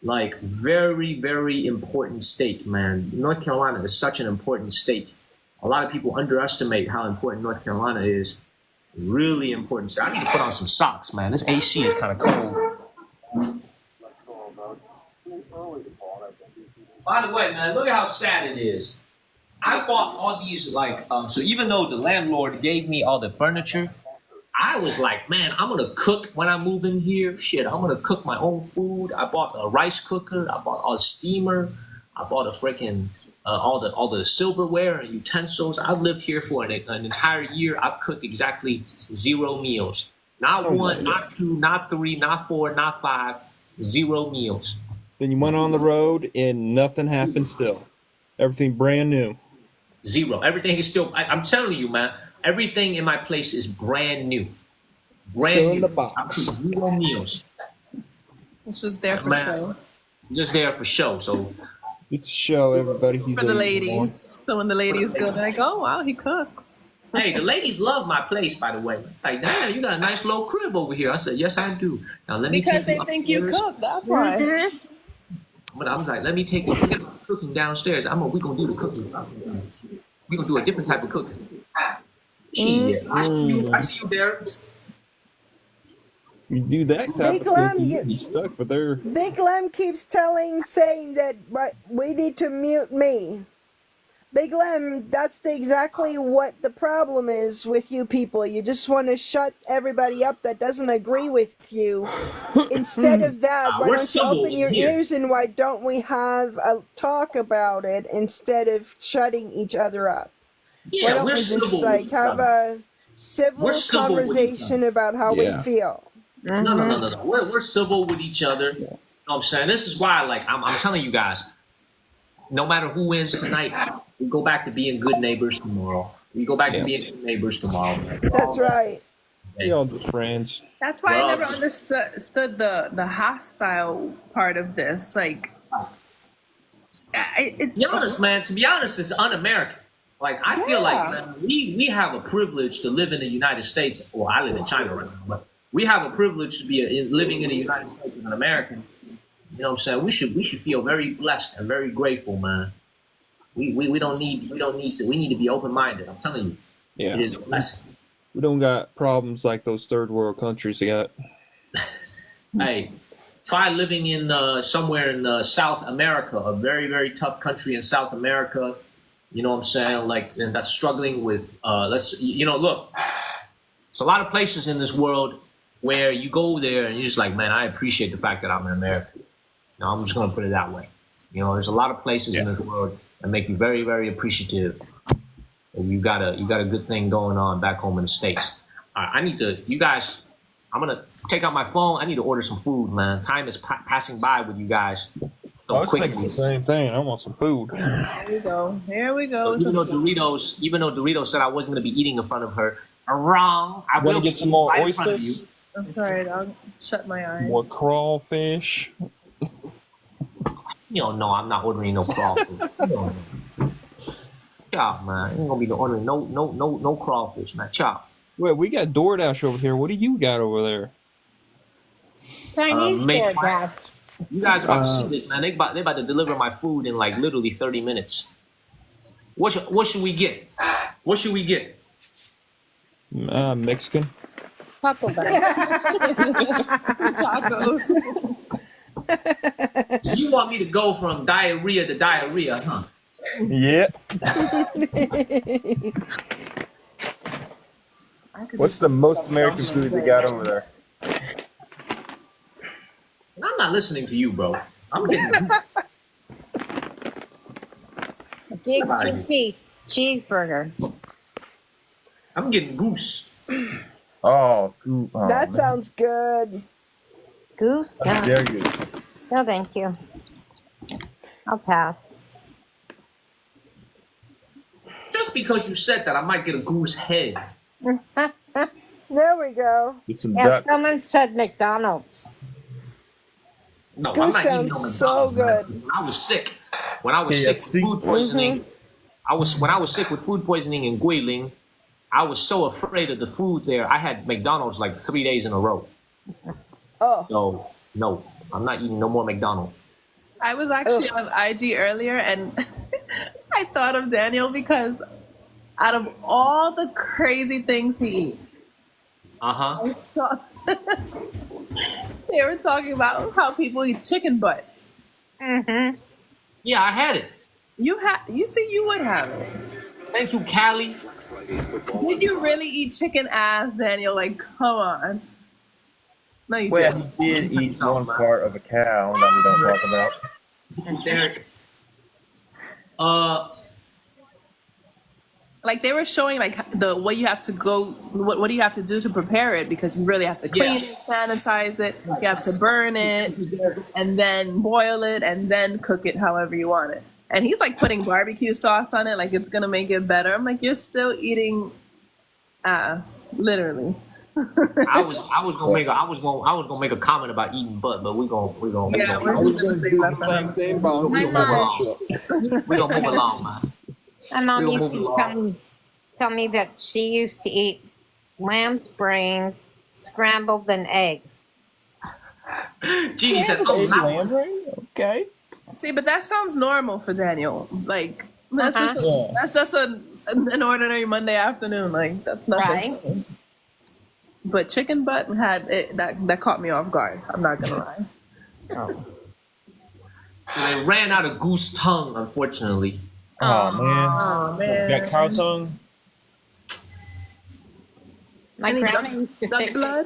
Like, very, very important state, man. North Carolina is such an important state. A lot of people underestimate how important North Carolina is. Really important state. I need to put on some socks, man. This AC is kind of cold. By the way, man, look at how sad it is. I bought all these so even though the landlord gave me all the furniture, I was like, man, I'm gonna cook when I move in here. Shit, I'm gonna cook my own food. I bought a rice cooker. I bought a steamer. I bought a freaking all the silverware and utensils. I've lived here for an entire year. I've cooked exactly 0 meals. Not one, not two, not three, not four, not five. 0 meals. Then you went on the road and nothing happened still. Everything brand new. 0. Everything is still, I'm telling you, man, everything in my place is brand new. Brand Still new. in the box. I cooked 0 meals. It's just there for show. Just there for show. So it's a show, everybody. For the ladies. So when the ladies go, they're like, oh, wow, he cooks. Hey, the ladies love my place, by the way. Like, damn, you got a nice little crib over here. I said, yes, I do. Now let me Because take they think you cook, that's why. But I was like, let me take you forget about cooking downstairs. We're gonna do the cooking. We're gonna do a different type of cooking. Shit, I see you, Derek. You do that type Big of Lem, cooking, you be stuck with her. Big Lem keeps saying that we need to mute me. Big Lem, that's exactly what the problem is with you people. You just want to shut everybody up that doesn't agree with you. Instead of that, why don't you open your ears and why don't we have a talk about it instead of shutting each other up? Yeah, why don't we just have a civil conversation about how we feel? No. We're civil with each other. You know what I'm saying? This is why, I'm telling you guys, no matter who wins tonight, we go back to being good neighbors tomorrow. We go back to being good neighbors tomorrow. That's right. We all just friends. That's why I never understood the hostile part of this. Like, To be honest, it's un-American. Like, I feel like man, we have a privilege to live in the United States. Well, I live in China right now, but we have a privilege to be living in the United States as an American. You know what I'm saying? We should feel very blessed and very grateful, man. We need to be open-minded. I'm telling you. Yeah. It is a blessing. We don't got problems like those third world countries got. Hey, try living in somewhere in South America, a very, very tough country in South America. You know what I'm saying? And that's struggling with look, there's a lot of places in this world where you go there and you're just like, man, I appreciate the fact that I'm in America. No, I'm just gonna put it that way. You know, there's a lot of places in this world that make you very, very appreciative. And you got a good thing going on back home in the States. All right, I'm gonna take out my phone. I need to order some food, man. Time is passing by with you guys. I was thinking the same thing. I want some food. Here we go. Even though Doritos said I wasn't gonna be eating in front of her, wrong. I will get some more oysters. I'm sorry, dog. Shut my eyes. More crawfish. You don't know I'm not ordering no crawfish. Chop, man. Ain't gonna be ordering no crawfish, man. Chop. Well, we got DoorDash over here. What do you got over there? Chinese DoorDash. You guys are about to see this, man. They about to deliver my food in like literally 30 minutes. What should we get? What should we get? Mexican. Taco Bell. Tacos. You want me to go from diarrhea to diarrhea, huh? Yeah. What's the most American food they got over there? I'm not listening to you, bro. I'm getting A big juicy cheeseburger. I'm getting goose. Oh, that sounds good. Goose? That's very good. No, thank you. I'll pass. Just because you said that, I might get a goose head. There we go. Someone said McDonald's. No, Goose I'm not eating no sounds McDonald's. so good. When I was sick with food poisoning, when I was sick with food poisoning in Guilin, I was so afraid of the food there. I had McDonald's like 3 days in a row. Oh. So no, I'm not eating no more McDonald's. I was actually on IG earlier and I thought of Daniel because out of all the crazy things he eats, I saw they were talking about how people eat chicken butt. Mm-hmm. Yeah, I had it. You would have it. Thank you, Callie. Did you really eat chicken ass, Daniel? Like, come on. No, you Well, didn't. he did eat one part of a cow that we don't talk about. Derek. Like they were showing like what you have to go, what do you have to do to prepare it, because you really have to clean it, sanitize it, you have to burn it, and then boil it, and then cook it however you want it. And he's like putting barbecue sauce on it, like it's gonna make it better. I'm like, you're still eating ass, literally. I was gonna make a comment about eating butt, but we're gonna just gonna say that. we gonna move along, man. My mom used to tell me that she used to eat lamb's brains scrambled in eggs. Jeannie said, "Oh, lamb brain." Okay. See, but that sounds normal for Daniel. Like that's just an ordinary Monday afternoon. Like that's nothing. Right. But chicken butt that caught me off guard. I'm not gonna lie. Oh. So they ran out of goose tongue, unfortunately. Oh man. Oh man. Got cow tongue. My grandma used to duck blood.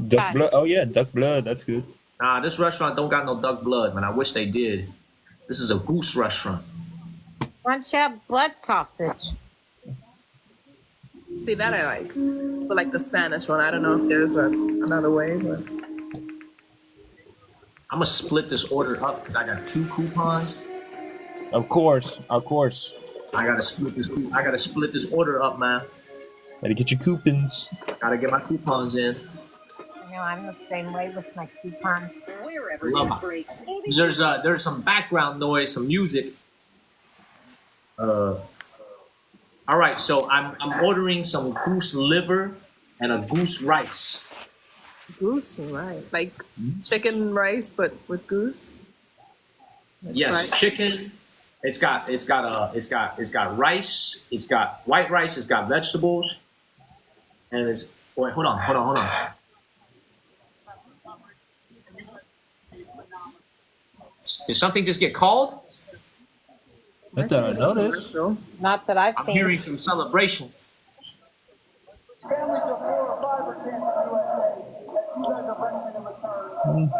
Duck blood. Oh yeah, duck blood. That's good. Nah, this restaurant don't got no duck blood, man. I wish they did. This is a goose restaurant. Why don't you have blood sausage? See, that I like. But like the Spanish one, I don't know if there's another way, but I'm gonna split this order up because I got 2 coupons. Of course. I gotta split this order up, man. Gotta get your coupons. Gotta get my coupons in. You know, I'm the same way with my coupons. There's some background noise, some music. All right, so I'm ordering some goose liver and a goose rice. goose and rice, like chicken rice, but with goose. Like Yes, rice. chicken. It's got rice. It's got white rice. It's got vegetables, and it's wait. Hold on. Did something just get called? That's what I noticed. Not that I've I'm seen. hearing some celebration.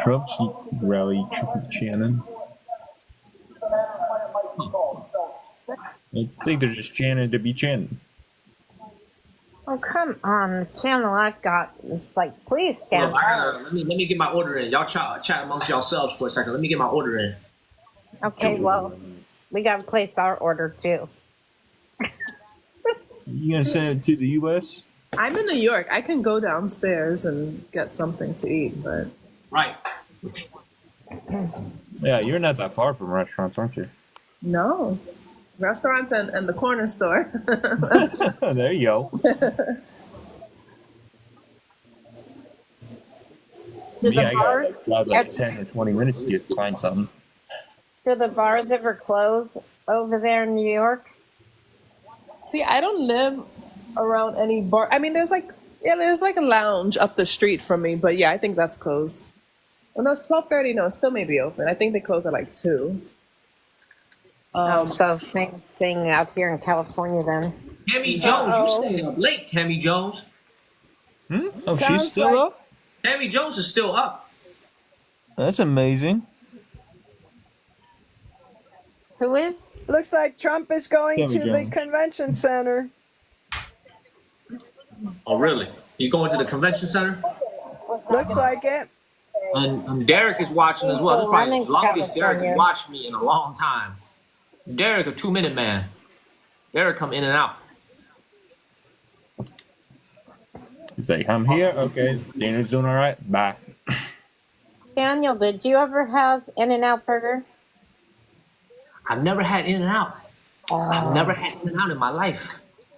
Trump's rally chanting. I think they're just chanting to be chanting. Oh, come on. The channel I've got is like, please stand Look, up. let me get my order in. Y'all chat amongst yourselves for a second. Let me get my order in. Okay, well, we got to place our order too. You gonna send it to the U.S.? I'm in New York. I can go downstairs and get something to eat, but Right. Yeah, you're not that far from restaurants, aren't you? no. Restaurants and the corner store. There you go. Do Yeah, the I bars, got like 10 or 20 minutes to find something. do the bars ever close over there in New York? See, I don't live around any bar. I mean, there's like a lounge up the street from me, but yeah, I think that's closed. Oh no, it's 12:30. No, it still may be open. I think they close at like 2. So same thing out here in California then. Tammy Jones, you staying up late, Tammy Jones. Oh, she's still up? Tammy Jones is still up. That's amazing. Who is? Looks like Trump is going Tammy to the Jones. convention center. Oh, really? You going to the convention center? Looks like it. And Derek is watching as well. This is probably the longest Derek has watched me in a long time. Derek, a 2-minute man. Derek come in and out. He's like, I'm here. Okay, Dana's doing all right. Bye. Daniel, did you ever have In-N-Out Burger? I've never had In-N-Out. I've never had In-N-Out in my life.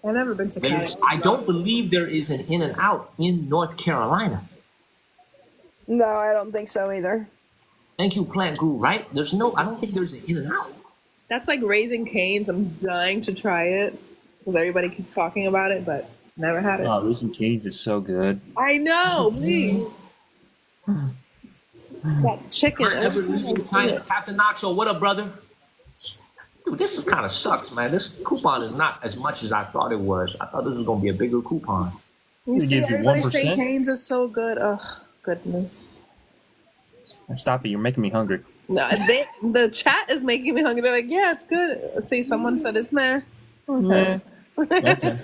I've never been to Canada. I don't believe there is an In-N-Out in North Carolina. No, I don't think so either. Thank you, Plant Guru, right? I don't think there's an In-N-Out. That's like Raising Cane's. I'm dying to try it because everybody keeps talking about it, but never had it. Oh, Raising Cane's is so good. I know, please. That chicken. Captain Nacho, what up, brother? Dude, this is kind of sucks, man. This coupon is not as much as I thought it was. I thought this was gonna be a bigger coupon. You see, everybody say Canes is so good. Oh, goodness. Stop it! You're making me hungry. No, the chat is making me hungry. They're like, yeah, it's good. See, someone said it's meh. Meh. Okay.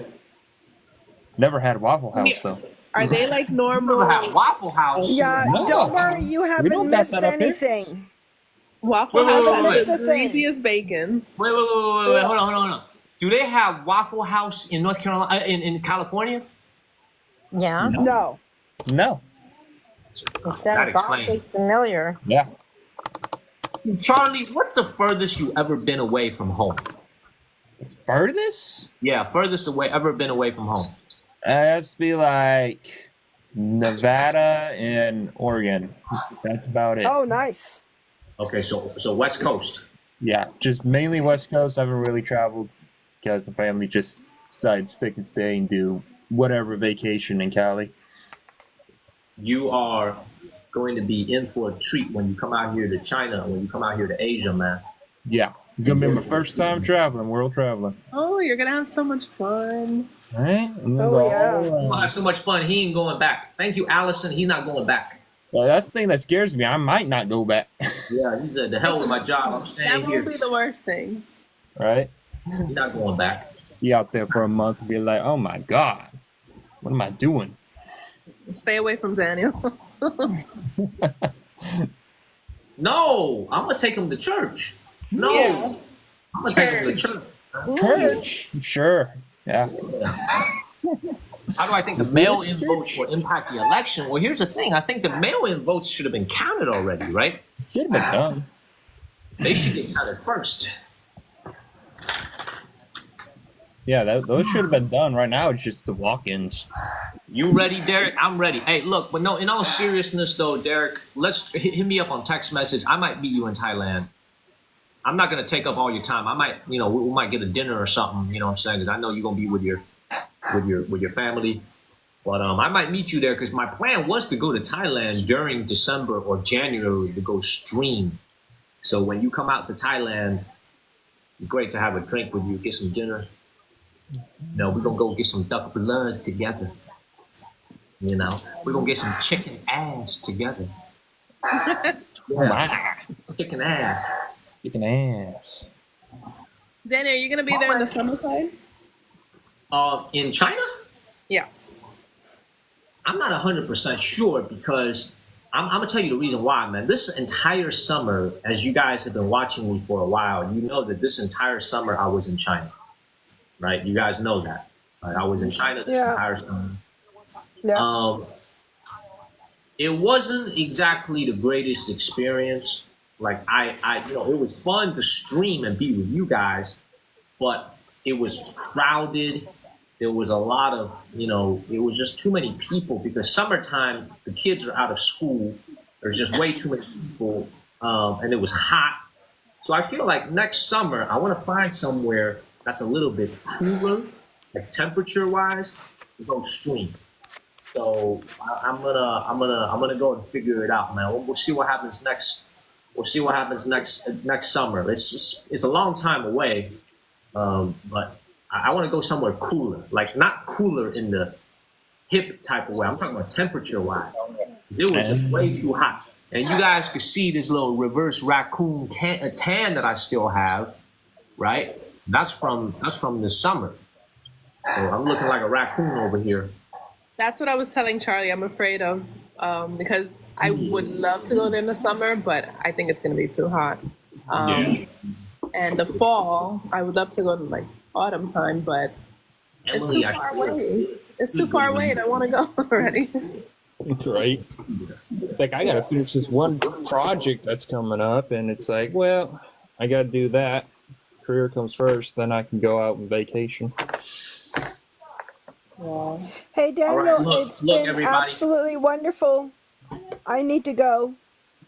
Never had Waffle House though. Are they like normal? Never had Waffle House. Yeah, No. don't worry, you haven't missed anything. Waffle Wait, wait, House wait, is wait. the greasiest bacon. Wait, hold on. Do they have Waffle House in North Carolina, in California? Yeah. No. No. That is awfully explains. familiar. Yeah. Charlie, what's the furthest you ever been away from home? Furthest? Yeah, furthest away ever been away from home. It has to be like Nevada and Oregon. That's about it. Oh, nice. Okay, so West Coast. Yeah, just mainly West Coast. I haven't really traveled because the family just decided to stick and stay and do whatever vacation in Cali. You are going to be in for a treat when you come out here to China, when you come out here to Asia, man. Yeah, it's gonna be my first time traveling, world traveling. Oh, you're gonna have so much fun. Right? Oh, yeah. We'll have so much fun. He ain't going back. Thank you, Allison. He's not going back. Well, that's the thing that scares me. I might not go back. Yeah, he said, the hell with my job. I'm staying That here. will be the worst thing. Right? He's not going back. Be out there for a month and be like, oh my God, what am I doing? Stay away from Daniel. No, I'm gonna take him to church. No, Yeah. I'm gonna take him to church. Church? Sure. Yeah. How do I think the mail-in votes will impact the election? Well, here's the thing. I think the mail-in votes should have been counted already, right? Should have been done. They should get counted first. Yeah, those should have been done. Right now, it's just the walk-ins. You ready, Derek? I'm ready. Hey, look, but no, in all seriousness, though, Derek, let's hit me up on text message. I might meet you in Thailand. I'm not gonna take up all your time. I might, we might get a dinner or something. You know what I'm saying? Because I know you're gonna be with your family. But I might meet you there because my plan was to go to Thailand during December or January to go stream. So when you come out to Thailand, it's great to have a drink with you, get some dinner. We're gonna go get some duck blood together. We're gonna get some chicken ass together. Wow. Chicken ass. Chicken ass. Daniel, are you gonna be there in the summertime? In China? Yes. I'm not 100% sure because I'm gonna tell you the reason why, man. This entire summer, as you guys have been watching me for a while, you know that this entire summer I was in China, right? You guys know that. Right? I was in China this entire summer. Yeah. It wasn't exactly the greatest experience. Like it was fun to stream and be with you guys, but it was crowded. There was a lot of, it was just too many people because summertime, the kids are out of school. There's just way too many people, and it was hot. So I feel like next summer, I want to find somewhere that's a little bit cooler, like temperature-wise, to go stream. So I'm gonna go and figure it out, man. We'll see what happens next. We'll see what happens next summer. It's a long time away, but I want to go somewhere cooler, like not cooler in the hip type of way. I'm talking about temperature-wise. It was just way too hot, and you guys could see this little reverse raccoon tan that I still have, right? That's from this summer. So I'm looking like a raccoon over here. That's what I was telling Charlie. I'm afraid of because I would love to go there in the summer, but I think it's going to be too hot. And the fall, I would love to go to like autumn time, but it's too far away. It's too far away, and I want to go already. That's right. Like I gotta finish this one project that's coming up, and it's like, well, I gotta do that. Career comes first, then I can go out on vacation. Yeah. Hey, Daniel, look, it's been everybody. absolutely wonderful. I need to go.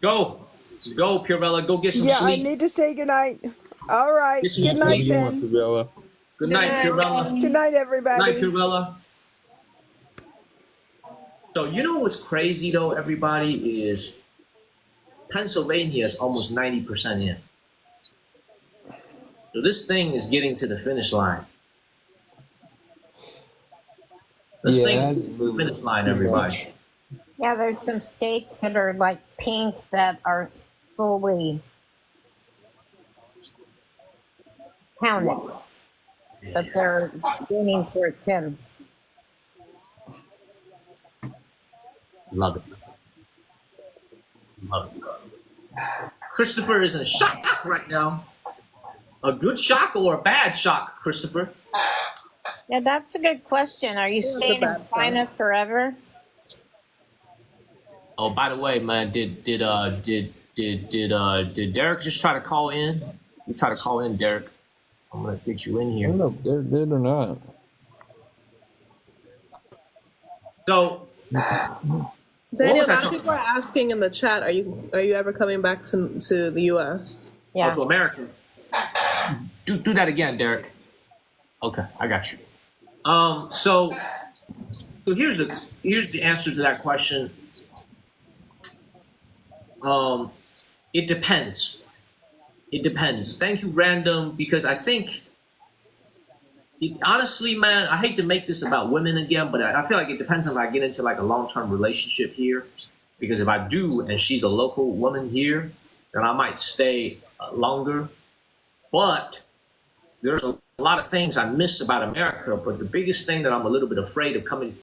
Go, Purella. Go get some Yeah, sleep. I need to say goodnight. All right. Get some Good night, sleep. then. Good night, Purella. Good night, everybody. Good night, Purella. So you know what's crazy though, everybody, is Pennsylvania is almost 90% in. So this thing is getting to the finish line. This thing is getting to the finish line, everybody. Yeah, there's some states that are like pink that are fully counted, but they're leaning towards him. Love it. Love it. Christopher is in shock right now. A good shock or a bad shock, Christopher? Yeah, that's a good question. Are you staying in China forever? Oh, by the way, man, did Derek just try to call in? You try to call in, Derek. I'm gonna get you in I here. don't know if they're good or not. So, Daniel, now people are asking in the chat, are you ever coming back to the U.S.? Yeah. To America. Do that again, Derek. Okay, I got you. So here's the answer to that question. It depends. It depends. Thank you, Random, because I think, honestly, man, I hate to make this about women again, but I feel like it depends on if I get into like a long-term relationship here. Because if I do, and she's a local woman here, then I might stay longer. But there's a lot of things I miss about America. But the biggest thing that I'm a little bit afraid of coming